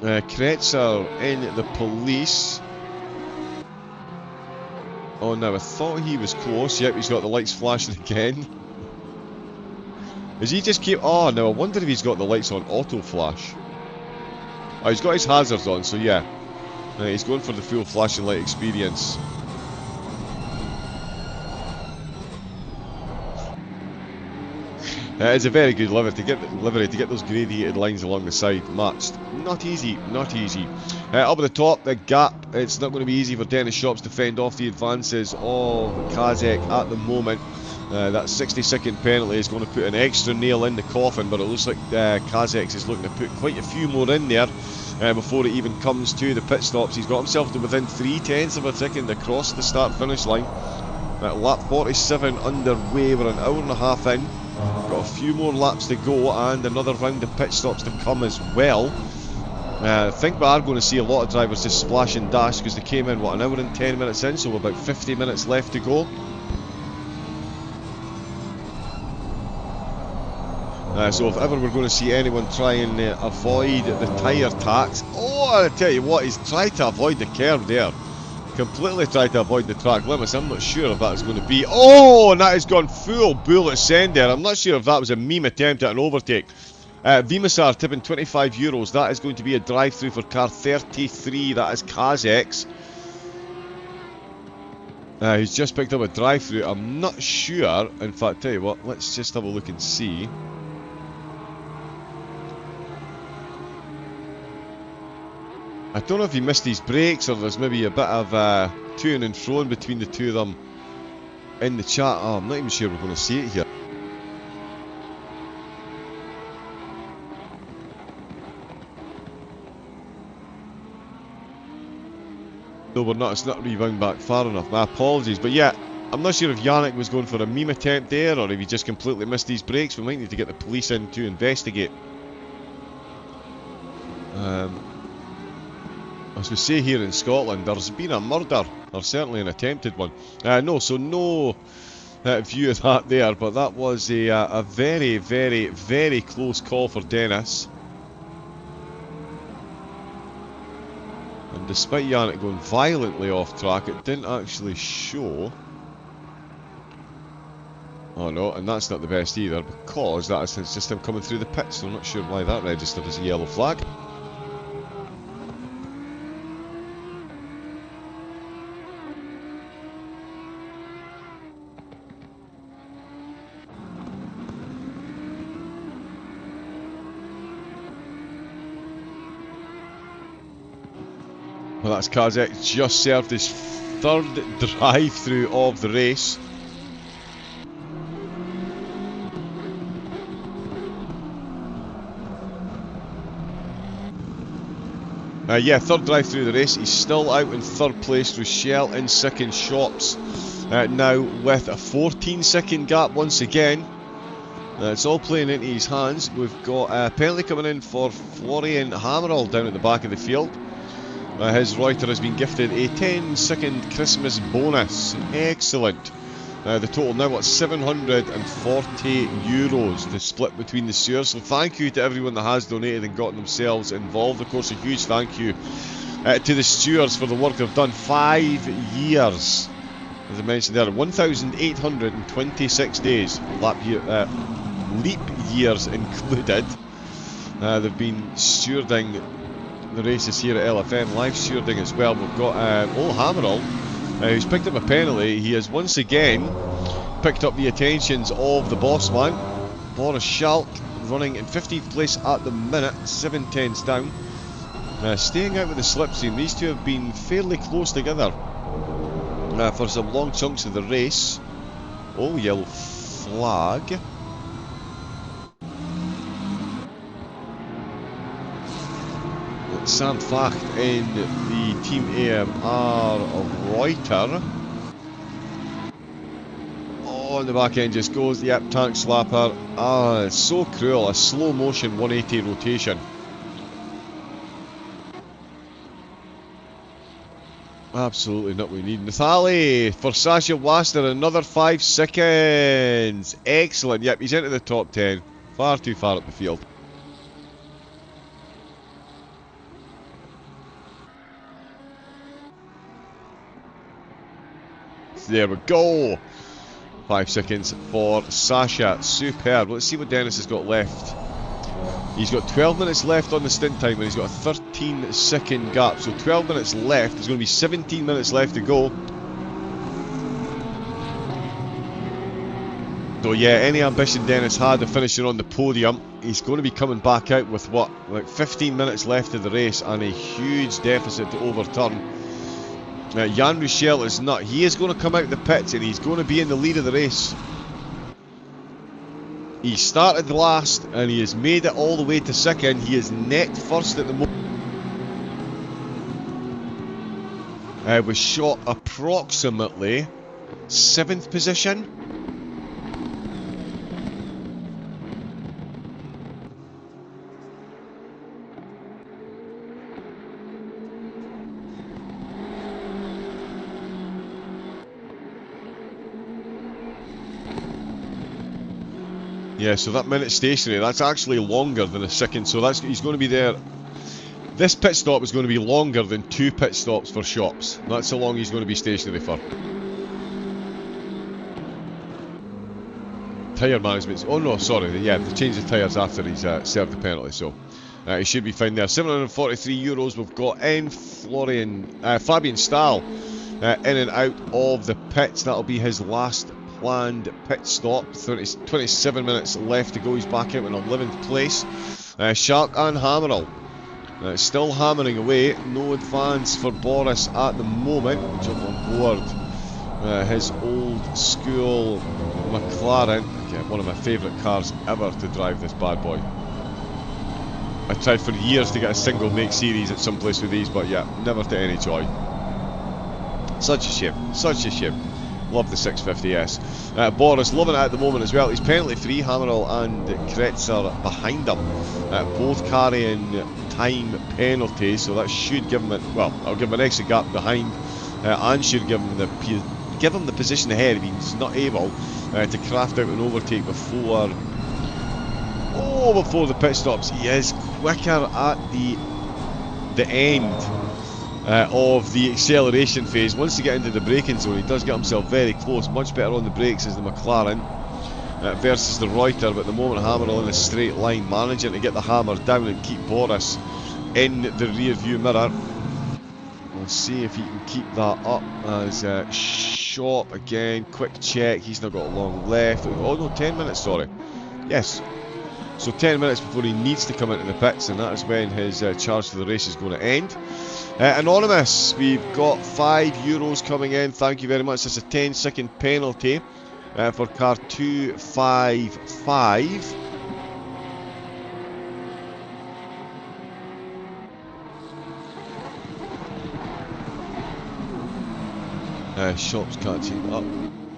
Kretzer in the police. Oh no, I thought he was close. Yep, he's got the lights flashing again. Does he just keep... Oh no, I wonder if he's got the lights on auto flash. Oh, he's got his hazards on, so yeah. He's going for the full flashing light experience. It's a very good livery to get those gradiated lines along the side matched. Not easy, not easy. Up at the top, the gap. It's not going to be easy for Dennis Shops to fend off the advances of Kazak at the moment. That 60-second penalty is going to put an extra nail in the coffin, but it looks like Kazak is looking to put quite a few more in there before it even comes to the pit stops. He's got himself to within 0.3 of a second across the start-finish line. Lap 47 underway, we're an hour and a half in. Got a few more laps to go and another round of pit stops to come as well. I think we are going to see a lot of drivers just splash and dash because they came in, what, an hour and 10 minutes in, so about 50 minutes left to go. So if ever we're going to see anyone try and avoid the tyre tax, oh, I tell you what, he's tried to avoid the curve there. Completely tried to avoid the track limits. I'm not sure if that is going to be... Oh, and that has gone full bullet send there. I'm not sure if that was a meme attempt at an overtake. Vimasar tipping €25. That is going to be a drive-through for car 33. That is Kazak's. He's just picked up a drive-through. I'm not sure. In fact, tell you what, let's just have a look and see. I don't know if he missed his brakes or there's maybe a bit of to and fro between the two of them in the chat. Oh, I'm not even sure we're going to see it here. No, we're not. It's not rebound back far enough. My apologies. But yeah, I'm not sure if Yannick was going for a meme attempt there or if he just completely missed his brakes. We might need to get the police in to investigate. As we say here in Scotland, there's been a murder, or certainly an attempted one. No view of that there, but that was a very, very, very close call for Dennis. And despite Yannick going violently off track, it didn't actually show. Oh no, and that's not the best either, because that is just him coming through the pits, so I'm not sure why that registered as a yellow flag. Well, that's Kazak just served his third drive-through of the race. Yeah, third drive-through of the race. He's still out in third place. Rochelle in second. Shops now with a 14-second gap once again. It's all playing into his hands. We've got a penalty coming in for Florian Hammerall down at the back of the field. His Reuter has been gifted a 10-second Christmas bonus. Excellent. The total now at €740 to split between the Stewards. So thank you to everyone that has donated and gotten themselves involved. Of course, a huge thank you to the Stewards for the work they've done. 5 years, as I mentioned there, 1,826 days, leap years included. They've been stewarding the races here at LFM, live stewarding as well. We've got Hammerall, who's picked up a penalty. He has once again picked up the attentions of the boss man, Boris Schalk, running in 15th place at the minute, 7 tenths down. Staying out with the slipstream. These two have been fairly close together for some long chunks of the race. Oh, yellow flag. Sam Facht in the Team AMR Reuter. Oh, and the back end just goes. Yep, tank slapper. Ah, it's so cruel. A slow motion 180 rotation. Absolutely not what we need. Nathali for Sasha Waster, another 5 seconds. Excellent. Yep, he's into the top 10. Far too far up the field. There we go. 5 seconds for Sasha. Superb. Let's see what Dennis has got left. He's got 12 minutes left on the stint time and he's got a 13-second gap. So 12 minutes left. There's going to be 17 minutes left to go. So yeah, any ambition Dennis had of finishing on the podium, he's going to be coming back out with what? Like 15 minutes left of the race and a huge deficit to overturn. Jan Ruchel is not. He is going to come out the pits and he's going to be in the lead of the race. He started last and he has made it all the way to second. He is net first at the moment. Was shot approximately 7th position. Yeah, so that minute stationary, that's actually longer than a second, so he's going to be there. This pit stop is going to be longer than 2 pit stops for shops. That's how long he's going to be stationary for. Tyre management. Oh no, sorry, yeah, they changed the tyres after he's served the penalty, so he should be fine there. €743 we've got in. Fabian Stahl in and out of the pits. That'll be his last planned pit stop. 27 minutes left to go. He's back out in 11th place. Shark and Hammerall still hammering away. No advance for Boris at the moment. Jump on board his old school McLaren. Again, one of my favourite cars ever to drive, this bad boy. I tried for years to get a single make series at some place with these, but yeah, never to any joy. Such a shame, such a shame. Love the 650S. Boris loving it at the moment as well. He's penalty free. Hammerall and Kretzer behind him, both carrying time penalties, so that should give him I'll give him an extra gap behind, and should give him the position ahead if he's not able to craft out an overtake before the pit stops. He is quicker at the end of the acceleration phase. Once you get into the braking zone, he does get himself very close. Much better on the brakes as the McLaren versus the Reuter, but at the moment Hammerall in a straight line, managing to get the hammer down and keep Boris in the rear view mirror. We'll see if he can keep that up as Shop again. Quick check, he's not got long left. Oh no, 10 minutes, sorry. Yes. So 10 minutes before he needs to come into the pits, and that is when his charge for the race is going to end. Anonymous, we've got €5 coming in. Thank you very much. That's a 10-second penalty for car 255. Shops catching up.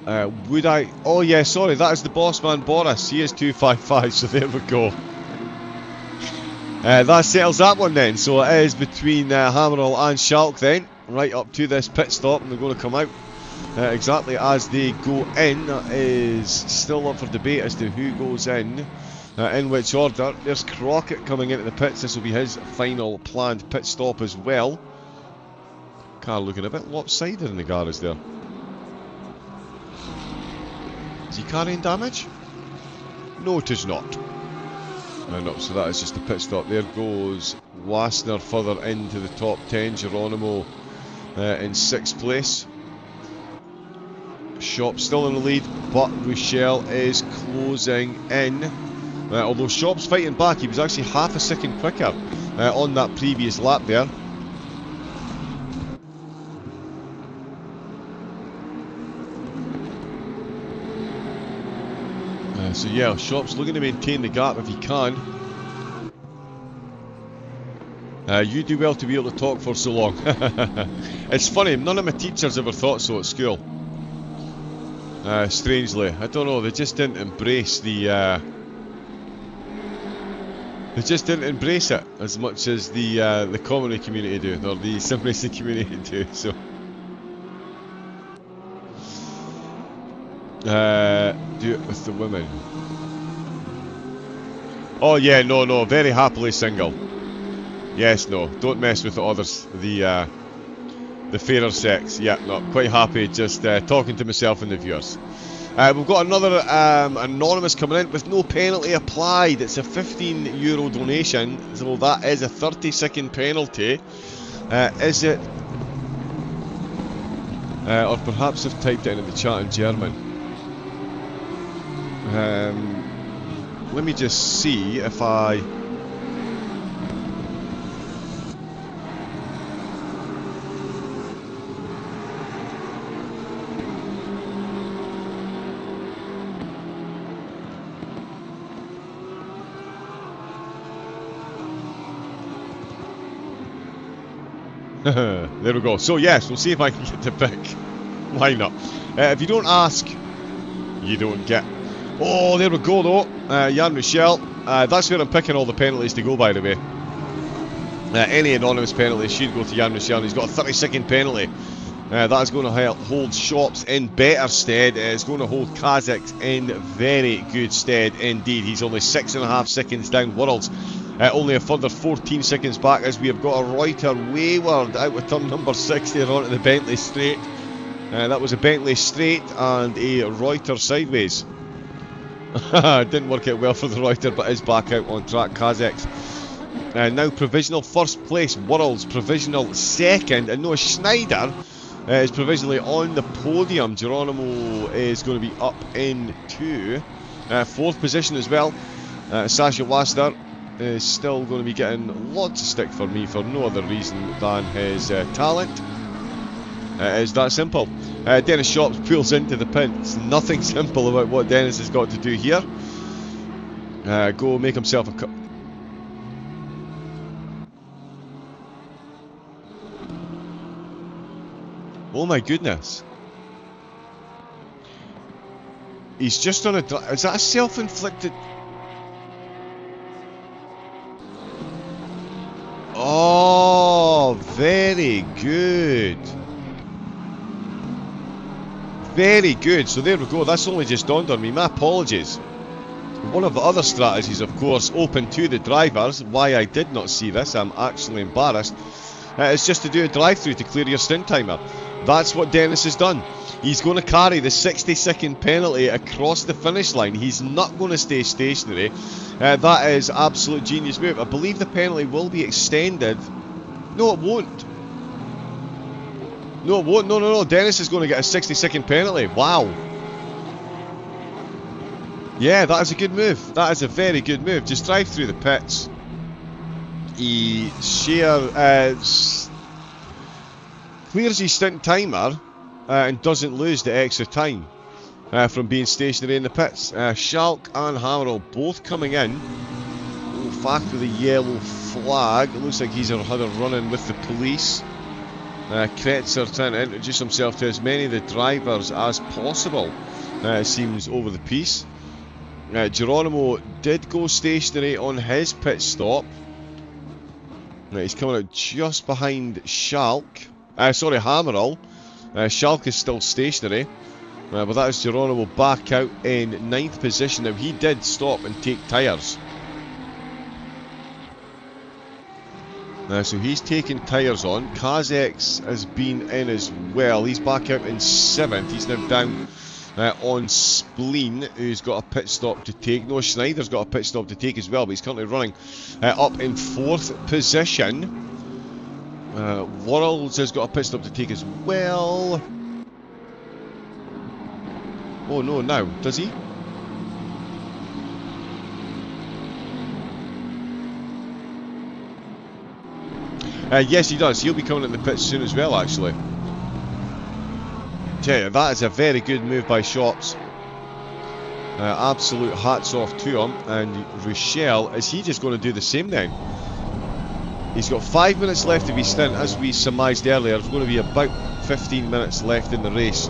Would I? Oh yeah, sorry, that is the boss man Boris. He is 255, so there we go. That settles that one then. So it is between Hammerall and Schalk then, right up to this pit stop, and they're going to come out exactly as they go in. That is still up for debate as to who goes in which order. There's Crockett coming into the pits. This will be his final planned pit stop as well. Car looking a bit lopsided in the garage there. Is he carrying damage? No, it is not. No, so that is just a pit stop. There goes Wassner further into the top 10. Geronimo in 6th place. Shop still in the lead, but Rochelle is closing in. Although Shop's fighting back, he was actually half a second quicker on that previous lap there. So yeah, Shop's looking to maintain the gap if he can. You do well to be able to talk for so long. It's funny, none of my teachers ever thought so at school. Strangely, I don't know, they just didn't embrace the... They just didn't embrace it as much as the comedy community do, or the sim racing community do, so... do it with the women. Oh yeah, no, very happily single. Yes, no, don't mess with the others, the fairer sex. Yeah, no, quite happy just talking to myself and the viewers. We've got another anonymous coming in with no penalty applied. It's a €15 donation, so that is a 30-second penalty. Is it? Or perhaps I've typed it into the chat in German. Let me just see if I... There we go. So yes, we'll see if I can get the pick. Why not? If you don't ask, you don't get. Oh, there we go though. Jan Michel. That's where I'm picking all the penalties to go, by the way. Any anonymous penalty should go to Jan Michel. He's got a 30-second penalty. That is going to hold Shops in better stead. It's going to hold Kazakhs in very good stead indeed. He's only 6.5 seconds down Worlds. Only a further 14 seconds back as we have got a Reuter wayward out with turn number 60 onto the Bentley straight. That was a Bentley straight and a Reuter sideways. Didn't work out well for the Reuter, but is back out on track. Kazakhs now provisional first place, Worlds provisional second, and Noah Schneider is provisionally on the podium. Geronimo is going to be up into 4th position as well. Sasha Waster is still going to be getting lots of stick for me for no other reason than his talent. It is that simple. Dennis Shops pulls into the pits. Nothing simple about what Dennis has got to do here. Go make himself a cup. Oh my goodness. He's just on a... Is that a self-inflicted... Oh, very good. Very good. So there we go. That's only just dawned on me. My apologies. One of the other strategies, of course, open to the drivers. Why I did not see this, I'm actually embarrassed. It's just to do a drive-through to clear your stint timer. That's what Dennis has done. He's going to carry the 60-second penalty across the finish line. He's not going to stay stationary. That is absolute genius move. I believe the penalty will be extended. No, it won't. No, it won't. No. Dennis is going to get a 60-second penalty. Wow. Yeah, that is a good move. That is a very good move. Just drive through the pits. He clears his stint timer and doesn't lose the extra time from being stationary in the pits. Schalk and Hammerl both coming in. Fact with a yellow flag. It looks like he's had a run-in with the police. Kretzer trying to introduce himself to as many of the drivers as possible, it seems, over the piece. Geronimo did go stationary on his pit stop. He's coming out just behind Hammerall. Schalk is still stationary. But that is Geronimo back out in 9th position. Now he did stop and take tyres. So he's taking tyres on. Kazex has been in as well. He's back out in 7th. He's now down on Spleen, who's got a pit stop to take. No, Schneider's got a pit stop to take as well, but he's currently running up in 4th position. Worrells has got a pit stop to take as well. Oh no, now, does he? Yes, he does. He'll be coming in the pits soon as well, actually. Tell you, that is a very good move by Shops. Absolute hats off to him. And Rochelle, is he just going to do the same then? He's got 5 minutes left of his stint, as we surmised earlier. It's going to be about 15 minutes left in the race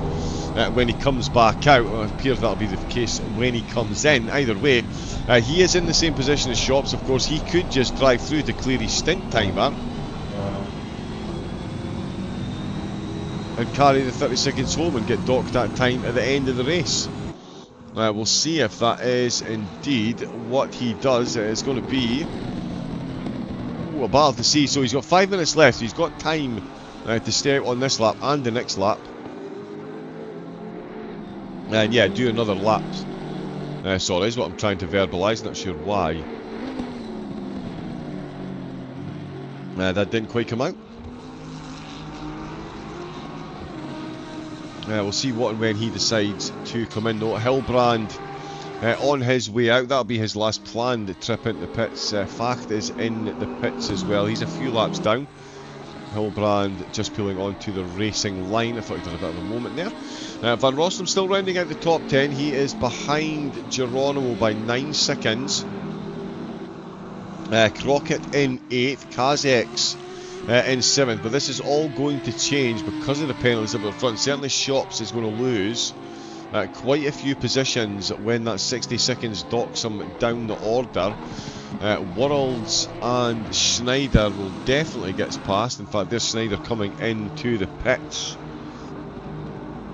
when he comes back out. It appears that'll be the case when he comes in. Either way, he is in the same position as Shops. Of course, he could just drive through to clear his stint timer and carry the 30 seconds home and get docked that time at the end of the race. We'll see if that is indeed what he does. It's going to be a battle to see. So he's got 5 minutes left. He's got time to stay out on this lap and the next lap. And yeah, do another lap. Sorry, is what I'm trying to verbalise. Not sure why. That didn't quite come out. We'll see what and when he decides to come in though. Hilbrand on his way out. That'll be his last planned trip into the pits. Facht is in the pits as well. He's a few laps down. Hilbrand just pulling onto the racing line. I thought he did a bit of a moment there. Van Rossum still rounding out the top 10. He is behind Geronimo by 9 seconds. Crockett in 8th. Kazex in 7th, but this is all going to change because of the penalties up at the front. Certainly Shops is going to lose quite a few positions when that 60 seconds docks him down the order. Worrells and Schneider will definitely get past. In fact, there's Schneider coming into the pits.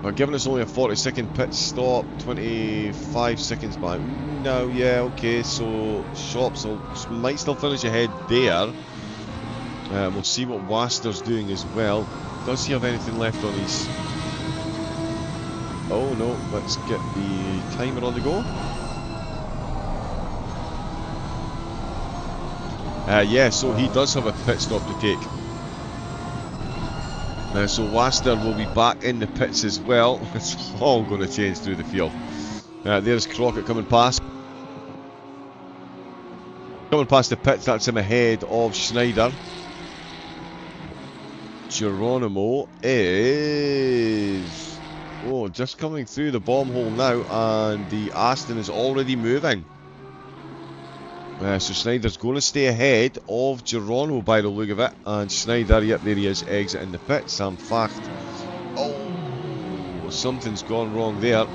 But given it's only a 40-second pit stop, 25 seconds back. No, yeah, okay, so Shops might still finish ahead there. We'll see what Waster's doing as well. Does he have anything left on his... Oh no, let's get the timer on the go. Yeah, so he does have a pit stop to take. So Waster will be back in the pits as well. It's all going to change through the field. There's Crockett coming past. Coming past the pits, that's him ahead of Schneider. Geronimo is... Oh, just coming through the bomb hole now, and the Aston is already moving. So Schneider's going to stay ahead of Geronimo by the look of it. And Schneider, yep, there he is, exiting the pit. Sam Facht. Oh, something's gone wrong there.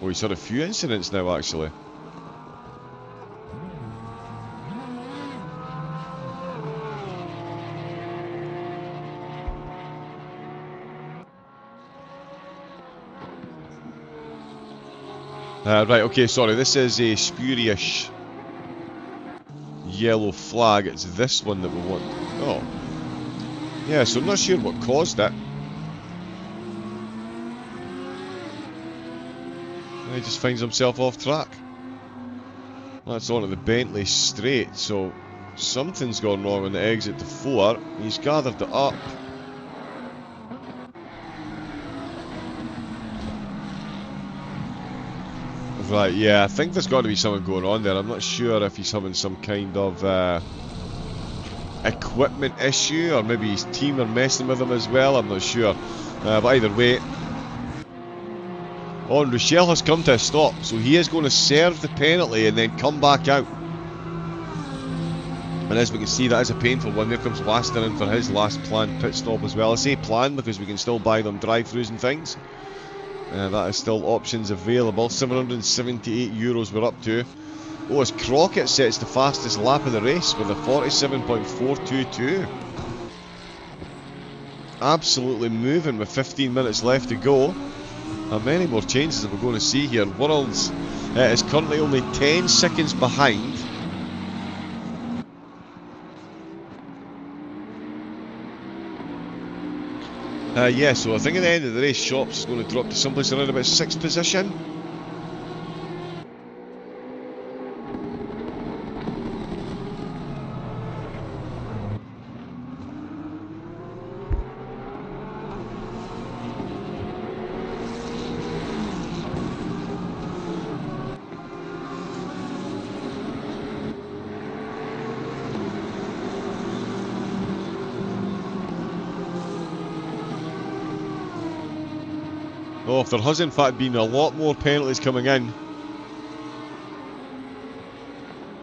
Oh, he's had a few incidents now, actually. Right, okay, sorry, this is a spurious yellow flag. It's this one that we want. Oh. Yeah, so I'm not sure what caused it. He just finds himself off track. That's on at the Bentley straight, so something's gone wrong on the exit to 4. He's gathered it up. Right, yeah, I think there's got to be something going on there. I'm not sure if he's having some kind of equipment issue, or maybe his team are messing with him as well. I'm not sure. But either way, and Rochelle has come to a stop, so he is going to serve the penalty and then come back out. And as we can see, that is a painful one. There comes Laster in for his last planned pit stop as well. I say planned because we can still buy them drive-thrus and things. That is still options available. €778 we're up to. Oh, as Crockett sets the fastest lap of the race with a 47.422. Absolutely moving with 15 minutes left to go. How many more changes are we going to see here? Worlds is currently only 10 seconds behind. Yeah, so I think at the end of the race, Shops is going to drop to someplace around about 6th position. Oh, if there has in fact been a lot more penalties coming in.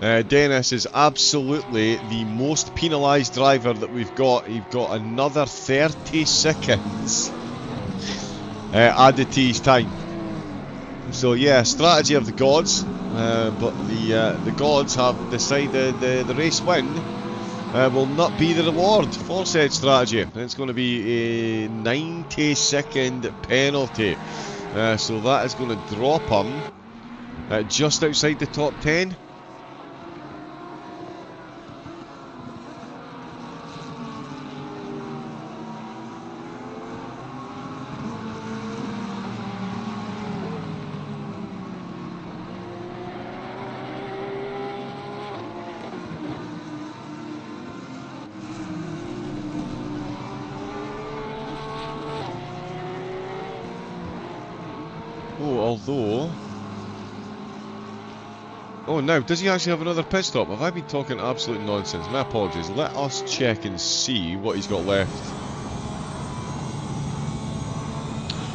Dennis is absolutely the most penalised driver that we've got. He's got another 30 seconds added to his time. So yeah, strategy of the gods, but the gods have decided the race win will not be the reward for said strategy. It's going to be a 90-second penalty. So that is going to drop him just outside the top 10. Although... Oh, now, does he actually have another pit stop? Have I been talking absolute nonsense? My apologies. Let us check and see what he's got left.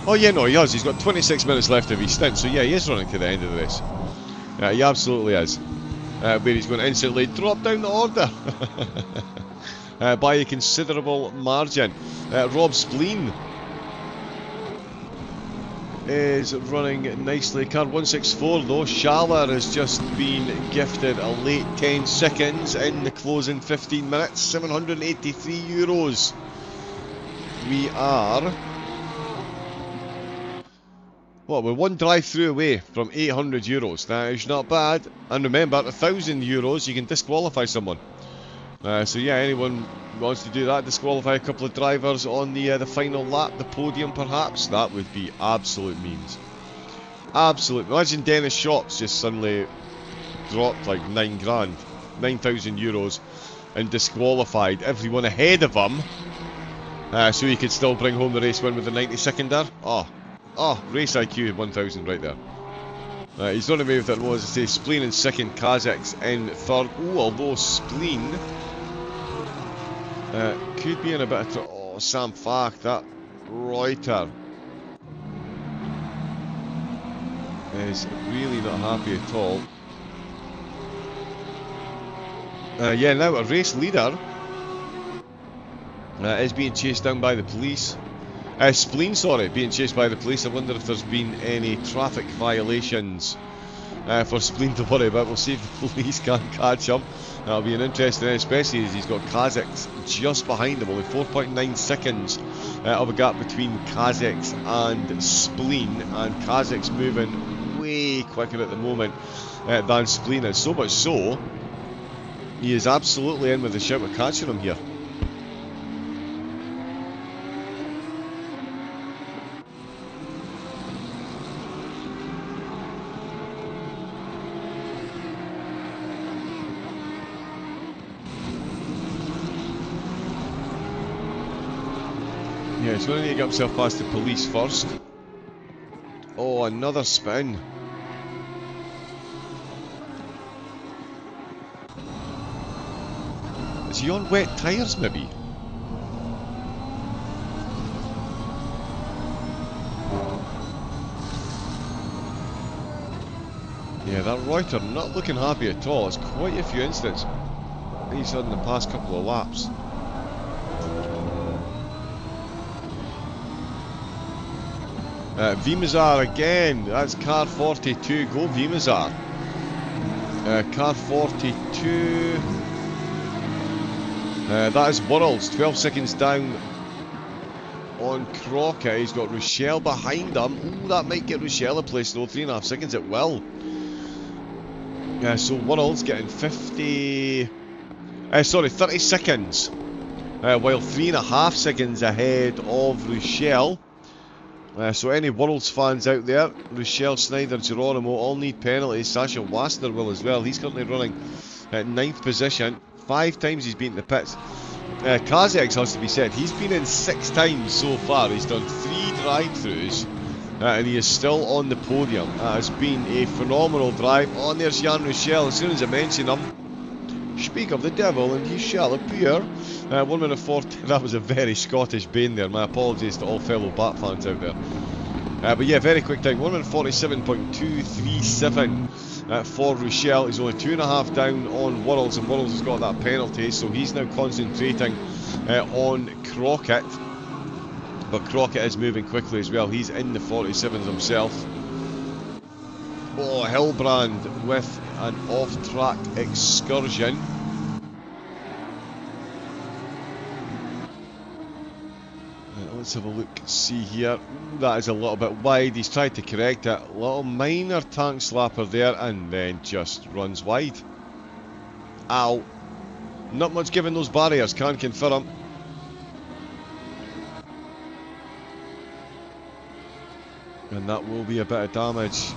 Oh, yeah, no, he has. He's got 26 minutes left of his stint. So, yeah, he is running to the end of the race. Yeah, he absolutely is. Where he's going to instantly drop down the order. By a considerable margin. Rob Spleen is running nicely. Car 164 though, Schaller has just been gifted a late 10 seconds in the closing 15 minutes, €783. We are, well, we're one drive-through away from €800. That is not bad. And remember, at €1,000 you can disqualify someone. So yeah, anyone wants to do that, disqualify a couple of drivers on the final lap, the podium perhaps, that would be absolute means. Absolute. Imagine Dennis Shops just suddenly dropped like €9,000 and disqualified everyone ahead of him, so he could still bring home the race win with the 90-seconder. Oh, race IQ 1000 right there. He's not away with it, as I say, Spleen in second, Kazakhs in third. Oh, although Spleen could be in a bit of trouble. Oh, Sam Fach, that Reuter is really not happy at all. Yeah, now a race leader is being chased down by the police. Spleen, sorry, being chased by the police. I wonder if there's been any traffic violations for Spleen to worry about. We'll see if the police can catch him. That'll be an interesting, especially as he's got Kazakhs just behind him. Only 4.9 seconds of a gap between Kazakhs and Spleen, and Kazakhs moving way quicker at the moment than Spleen is. So much so, he is absolutely in with a shout at catching him here. Yeah, he's going to need to get himself past the police first. Oh, another spin. Is he on wet tyres, maybe? Yeah, that Reuter not looking happy at all. It's quite a few incidents. he's done the past couple of laps. Vimazar again, that's car 42, go Vimazar. Car 42, that is Worrells, 12 seconds down on Crockett. He's got Rochelle behind him. Ooh, that might get Rochelle a place though, 3.5 seconds it will. So Worrells getting 30 seconds, while 3.5 seconds ahead of Rochelle. So any Worrells fans out there, Rochelle, Snyder, Geronimo all need penalties. Sasha Wassner will as well. He's currently running at 9th position. 5 times he's been in the pits. Kazakh has to be said, he's been in 6 times so far. He's done 3 drive-thrus, and he is still on the podium. That has been a phenomenal drive. Oh, and there's Jan Rochelle. As soon as I mention him, speak of the devil and he shall appear. 1 minute 40, that was a very Scottish bane there. My apologies to all fellow Bat fans out there. But yeah, very quick time. 1 minute 47.237 for Rochelle. He's only 2.5 down on Worrells, and Worrells has got that penalty, so he's now concentrating on Crockett. But Crockett is moving quickly as well. He's in the 47s himself. Oh, Hillbrand with an off-track excursion. Let's have a look, see here. Ooh, that is a little bit wide. He's tried to correct it. A little minor tank slapper there, and then just runs wide. Ow. Not much given those barriers, can't confirm. And that will be a bit of damage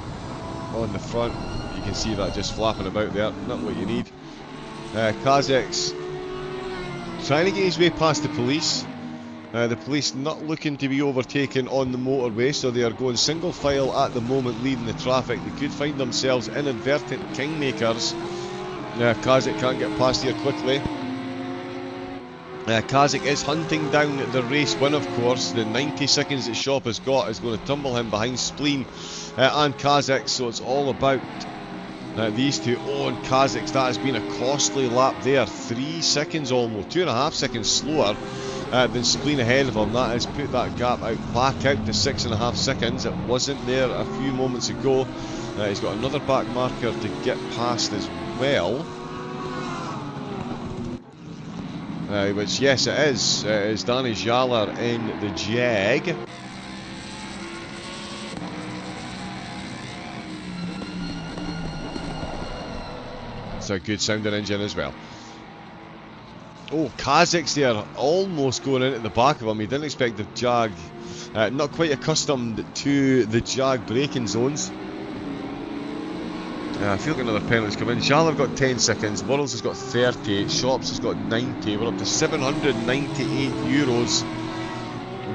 on the front. You can see that just flapping about there. Not what you need. Kazakh's trying to get his way past the police. The police not looking to be overtaken on the motorway, so they are going single file at the moment, leading the traffic. They could find themselves inadvertent kingmakers. Kazakh can't get past here quickly. Kazakh is hunting down the race win, of course. The 90 seconds that Shop has got is going to tumble him behind Spleen and Kazakh, so it's all about these two. Oh, and Kazakh's, that has been a costly lap there. 3 seconds almost, 2.5 seconds slower than Spleen ahead of him. That has put that gap back out to 6.5 seconds. It wasn't there a few moments ago. He's got another back marker to get past as well. Which, yes, it is. It's Danny Jaller in the Jag. It's a good sounding engine as well. Oh, Kazakh's there, almost going into the back of him. He didn't expect the Jag, not quite accustomed to the Jag braking zones. I feel like another penalty's come in. Jaller got 10 seconds, Worrells has got 30, Shops has got 90. We're up to €798.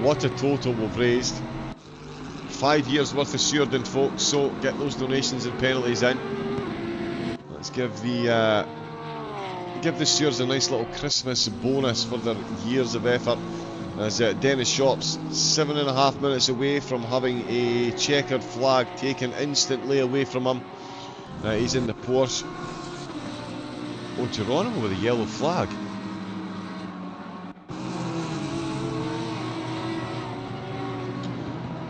What a total we've raised. 5 years worth of Stewards, folks, so get those donations and penalties in. Let's give the Stewards a nice little Christmas bonus for their years of effort. As Dennis Shops, 7.5 minutes away from having a checkered flag taken instantly away from him. He's in the Porsche. Oh, Geronimo with a yellow flag.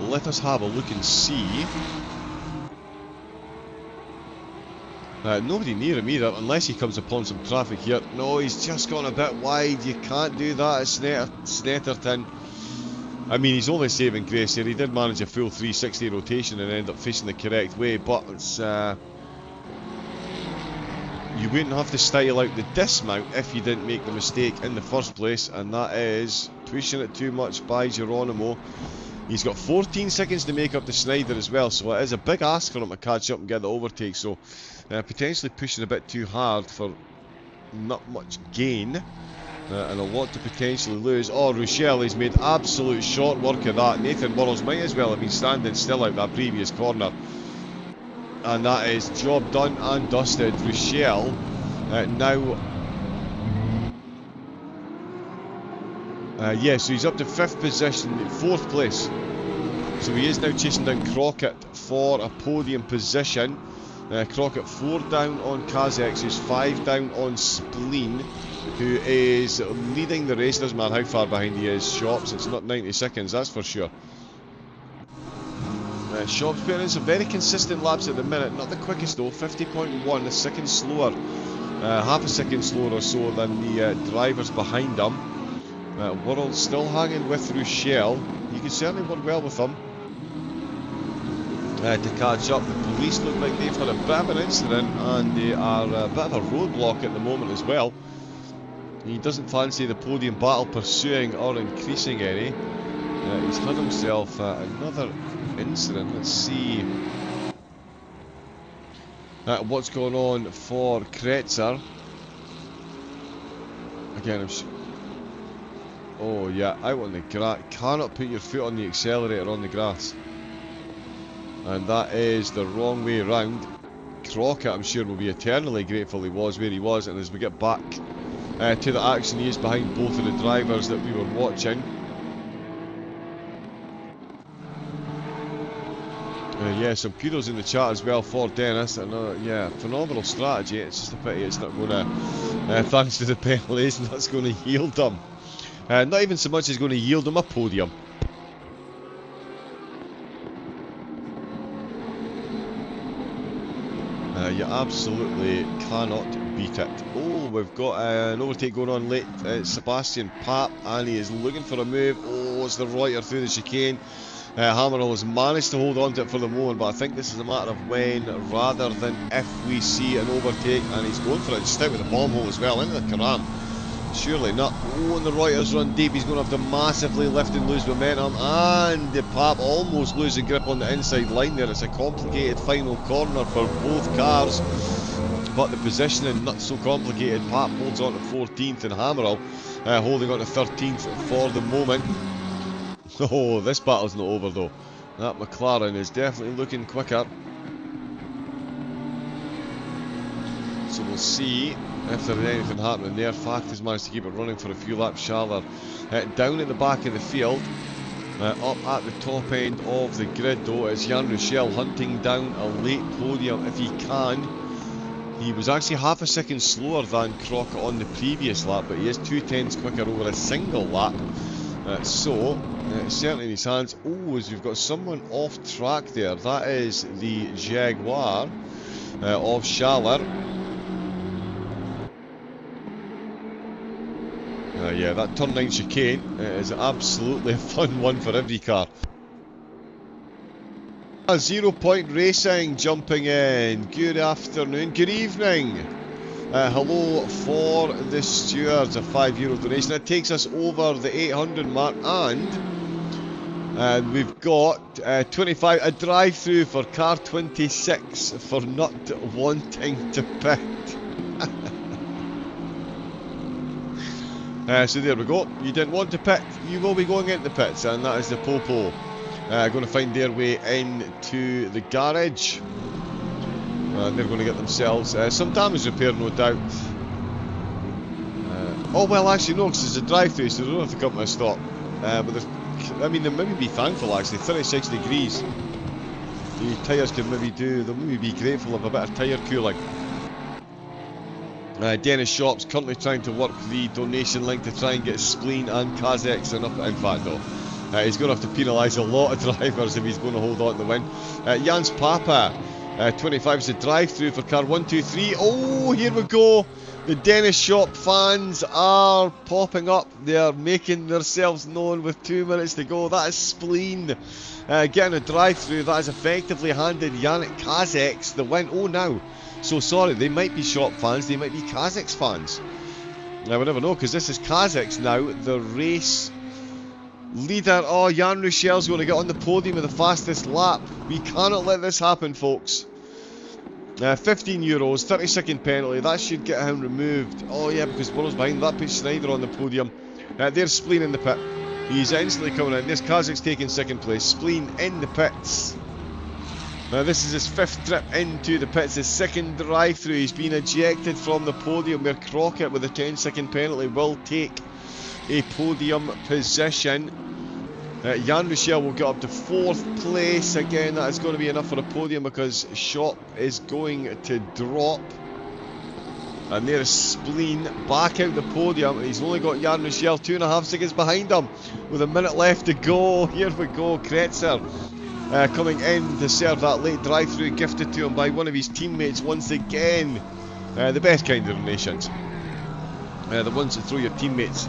Let us have a look and see. Nobody near him either, unless he comes upon some traffic here. No, he's just gone a bit wide. You can't do that at Snetterton. I mean, he's only saving grace here. He did manage a full 360 rotation and end up facing the correct way, but it's, you wouldn't have to style out the dismount if you didn't make the mistake in the first place, and that is pushing it too much by Geronimo. He's got 14 seconds to make up to Snyder as well, so it is a big ask for him to catch up and get the overtake, so potentially pushing a bit too hard for not much gain, and a lot to potentially lose. Oh, Rochelle, he's made absolute short work of that. Nathan Worrells might as well have been standing still out that previous corner. And that is job done and dusted. Rochelle now... so he's up to 5th position, 4th place. So he is now chasing down Crockett for a podium position. Crockett 4 down on Kazex, who's 5 down on Spleen, who is leading the race. Doesn't matter how far behind he is. Shops, it's not 90 seconds, that's for sure. Shops putting in some very consistent laps at the minute. Not the quickest though, 50.1, a second slower. Half a second slower or so than the drivers behind him. World still hanging with Rochelle. You can certainly work well with them. To catch up, the police look like they've had a bit of an incident and they are a bit of a roadblock at the moment as well. He doesn't fancy the podium battle pursuing or increasing any. He's had himself another incident. Let's see what's going on for Kretzer. Again, oh yeah, out on the grass. Cannot put your foot on the accelerator on the grass. And that is the wrong way round. Crockett, I'm sure, will be eternally grateful he was where he was. And as we get back to the action, he is behind both of the drivers that we were watching. Yeah, some kudos in the chat as well for Dennis. Yeah, phenomenal strategy. It's just a pity it's not going to, thanks to the penalties, that's going to yield them. Not even so much as going to yield them a podium. You absolutely cannot beat it. Oh, we've got an overtake going on late. Sebastian Papp, and he is looking for a move. Oh, it's the Reuter through the chicane. Hammerall has managed to hold on to it for the moment, but I think this is a matter of when rather than if we see an overtake, and he's going for it just out with the bomb hole as well into the Karam. Surely not. Oh, and the Reuters run deep. He's going to have to massively lift and lose momentum, and the Papp almost losing grip on the inside line there. It's a complicated final corner for both cars, but the positioning not so complicated. Papp holds on to 14th and Hammerall holding on to 13th for the moment. Oh, this battle's not over though. That McLaren is definitely looking quicker. So we'll see if there is anything happening there. Fact has managed to keep it running for a few laps. Schaller down at the back of the field. Up at the top end of the grid though is Jan Rochelle hunting down a late podium if he can. He was actually half a second slower than Crockett on the previous lap, but he is 2/10 quicker over a single lap. So certainly in his hands. Oh, as we've got someone off track there. That is the Jaguar of Schaller. Yeah, that turn 9 chicane is absolutely a fun one for every car. 0 Point Racing jumping in. Good afternoon, good evening. Hello for the Stewards, a €5 donation. That takes us over the 800 mark, and we've got 25, a drive-through for car 26 for not wanting to pit. So there we go. You didn't want to pit, you will be going into the pits, and that is the Popo going to find their way into the garage. And they're going to get themselves some damage repair, no doubt. Oh well, actually no, because it's a drive-through, so they don't have to come to a stop. But I mean, they'll maybe be thankful actually. 36 degrees. The tyres can maybe do. They'll maybe be grateful of a bit of tyre cooling. Dennis Shops currently trying to work the donation link to try and get Spleen and Kazex enough. In fact, though, he's going to have to penalise a lot of drivers if he's going to hold on to the win. Jans Papa. 25 is a drive-through for car 123. Oh, here we go. The Dennis Shop fans are popping up. They are making themselves known with 2 minutes to go. That is Spleen getting a drive-through. That has effectively handed Yannick Kazex the win. Oh, now. So sorry, they might be Shop fans. They might be Kazex fans. Now, we never know, because this is Kazex now, the race leader. Oh, Jan Rochelle's going to get on the podium with the fastest lap. We cannot let this happen, folks. €15, 30-second penalty. That should get him removed. Oh yeah, because Burrow's behind. That puts Schneider on the podium. There's Spleen in the pit. He's instantly coming in. There's Kazakh's taking second place. Spleen in the pits. Now this is his 5th trip into the pits. His 2nd drive-through. He's been ejected from the podium, where Crockett with a 10-second penalty will take a podium position. Jan Rochelle will get up to 4th place. Again, that is going to be enough for a podium because Shop is going to drop. And there's Spleen back out the podium. He's only got Jan Rochelle 2.5 seconds behind him with a minute left to go. Here we go, Kretzer coming in to serve that late drive-through gifted to him by one of his teammates once again. The best kind of donations. The ones that throw your teammates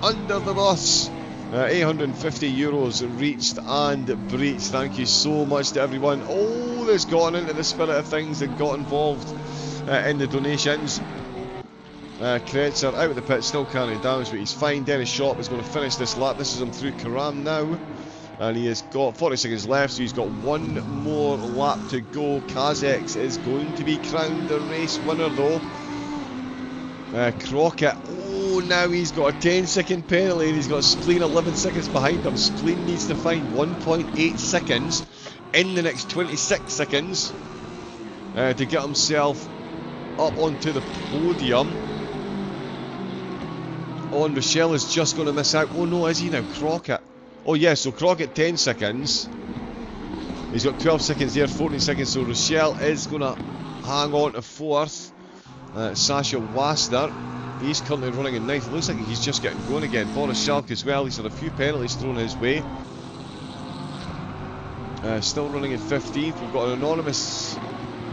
under the bus. €850 reached and breached. Thank you so much to everyone. Oh, that's gotten into the spirit of things and got involved in the donations. Kretzer out of the pit, still carrying damage, but he's fine. Dennis Shop is going to finish this lap. This is him through Karam now. And he has got 40 seconds left, so he's got one more lap to go. Kazex is going to be crowned the race winner though. Crockett, oh, now he's got a 10-second penalty and he's got Spleen 11 seconds behind him. Spleen needs to find 1.8 seconds in the next 26 seconds to get himself up onto the podium. Oh, and Rochelle is just going to miss out. Oh no, is he now? Crockett. Oh yeah, so Crockett 10 seconds. He's got 12 seconds there, 14 seconds, so Rochelle is going to hang on to 4th. Sasha Wasner, he's currently running in 9th. Looks like he's just getting going again. Boris Schalk as well, he's had a few penalties thrown his way. Still running in 15th. We've got an anonymous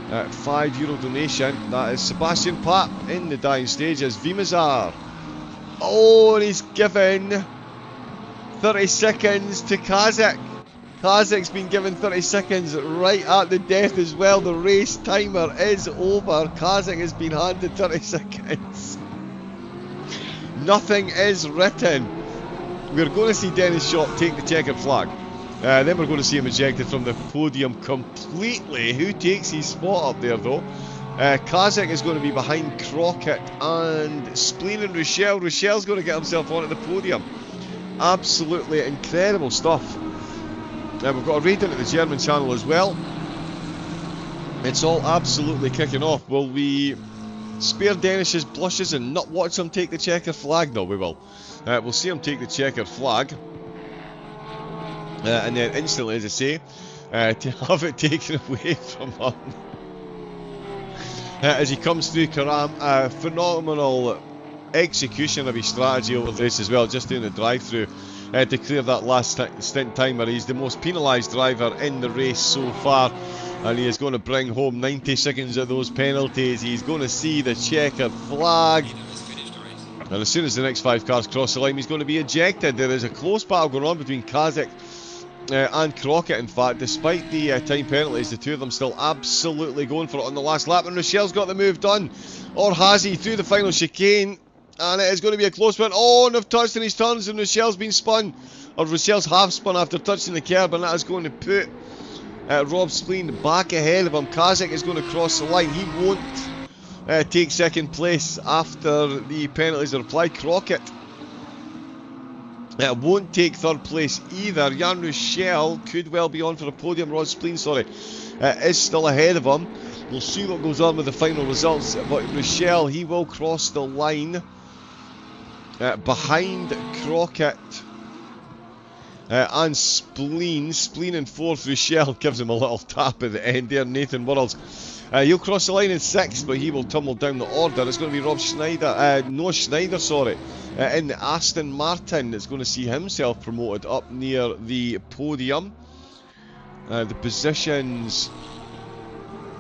€5 donation. That is Sebastian Papp in the dying stages. Vimazar. Oh, and he's given 30 seconds to Kazakh. Kazakh's been given 30 seconds right at the death as well. The race timer is over. Kazakh has been handed 30 seconds. Nothing is written. We're going to see Dennis Shop take the checkered flag. Then we're going to see him ejected from the podium completely. Who takes his spot up there though? Kazakh is going to be behind Crockett and Spleen and Rochelle. Rochelle's going to get himself onto the podium. Absolutely incredible stuff. We've got a raid into the German channel as well. It's all absolutely kicking off. Will we spare Dennis's blushes and not watch him take the checker flag? No, we will. We'll see him take the checker flag. And then instantly, as I say, to have it taken away from him. As he comes through Karam, phenomenal execution of his strategy over this as well, just doing the drive-through. To clear that last stint timer. He's the most penalised driver in the race so far, and he is going to bring home 90 seconds of those penalties. He's going to see the checkered flag, and as soon as the next 5 cars cross the line, he's going to be ejected. There is a close battle going on between Kazakh and Crockett. In fact, despite the time penalties, the two of them still absolutely going for it on the last lap, and Rochelle's got the move done, or has he, through the final chicane. And it is going to be a close one. Oh, and they've touched in his turns, and Rochelle's been spun. Or Rochelle's half spun after touching the curb, and that is going to put Rob Spleen back ahead of him. Kazakh is going to cross the line. He won't take second place after the penalties are applied. Crockett won't take third place either. Jan Rochelle could well be on for a podium. Rob Spleen, sorry, is still ahead of him. We'll see what goes on with the final results. But Rochelle, he will cross the line. Behind Crockett and Spleen. Spleen in 4th. Rochelle gives him a little tap at the end there. Nathan Worrells. He'll cross the line in 6th, but he will tumble down the order. It's going to be Rob Schneider. Noah Schneider, sorry. In the Aston Martin. It's going to see himself promoted up near the podium. The positions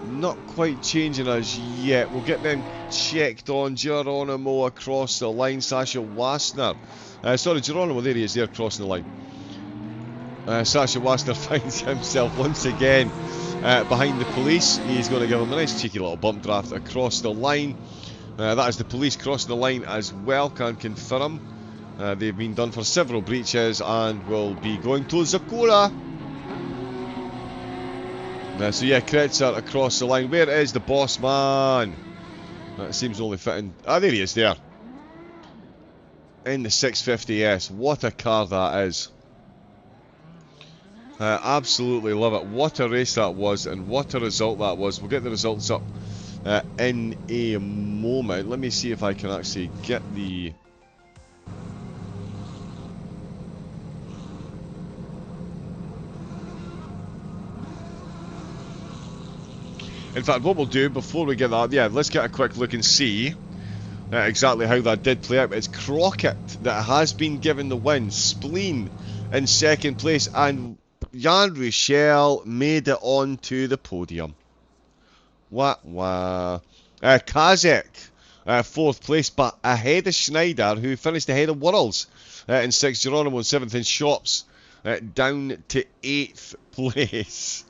not quite changing as yet. We'll get them checked on. Geronimo across the line. Sasha Wasner. Sorry, Geronimo, there he is there crossing the line. Sasha Wasner finds himself once again behind the police. He's going to give him a nice cheeky little bump draft across the line. That is the police crossing the line as well, can confirm. They've been done for several breaches and will be going to Zakura. So yeah, Kretzer across the line. Where is the boss man? That seems only fitting. Ah, there he is there. In the 650S. What a car that is. Absolutely love it. What a race that was, and what a result that was. We'll get the results up in a moment. Let me see if I can actually get the In fact, what we'll do before we get that, yeah, let's get a quick look and see exactly how that did play out. It's Crockett that has been given the win. Spleen in second place, and Jan Ruchel made it onto the podium. Wah wah. Kazek, fourth place, but ahead of Schneider, who finished ahead of Worrells in sixth. Geronimo in seventh, and Shops down to eighth place.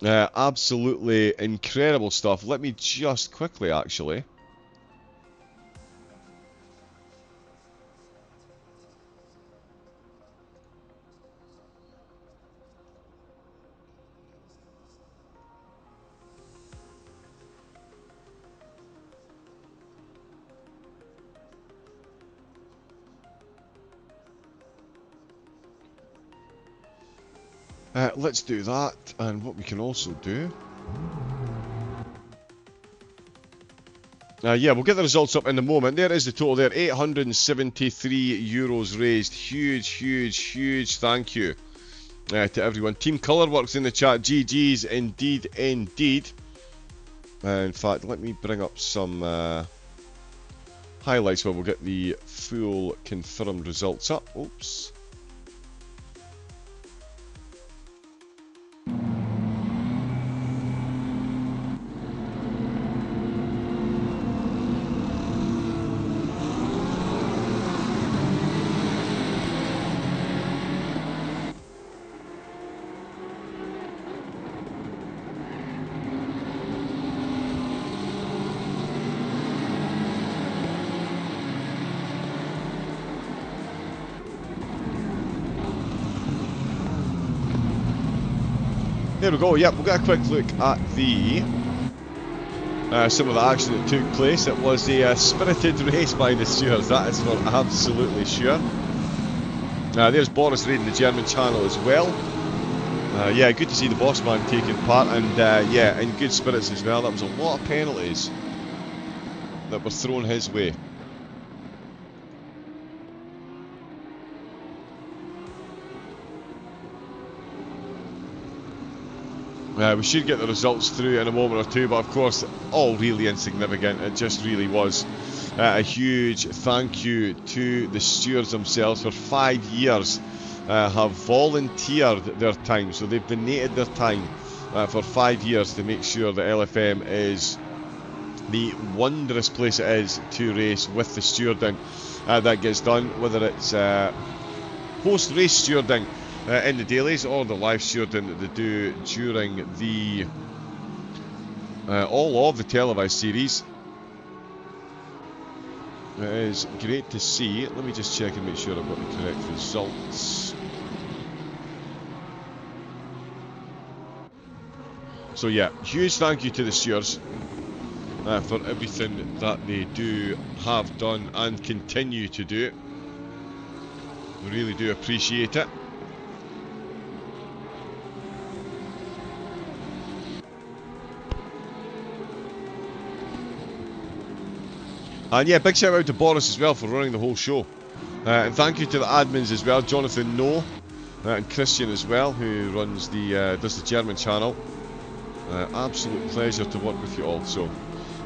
Absolutely incredible stuff. Let me just quickly, actually. Let's do that, and what we can also do... yeah, we'll get the results up in a moment. There is the total there, €873 raised. Huge, huge, huge thank you to everyone. Team Colourworks in the chat. GG's indeed, indeed. In fact, let me bring up some highlights where we'll get the full confirmed results up. Oops. There we go, yep, we'll get a quick look at the some of the action that took place. It was a spirited race by the stewards, that is for absolutely sure. There's Boris reading the German channel as well. Yeah, good to see the boss man taking part, and yeah, in good spirits as well. That was a lot of penalties that were thrown his way. We should get the results through in a moment or two, but of course, all really insignificant. It just really was. A huge thank you to the stewards themselves. For 5 years have volunteered their time, so they've donated their time for 5 years to make sure that LFM is the wondrous place it is to race with the stewarding that gets done, whether it's post-race stewarding in the dailies or the live stewarding that they do during the all of the televised series. It is great to see. Let me just check and make sure I've got the correct results. So yeah, huge thank you to the stewards for everything that they do, have done and continue to do. We really do appreciate it. And yeah, big shout out to Boris as well for running the whole show. And thank you to the admins as well, Jonathan No and Christian as well, who runs the does the German channel. Absolute pleasure to work with you all. So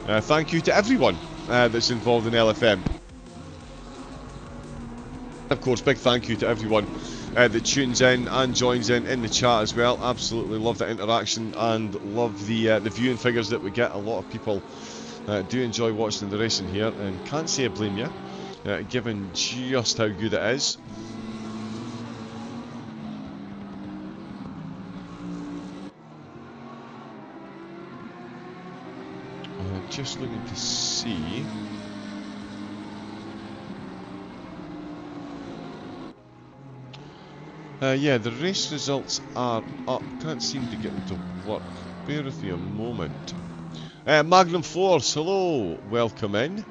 thank you to everyone that's involved in LFM. Of course, big thank you to everyone that tunes in and joins in the chat as well. Absolutely love the interaction and love the viewing figures that we get. A lot of people do enjoy watching the racing here, and can't say I blame you, given just how good it is. Just looking to see. Yeah, the race results are up. Can't seem to get them to work. Bear with me a moment. Magnum Force, hello, welcome in.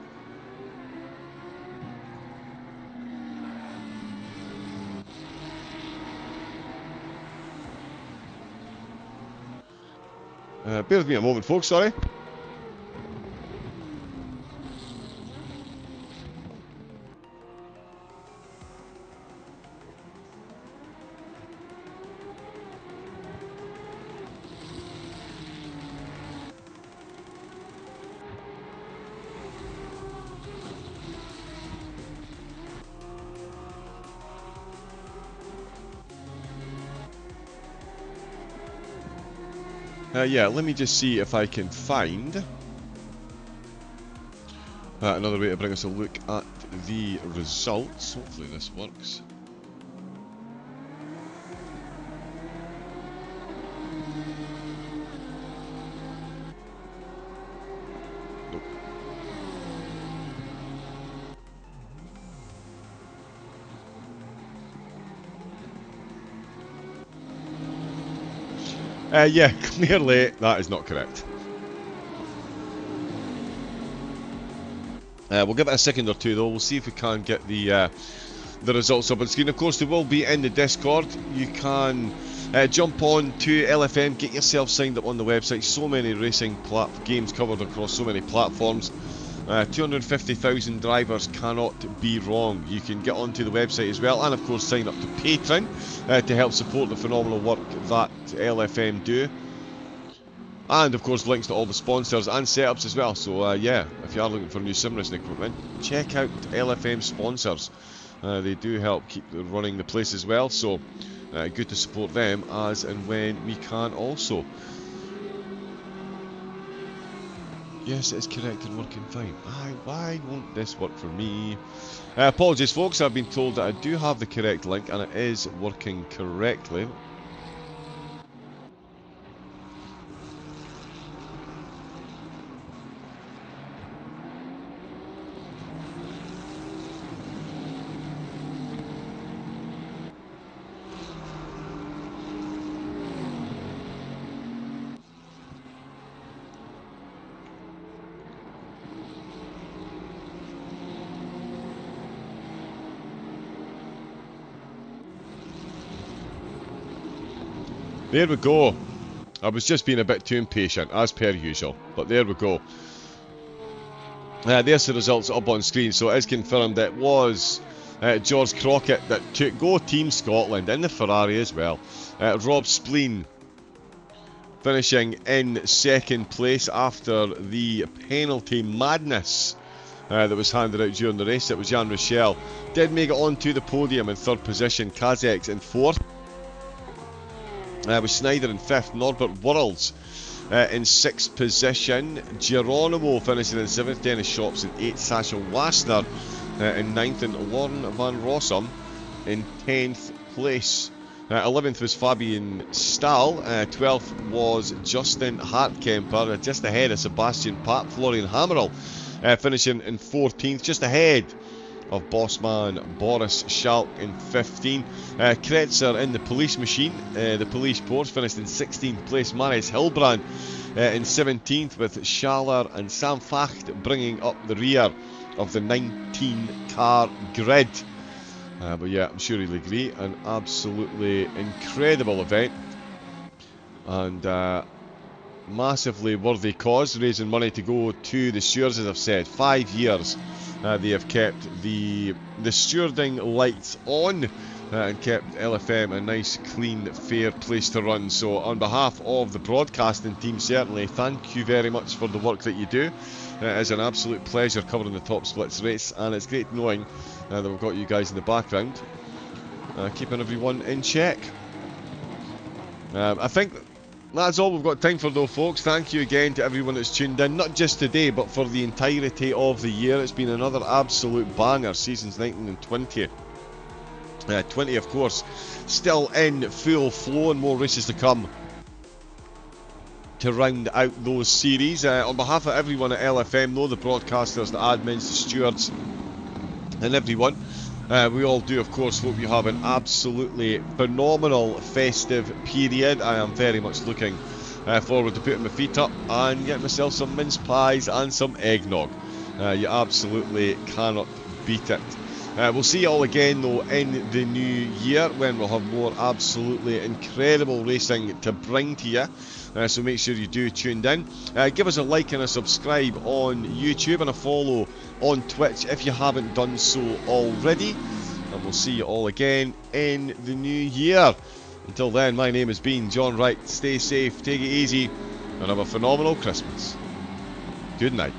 Bear with me a moment, folks, sorry. Yeah, let me just see if I can find another way to bring us a look at the results. Hopefully this works. Nope. Yeah, clearly that is not correct. We'll give it a second or two though. We'll see if we can get the results up on screen. Of course, they will be in the Discord. You can jump on to LFM, get yourself signed up on the website. So many racing games covered across so many platforms. 250,000 drivers cannot be wrong. You can get onto the website as well, and of course sign up to Patreon to help support the phenomenal work that LFM do. And of course links to all the sponsors and setups as well. So yeah, if you are looking for new sim racing equipment, check out LFM sponsors. They do help keep running the place as well, so good to support them as and when we can also. Yes, it is correct and working fine. Why won't this work for me? Apologies folks, I've been told that I do have the correct link and it is working correctly. There we go. I was just being a bit too impatient, as per usual. But there we go. There's the results up on screen. So it is confirmed that it was George Crockett that took Go Team Scotland in the Ferrari as well. Rob Spleen finishing in second place after the penalty madness that was handed out during the race. It was Jan Rochelle. Did make it onto the podium in third position. Kazex in fourth. With Snyder in 5th, Norbert Worrells in 6th position, Geronimo finishing in 7th, Dennis Shops in 8th, Sasha Wassner in 9th, and Lauren Van Rossum in 10th place. 11th was Fabian Stahl, 12th was Justin Hartkemper, just ahead of Sebastian Papp. Florian Hammerl finishing in 14th, just ahead of bossman Boris Schalk in 15th. Kretzer in the police machine, the police Porsche, finished in 16th place. Maris Hilbrand in 17th, with Schaller and Sam Facht bringing up the rear of the 19 car grid. But yeah, I'm sure you'll agree, an absolutely incredible event, and massively worthy cause, raising money to go to the stewards. As I've said, 5 years they have kept the stewarding lights on and kept LFM a nice, clean, fair place to run. So on behalf of the broadcasting team, certainly thank you very much for the work that you do. It is an absolute pleasure covering the Top Splits race, and it's great knowing that we've got you guys in the background keeping everyone in check. I think that's all we've got time for though, folks. Thank you again to everyone that's tuned in, not just today but for the entirety of the year. It's been another absolute banger. Seasons 19 and 20. 20 of course still in full flow, and more races to come to round out those series. On behalf of everyone at LFM, though, the broadcasters, the admins, the stewards and everyone, we all do of course hope you have an absolutely phenomenal festive period. I am very much looking forward to putting my feet up and getting myself some mince pies and some eggnog. You absolutely cannot beat it. We'll see you all again though in the new year, when we'll have more absolutely incredible racing to bring to you. So make sure you do tune in. Give us a like and a subscribe on YouTube, and a follow on Twitch if you haven't done so already. And we'll see you all again in the new year. Until then, my name has been John Wright. Stay safe, take it easy, and have a phenomenal Christmas. Good night.